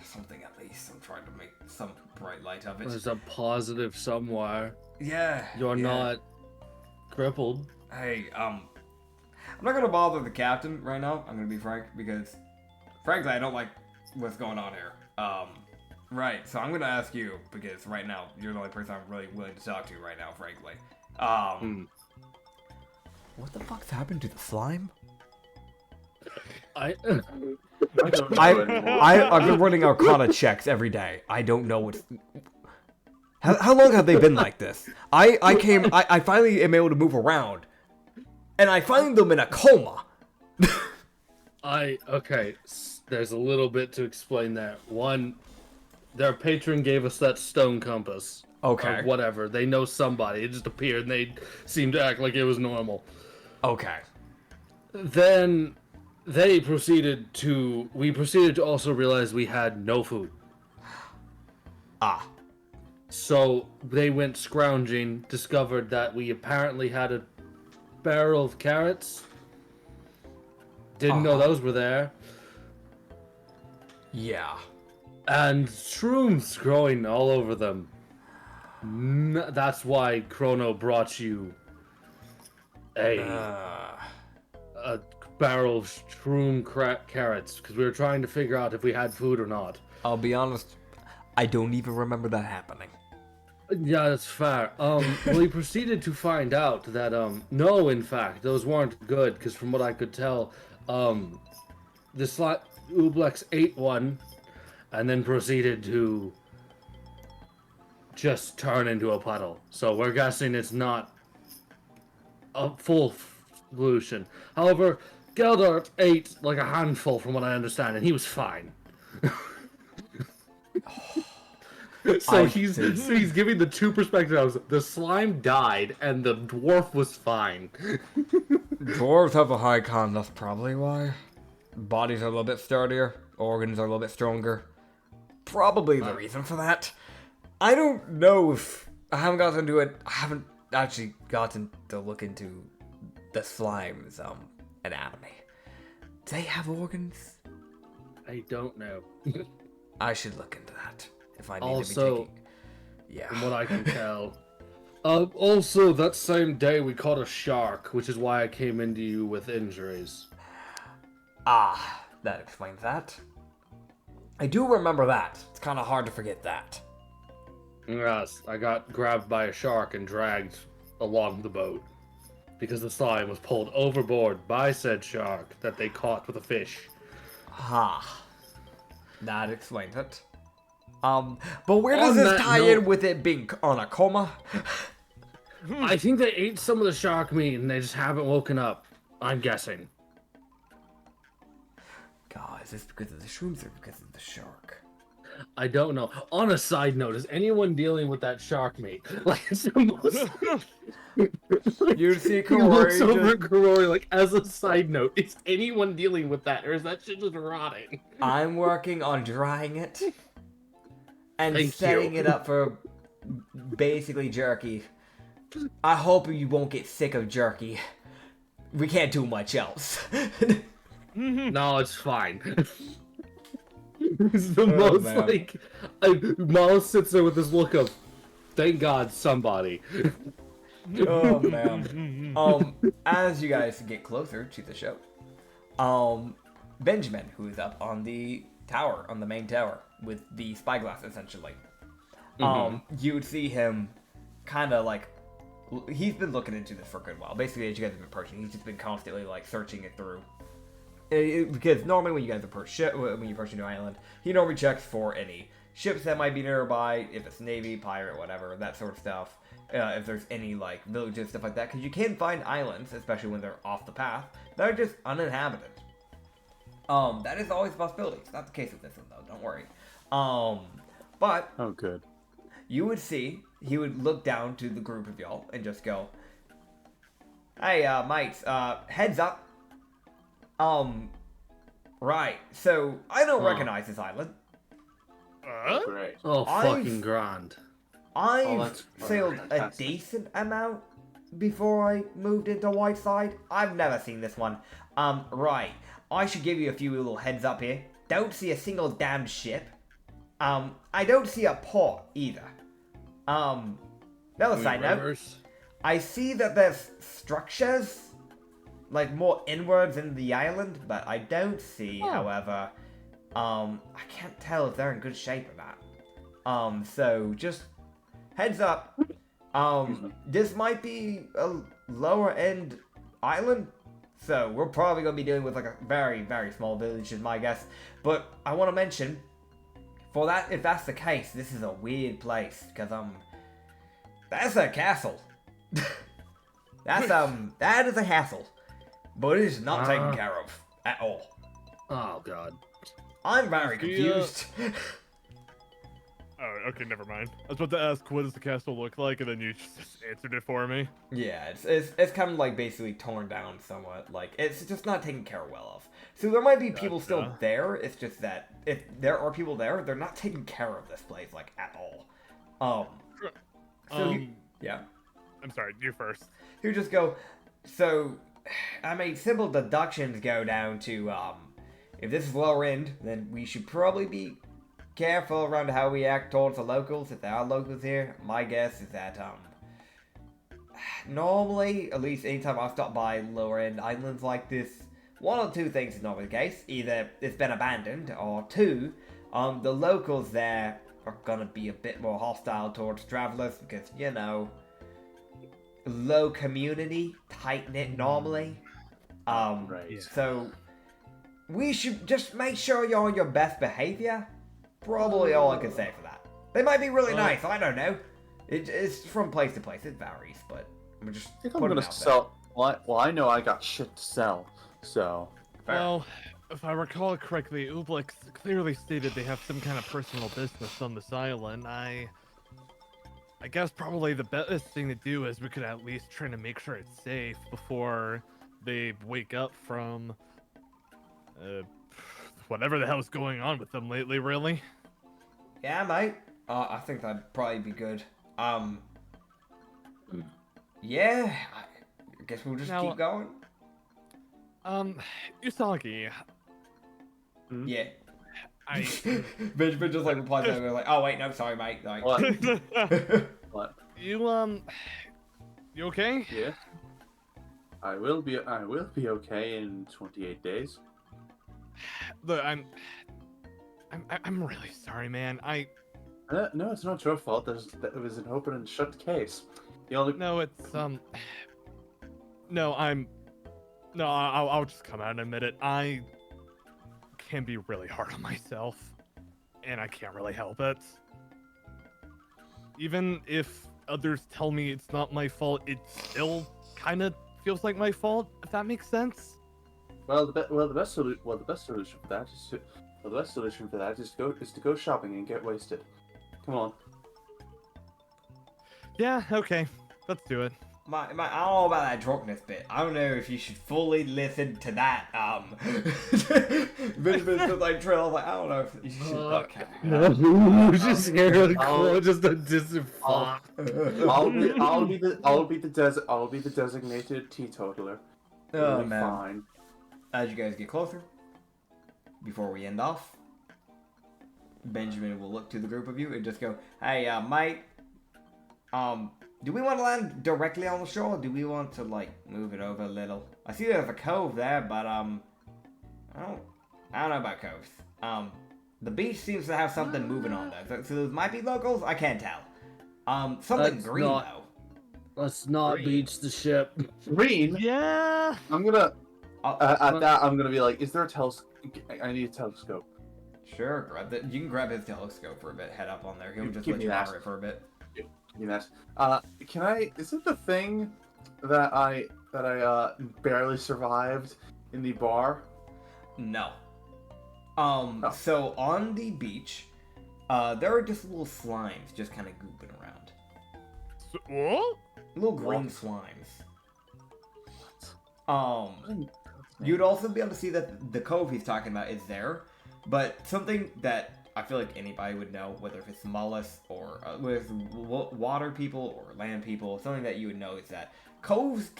S1: Something at least. I'm trying to make some bright light of it.
S4: There's a positive somewhere.
S1: Yeah.
S4: You're not crippled.
S1: Hey, I'm not gonna bother the captain right now, I'm gonna be frank, because frankly I don't like what's going on here. Right, so I'm gonna ask you, because right now you're the only person I'm really willing to talk to right now, frankly. What the fuck's happened to the slime?
S2: I don't know anymore.
S1: I've been running Arcana checks every day. I don't know what. How long have they been like this? I finally am able to move around, and I find them in a coma.
S4: Okay, there's a little bit to explain that. One, their patron gave us that stone compass.
S1: Okay.
S4: Or whatever. They know somebody. It just appeared and they seemed to act like it was normal.
S1: Okay.
S4: Then we proceeded to also realize we had no food.
S1: So
S4: they went scrounging, discovered that we apparently had barrel of carrots. Didn't know those were there.
S1: Yeah.
S4: And shrooms growing all over them. That's why Chrono brought you a barrel of shroom carrots, because we were trying to figure out if we had food or not.
S1: I'll be honest, I don't even remember that happening.
S4: Yeah, that's fair. We proceeded to find out that, no, in fact, those weren't good, because from what I could tell, this Ublex ate one, and then proceeded to just turn into a puddle. So we're guessing it's not a full solution. However, Geldart ate like a handful from what I understand, and he was fine. So he's giving the two perspectives. The slime died, and the dwarf was fine.
S1: Dwarves have a high con, that's probably why. Bodies are a little bit sturdier, organs are a little bit stronger. Probably the reason for that. I don't know if... I haven't gotten into it. I haven't actually gotten to look into the slime's anatomy. Do they have organs?
S4: I don't know.
S1: I should look into that. If I need
S4: Also,
S1: to be taking... Yeah.
S4: From what I can tell. Also, that same day we caught a shark, which is why I came into you with injuries.
S1: Ah, that explains that. I do remember that. It's kind of hard to forget that.
S4: Yes, I got grabbed by a shark and dragged along the boat. Because the slime was pulled overboard by said shark that they caught with a fish.
S1: Ha. That explains it. But where does this tie in with it being on a coma?
S4: I think they ate some of the shark meat and they just haven't woken up. I'm guessing.
S1: God, is this because of the shrooms or because of the shark?
S4: I don't know. On a side note, is anyone dealing with that shark meat? Like, it's the most...
S1: You see
S4: He looks
S1: Korori
S4: over
S1: just...
S4: at Korori, like, as a side note, is anyone dealing with that, or is that shit just rotting?
S1: I'm working on drying it. And
S4: Thank
S1: setting
S4: you.
S1: it up for basically jerky. I hope you won't get sick of jerky. We can't do much else.
S4: No, it's fine. It's the most,
S1: man.
S4: like... Miles sits there with this look of, thank God, somebody.
S1: Oh man. As you guys get closer to the show, Benjamin, who is up on the tower, on the main tower, with the spyglass essentially. You would see him kind of like, he's been looking into this for a good while. Basically, as you guys have been approaching, he's just been constantly like searching it through. Because normally when you guys approach when you approach a new island, he normally checks for any ships that might be nearby, if it's navy, pirate, whatever, that sort of stuff. If there's any like villages, stuff like that, because you can find islands, especially when they're off the path, that are just uninhabited. That is always a possibility. It's not the case with this one though. Don't worry. But
S2: Oh, good.
S1: you would see he would look down to the group of y'all and just go, "Hey, mates, heads up. Right. So I don't recognize this island.
S2: Great.
S4: Oh,
S1: I've-
S4: fucking grand.
S1: I've
S2: that's
S1: sailed a
S2: fantastic.
S1: decent amount before I moved into Whiteside. I've never seen this one. Right. I should give you a few little heads up here. Don't see a single damn ship. I don't see a port either. Another side note.
S4: Rivers?
S1: I see that there's structures, like more inwards in the island, but I don't see, however, I can't tell if they're in good shape or not. So just heads up. This might be a lower end island, so we're probably gonna be dealing with like a very, very small village, is my guess. But I want to mention, for that, if that's the case, this is a weird place because that's a castle. That's that is a hassle, but it is not taken care of at all.
S4: Oh, God.
S1: I'm very confused.
S3: Oh, okay, never mind. I was about to ask, what does the castle look like, and then you just answered it for me.
S1: Yeah, it's kind of like basically torn down somewhat. Like it's just not taken care well of. So there might be people still there. It's just that if there are people there, they're not taking care of this place like at all. So yeah.
S3: I'm sorry, you first.
S1: You just go, So, I mean, simple deductions go down to, if this is lower end, then we should probably be careful around how we act towards the locals, if there are locals here. My guess is that, normally, at least anytime I stop by lower end islands like this, one or two things is normally the case. Either it's been abandoned, or two, the locals there are gonna be a bit more hostile towards travelers because, you know, low community, tight-knit normally.
S2: Right.
S1: So, we should just make sure you're on your best behavior. Probably all I can say for that. They might be really nice, I don't know. It's from place to place, it varies, but I'm just
S2: I think I'm gonna sell. Well, I know I got shit to sell, so.
S3: Well, if I recall correctly, Ublix clearly stated they have some kind of personal business on this island. I guess probably the best thing to do is we could at least try to make sure it's safe before they wake up from whatever the hell's going on with them lately, really.
S1: Yeah, mate. I think that'd probably be good. Yeah, I guess we'll just keep going.
S3: Usagi.
S1: Yeah.
S3: Benjamin
S1: just like replies back, like, oh wait, no, sorry, mate. Like,
S2: What?
S3: You okay?
S2: Yeah. I will be okay in 28 days.
S3: Look, I'm really sorry, man.
S2: No, it's not your fault. It was an open and shut case. The only
S3: No, it's I'll just come out and admit it. I can be really hard on myself, and I can't really help it. Even if others tell me it's not my fault, it still kind of feels like my fault. If that makes sense.
S2: the best solution for that is to go shopping and get wasted. Come on.
S3: Yeah. Okay. Let's do it.
S1: I don't know about that drunkenness bit. I don't know if you should fully listen to that. Benjamin's just like trail. Like, I don't know if you should. Okay.
S4: No, just hear it just a distant fuck.
S2: I'll be the designated teetotaler.
S1: Oh,
S2: Really
S1: man.
S2: fine.
S1: As you guys get closer, before we end off, Benjamin will look to the group of you and just go, "Hey, mate. Do we want to land directly on the shore, or do we want to, like, move it over a little? I see there's a cove there, but, I don't know about coves. The beach seems to have something moving on there, so those might be locals? I can't tell. Something
S4: Let's
S1: green,
S4: not-
S1: though.
S4: Let's not
S2: Green.
S4: beach the ship.
S2: Green.
S3: Yeah.
S2: I'm gonna.
S1: Oh,
S2: At that, I'm gonna be like, "Is there a telescope? I need a telescope."
S1: Sure, you can grab his telescope for a bit, head up on there. He'll just
S2: Give
S1: let
S2: me
S1: you
S2: that.
S1: hover it for a bit.
S2: You know, can I? Is it the thing that I barely survived in the bar?
S1: No.
S2: Oh.
S1: So on the beach, there are just little slimes just kind of gooping around.
S3: What?
S1: Little green
S2: What?
S1: slimes. You'd also be able to see that the cove he's talking about is there, but something that I feel like anybody would know, whether if it's mollusks or with water people or land people, something that you would know is that coves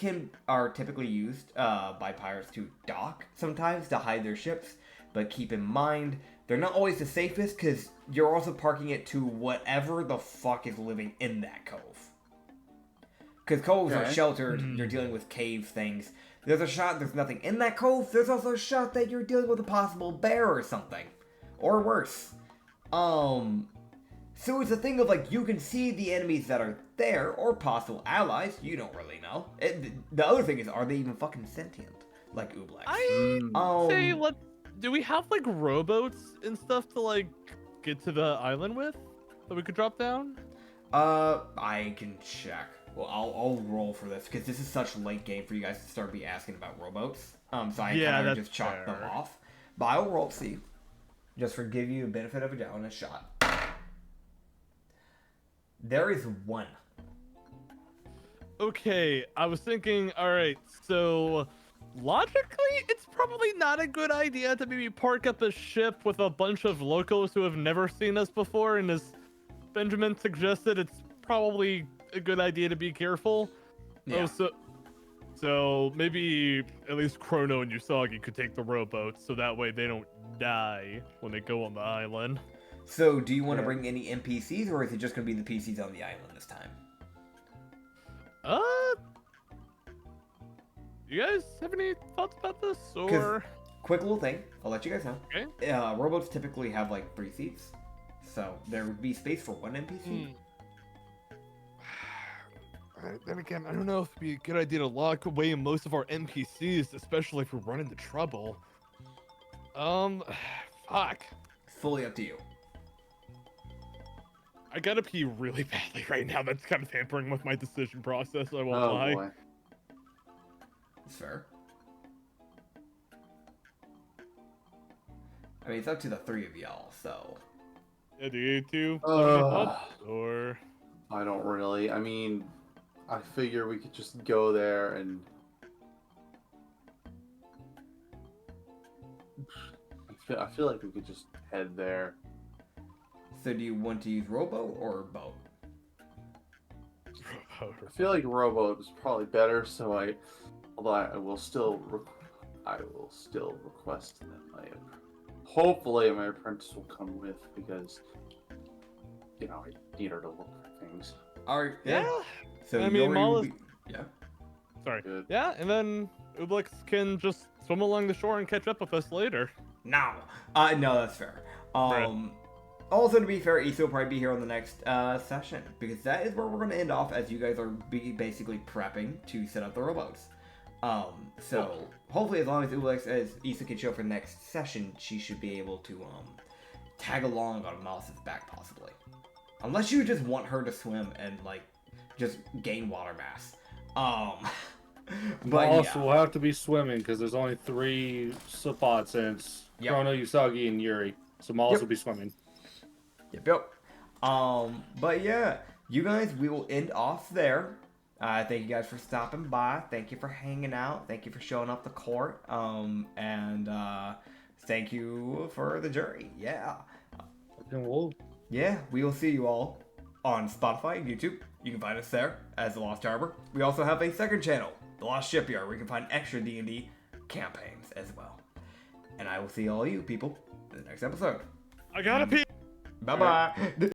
S1: are typically used by pirates to dock sometimes to hide their ships, but keep in mind they're not always the safest because you're also parking it to whatever the fuck is living in that cove. Because coves are
S2: Okay.
S1: sheltered, you're dealing with cave things. There's a shot there's nothing in that cove, there's also a shot that you're dealing with a possible bear or something. Or worse. So it's a thing of, like, you can see the enemies that are there, or possible allies, you don't really know. The other thing is, are they even fucking sentient? Like Ublex.
S3: I say, do we have, like, rowboats and stuff to, like, get to the island with? That we could drop down?
S1: I can check. Well, I'll roll for this, because this is such late game for you guys to start asking about rowboats. So I
S3: Yeah,
S1: kind of
S3: that's
S1: just chalk them
S3: fair.
S1: off. But I'll roll to see. Just for give you a benefit of a doubt and a shot. There is one.
S3: Okay, I was thinking, alright, so logically, it's probably not a good idea to maybe park up a ship with a bunch of locals who have never seen us before, and as Benjamin suggested, it's probably a good idea to be careful.
S1: Yeah.
S3: Oh, So maybe at least Chrono and Usagi could take the rowboats, so that way they don't die when they go on the island.
S1: So, do you want to bring any NPCs, or is it just going to be the PCs on the island this time?
S3: You guys have any thoughts about this, or?
S1: Quick little thing, I'll let you guys know.
S3: Okay.
S1: Rowboats typically have like 3 seats, so there would be space for 1 NPC.
S3: Then again, I don't know if it'd be a good idea to lock away most of our NPCs, especially if we run into trouble. Fuck.
S1: Fully up to you.
S3: I gotta pee really badly right now. That's kind of tampering with my decision process, I won't lie.
S2: Boy.
S1: It's fair. I mean, it's up to the 3 of y'all, so...
S3: Yeah, do you two? Or...
S2: I don't really. I mean, I figure we could just go there and... I feel like we could just head there.
S1: So do you want to use rowboat or boat?
S2: I feel like rowboat is probably better, so although I will still request that hopefully my apprentice will come with, because I need her to look for things.
S1: Alright,
S3: Yeah.
S1: So
S3: I mean,
S1: Yori yeah.
S3: Sorry.
S2: Good.
S3: Yeah, and then Ublix can just swim along the shore and catch up with us later.
S1: No. No, that's fair. Also, to be fair, Issa will probably be here on the next session, because that is where we're going to end off, as you guys are basically prepping to set up the rowboats. So, hopefully, as long as Issa can show up for the next session, she should be able to tag along on Mouse's back, possibly. Unless you just want her to swim and, like, just gain water mass. But
S4: Mouse
S1: yeah.
S4: will have to be swimming, because there's only 3 spots, and it's Chrono, Usagi, and Yuri. So Mouse will be swimming.
S1: Yep. But yeah, you guys, we will end off there. Thank you guys for stopping by. Thank you for hanging out. Thank you for showing up the court. And thank you for the journey. Yeah. Yeah, we will see you all on Spotify and YouTube. You can find us there as The Lost Harbor. We also have a second channel, The Lost Shipyard, where you can find extra D&D campaigns as well. And I will see all you people in the next episode.
S3: I gotta pee!
S1: Bye-bye.